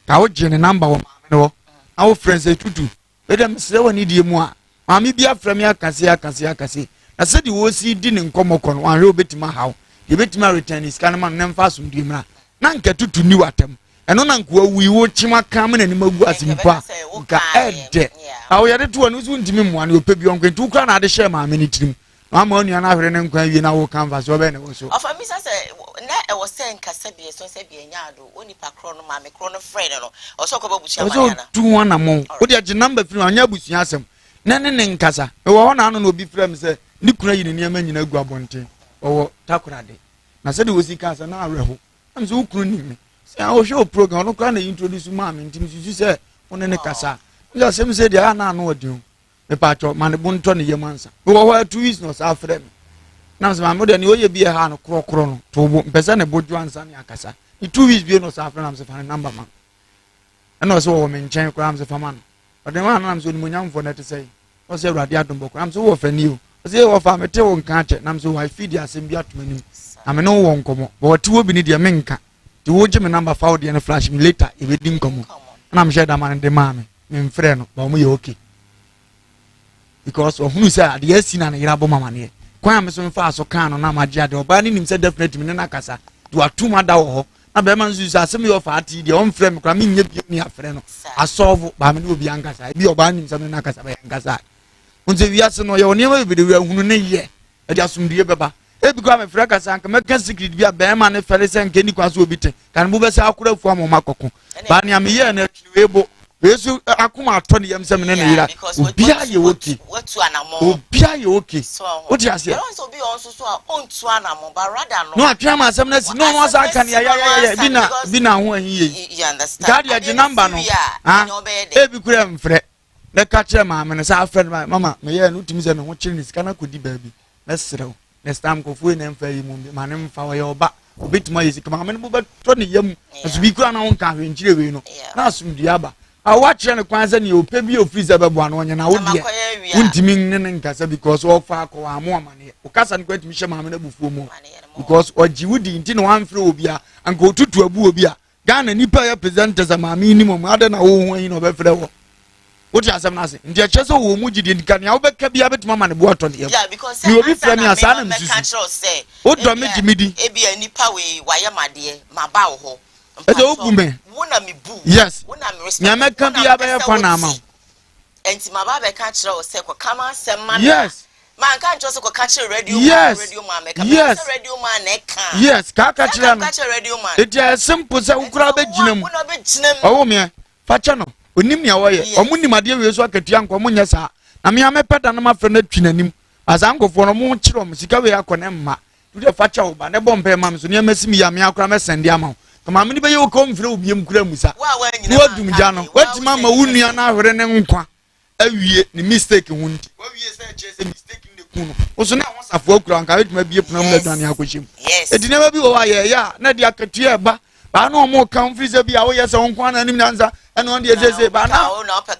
ka wo je ne number wo ma me no a wo friends etutu edem se woni die mu a ma me bia fra me akase na said you will see din nkomoko no anwe obetima hawo yebetima return is kanama nemfa sumdi mra na nka tutu ni watem eno na nko awi wo chima kam na ni magu asimpa nka ede awo yade to anu so ntimi mmoa ne opebi onko ntu kra na ade share ma me ni tirim ma onu ya na hwere ne nkwa wie na wo canvas wo be ne wo so ofa mi say na e wo sen kasa bi so se bi enyaado oni pa kro no ma me kro no friend no o so ko babusia ma ya na tu wana mo wo de age number fi anya busia asem na ne nkasa e wo na anu no bi frem se ni kuna yi ne ma nyina gu abonte owo takurade na se de wosi kasa na areho am se ukunu ni me se a wo show program no kra na introduce ma me ntim susu se one ne kasa ya se me se dia na anu odi me pa cho ma ne bunto ne yemansa wo ho 2 weeks no sa frem na se ma mo de ne oye bi ha no krokro no to bo mpesa ne boju ansa ne akasa ni 2 weeks bi no sa frem na se fa number man na so wo me nchen kra am se fa man o de ma na am so ni mo nyamfo na te sei o se awrade adombo kra am so wo fa ni o say wo fa mete wo nka che nam so wifi dia asem bi atomanim ame no wo nkomo but wo bi ni dia menka ti wo gime number fa wo dia no flash me later e be di nkomo na am share da man de mame me mfre no ba mo ye okay because ohunu say ade asi na yira bo mama ne kwan am so mfa so kan no na ma gia de oba ni nim say definitely me na kasa do atuma da wo ho na be man so asem yo fa ati dia on mfre me kra me nya bi ni afre no asolve ba me no obi ankasa bi oba nim say me na kasa ba ankasa unze wiase no ye woniema bebe de hunu ne ye e dia sumdie beba e bi kwa me fraka sanka me kan secret bia be ma ne fere se nke ni kwa so obite kan bu be se akura fu amoma kokko ba ne am ye na twewebo Yesu akuma atoni yam se mene yira obia ye okay wetu anamo obia ye okay o ti ase so bi on so a ontu anamo ba rather no atwa ma asem na si no no sa kan ya bi na ho ahi ye you understand God ya number no ha e bi kura mfre na ka kire ma me sa afre mama me ye no timi se no ho kire ni sika na kodi baabi na serew next time ko fu na mfa yi mu ma ne mfa wo ye oba obetuma ye sika ma me no bo to ne yam asu bi kura na ho nka hwenkire we no na asum duaba a watch ne kwanza ne ope bi ofreezer bebo ano onye na wo de untimi ne nkasa because of fa ko amo amane o kasa ne kwatimi hye maame na bufuo mu because oji wudi nti ne wan frɛ obi a anka otutu abu obi a Ghana nipa ya presenters maame ni mom ade na wo ho yi no be frɛ wo wo ti asem na ase nti ɛkyɛ sɛ wo mu gidi nka ne wo be ka bia betuma ma ne bo atɔ ne yam ni obi frɛ me asa na msusu o do me gimidi e bia nipa we waye made ma ba wo ho edo obume wona me bu yes wona me respect nya meka bia be fa na ama enti ma ba be ka kire wo se ko kama asem ma yes man kan cho se ko ka kire radio man meka radio man na ka yes ka kire no radio man it is simple say ukura be ginam owo me fa che no onim ne woye omunim ade we so akatua nko munya sa na me amepeda na mafre na twinanim asankofo no mu kire om sika we akone mma tu fa che wo ba ne bompe mam so ne masimi ya me akora me sende ama kama mini be yo ko mfre obiem kura musa wo dum ja no wati mama wunua na ahwere ne nkwa awie ni mistake hundi wawie say chese mistake ne kunu oso na wonsafo akura nka wetuma bie puna mu aduane akohyem edine ba bi wo aye ya na de akatua ba ba na omo kan freezer bi a wo yesa wonkwa na nim nanza ene on de ezeze ba na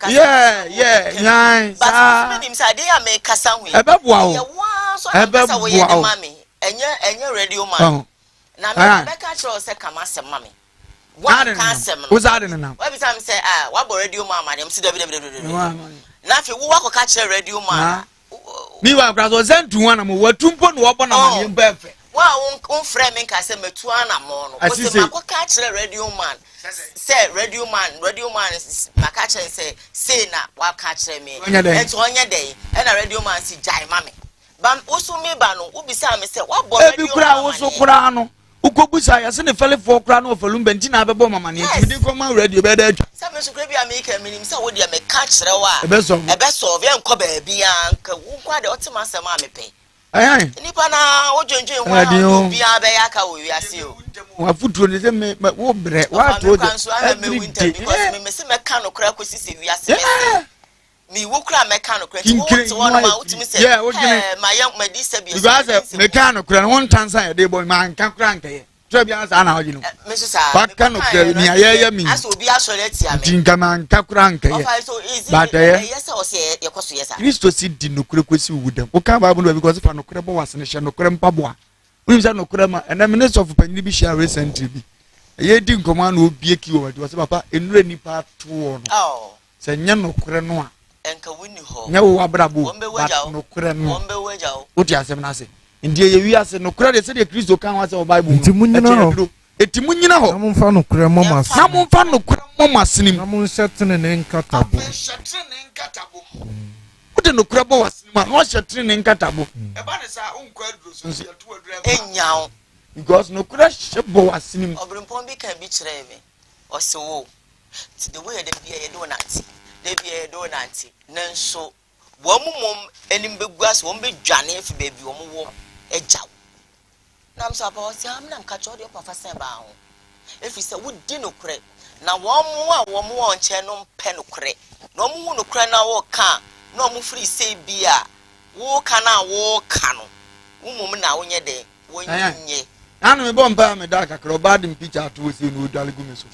yeah but minim say dey am kasa hu ebe boa o ebe boa o enye radio man na me be ka kire se kama se mame wa ka se no uzade na wa bi sam say wa bo radio man ma dem si dabi na fe wo wa ko ka kire radio man mi wa kra so sentu wana mo watumpo no obo na ma me befe wa on frame nka se metu ana mo no ko se ma ko ka kire radio man say radio man ma ka kire say na wa ka kire me enti onye dey e na radio man si jai mame bam osu me ba no wo bi sa me say wa bo radio man e bi kra wo so kra no ukobusa ya se ne fele fo kra no ofalum benti na abebo mama ne ti de ko ma radio be da twa sa me so kra bi america minim sa wo de me ka kire wa ebe so ye nko ba bia nka wo kwa de otima se ma me pe ayan nipa na wo dwendwen ho bia be ya ka wo wiase o wa futuo ne se me wo bre wa to de because me se me ka no kra ko sisi wiase mi wo kra meka no kra ti wo ma utimi se ma yan ma di se bi because meka no kra won tansan ya de boy ma nka kra nka ye so bia sa na hoji no me so sa baka no kra ni ayaya mi aso obi asore ti ame tinka ma nka kra nka ye but yes o se ye kwaso yes Kristo si di no kra kwesi wudam o ka bible no because fa no kra bo wasene hye no kra mpaboa we say no kra ma and minister of panyi bi share recently bi ye di nkoma na obi eki wo wa papa enure nipa to no se nya no kra no a enka wini ho nya wo abrabo no kra no ombe wejawo oti asem na ase ndie ye wi ase no kra de se de Kristo kan wa se o bible eti munyina ho na mumfa no kra momasenim na munshetene ne nkatabo oti no kra bo wasenim na o shetene ne nkatabo e ba ne sa onkwa aduro so se to aduro enyawo because no kra shebo wasenim obrimpon bi kan bi kire me o se wo ti the way de bia ye do nanti de bia ye do nanti nanso wo mumom enim beguas wo mbe dwane afi baabi wo wo ejaw nam so apa wasi am nam ka chode papa sen ba ho efi se wo di no kre na wo mo a nche no mpe no kre na wo hu no kre na wo ka na wo free say bia wo ka na wo ka no wo mum na wo nye de wo nye anu me bomba me da kakro bad in picture to see no dale gu me so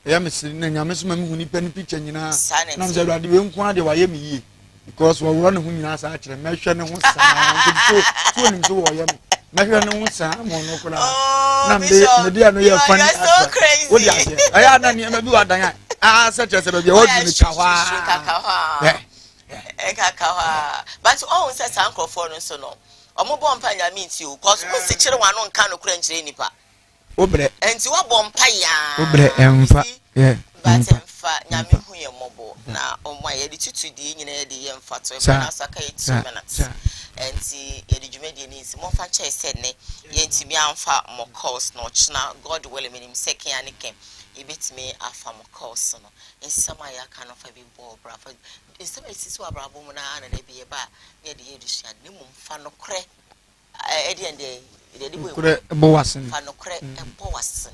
ya me siri na nyame so ma me hu ni pen picture nyina nam se ruade we nko ade wa ye me yi because wo woro ne hu nyina sa akire me hwe ne hu sa so nim so wo ye me hwe ne hu sa mo no kula na me dia no ye fan wo dia aya na ni me bi wadan se che se be wo du ni kawa kakawa but all say sankofo no so no omo bompa nyame nti o cause mo se kire wano nka no kura nkire nipa obre enti wa bompa ya obre emfa but emfa nyame hu ye mobo na omo ye di tutu di nyina ye di ye emfa to e na saka ye 2 minutes enti ye de dwumadi ni nsi mo fa che se ne ye ntimi amfa mo calls no china God willing me second anikem ibitimi afa mo calls no nsama ya ka no fa bi bo bra fa nsama sisi wa bra bo mu na na bi e ba ye de ye dusua ne mu fa no kre e de ende de bo kure bo wasen fa no kre e bo wasen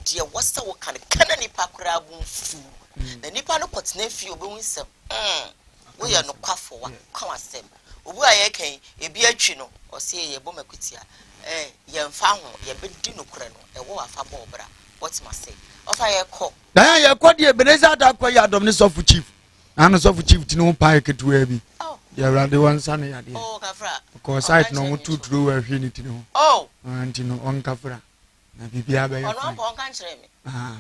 de wasa wo kan kana nipa kra bu fu na nipa no potena fi obehu nsem wo ye no kwafo wa kan asem obu aye kan ebi atwi no o se ye bo makutia ye mfa ho ye bedi no kure no e wo afa bo bra what must say ofa ye ko dan ye ko de Ebenezer da ko ya dom ne sofu chief ana sofu chief ti no pa ketu abi ya rade wan sane ya de kafra ko site no mo tuturu wa hwe ni ti no anti no on kafra na bibia ba ye ono po kan kire me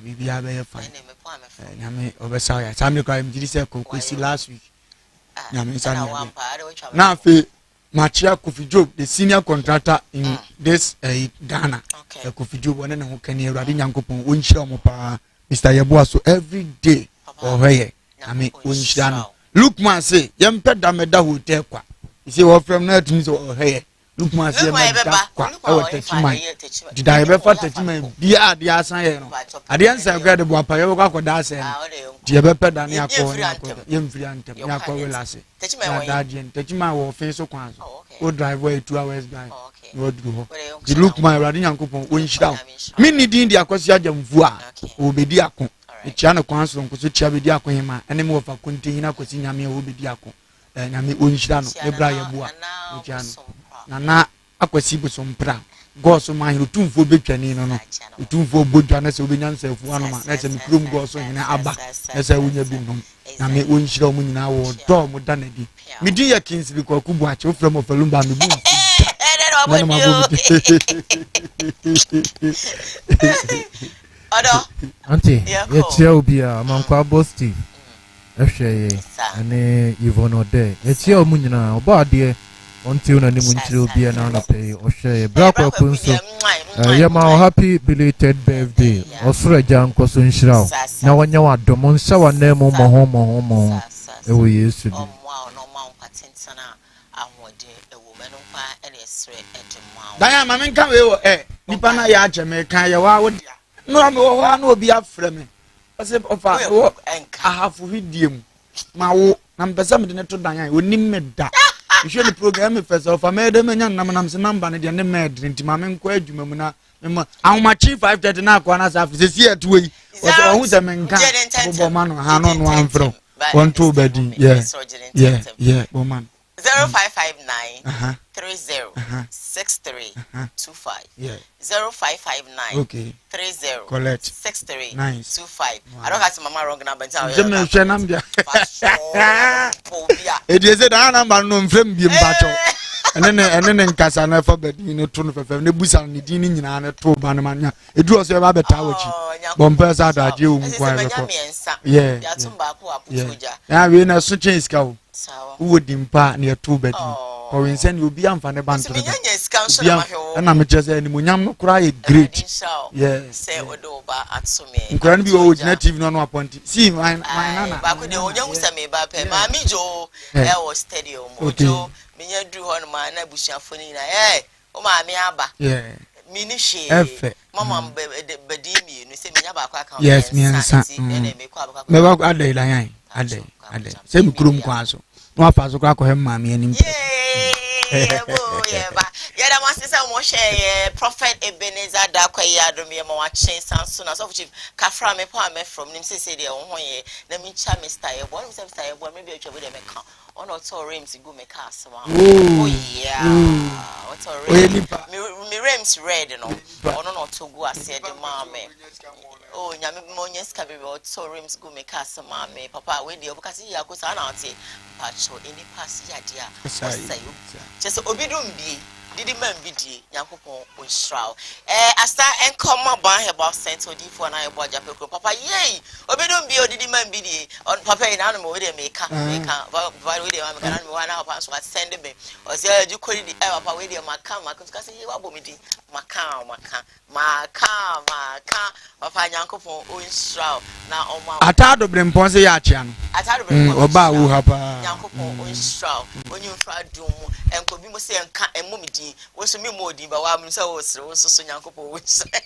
bibia ba ye fa nyame obesa ya same ko am jiri se ko si last week nyame sane na afi Machia Kofi Job, the senior contractor in this Ghana. Kofi Job, one and who can hear Radinyankopon, Unshamopa, Mr. Yabua, so every day or here. I mean, Unshano. Look, man, say, young pet dameda who take qua. You see, what from that means or here. Look, man, say, I touch my. Did I ever touch my dear, dear son? I didn't say, I got a wapa, you got what I said. Dear Pepper than Yako, young Friant, Yako Lassie. Touch my war face or quans. Go drive way 2 hours by. What do you look my Radinyankopon, Unshaw? Mini Dindia Cosia Jamvua, Obediaco. The channel council on Cosucha Bidiaco, and more of a container Cosina Obidiaco. And I mean Unshano, Ebra Bua, Nana Aquasibu some pra. Go so my routine for big canino, routine for Bujanas Obinian self one man, that's a room goes in Abba, as I would have been home. I may Unshaw in our door modernity. Media Kings because Kubacho from of a Lumba. Auntie, yet you be a Manqua Bosti. F.A. and Yvonne Ode. It's your Munina, about dear, until the Munchil be an honor pay or share. Bravo Kunso. Yama happy belated birthday. Osra Jan Kosun Shroud. Now when you are Domon Sawa Nemo Homo, we used to be. Diana, I mean, come here, Nipana Jamaica, you are with. No, I'm no be up from me. I said, I have with you. My number 7 to Diana, we need me that. You should program first of a madam and young Namanam's number and the maid into my main question. How much 539 corners after this year to wait? Who's a man can't man on one from 1 2 bedding. Yeah, woman. 0559 30 63 25 0559 okay 30 collect 63 nice 25. I don't have to mama wrong number. It is a number no frame be battle. And then Casana for bed, you know, tone of the Busan, the Dini, and a two banamania. It was a rabbit tower. Bombers out at you. Yeah, yeah, we're not such a scout. Who would impart near 2 bedroom? Or in send you be on the band. And I'm just a Munyam cry great. Yes, say what over at so me. Can be old native no appointed. See, my Nana. Young Sammy Bape, Mammy Joe, was steady or Mojo. Minya do on my Nabusha Fonina, oh, my Miaba. Yeah. Minishi, Mamma Bedimi, you say Miaba. Yes, me and son. Never a day, a day. Same Krum Quaso. No pass crack him, mammy, and him. Yeah, that was say Prophet Ebenezer Dakwaya, Domia, watching soon as of Chief Kafra, me poor me from Nimse City, or ye, the Mincha Mr. One of them, maybe a trouble them account. On or two rims, go make us. Oh, yeah. What's already me rims red and all. On or two go, I said, the mammy. Oh, Yamimonias can be or two rims go make us, mammy. Papa, when the Ocasi Yakos are not a patch or any pass yadia. Just obidum be. Did the man be Yankopon on shroud? I start and come my barn about Saint Odi for an eye about Japan. Papa, yea, obidum be or did the man be on Papa and animal with a maker, with a one hour pass what send me. Or say, you could the air up with your Macam, I could say you are vomiting. Macam, Papa Nyankopon Unshrao na Oma Atado brempon se ya achia no. Atado brempon. Oba wo ha pa. Nyankopon Unshrao. Onyu mfa dum enko bi mo se enka emumidi. Wo so mi modi ba wa mu se wo sere wo so Nyankopon Unshrao.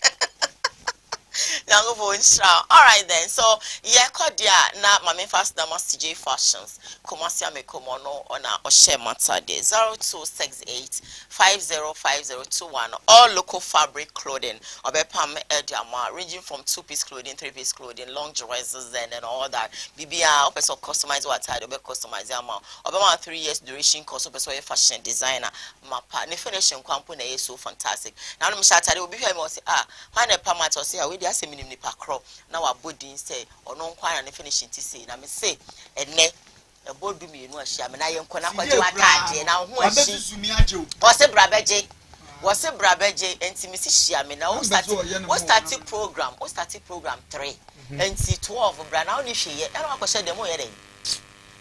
All right then. So yeah, Kodia na mame fast na CJ Fashions. Komasia me komono ona oshe matade 0268505021. All local fabric clothing. Obepam ediama ranging from 2-piece clothing, 3-piece clothing, long dresses and all that. BBA opeso customize what type obe customize ama. Obema 3 years duration course opeso fashion designer. Mapa ne finishing kwampo na so fantastic. Now no mshatade obi hwe me say why na pamat o say we dey say minim nipa kro na wa body say ono nkwa na ne finishing ti say na me say ene ebodu mi enu ahia me na ye nkona kwaje watade na ho ahia o se brabeje enti mi si hia me na o start program 3 enti 12 bra na oni hwe ye na akwaje dem o ye den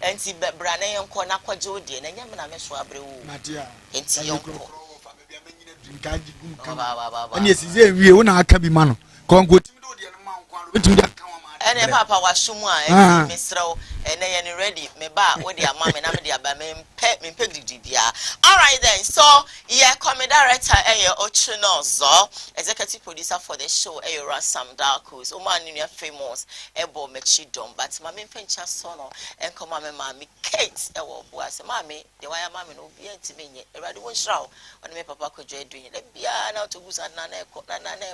enti bra na ye nkona kwaje odie na nya me na me so abre wo enti ye nkọ Ani esize wie wo na aka bi ma no kongo timi do de no ma nkwa ro timi aka wa ma ene papa wa sumu a me srew ene ye ni ready me ba we de ama me na me de aba me mpe didi bia. All right then, so yeah, comedy director Ochuno Zo, executive producer for the show Sam Darkus, Omani famous Ebo Mechidom, but mami pencha sono and come mami Kate ewo boase mami the wire mami no be ntimi erade won shraw on me papa ko joy doing le bia na to gusa na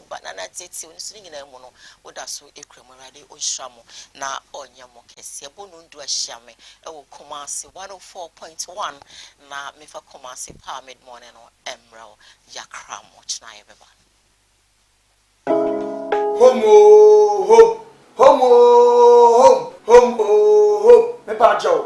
ba na titi on sini na mu no woda so ekrem erade o shamo na onyamo kese bonu ndu ahia me ewo Kumasi 104.1 na mefa Kumasi pa mid morning no emro yakra much na ebeba homo me pa jo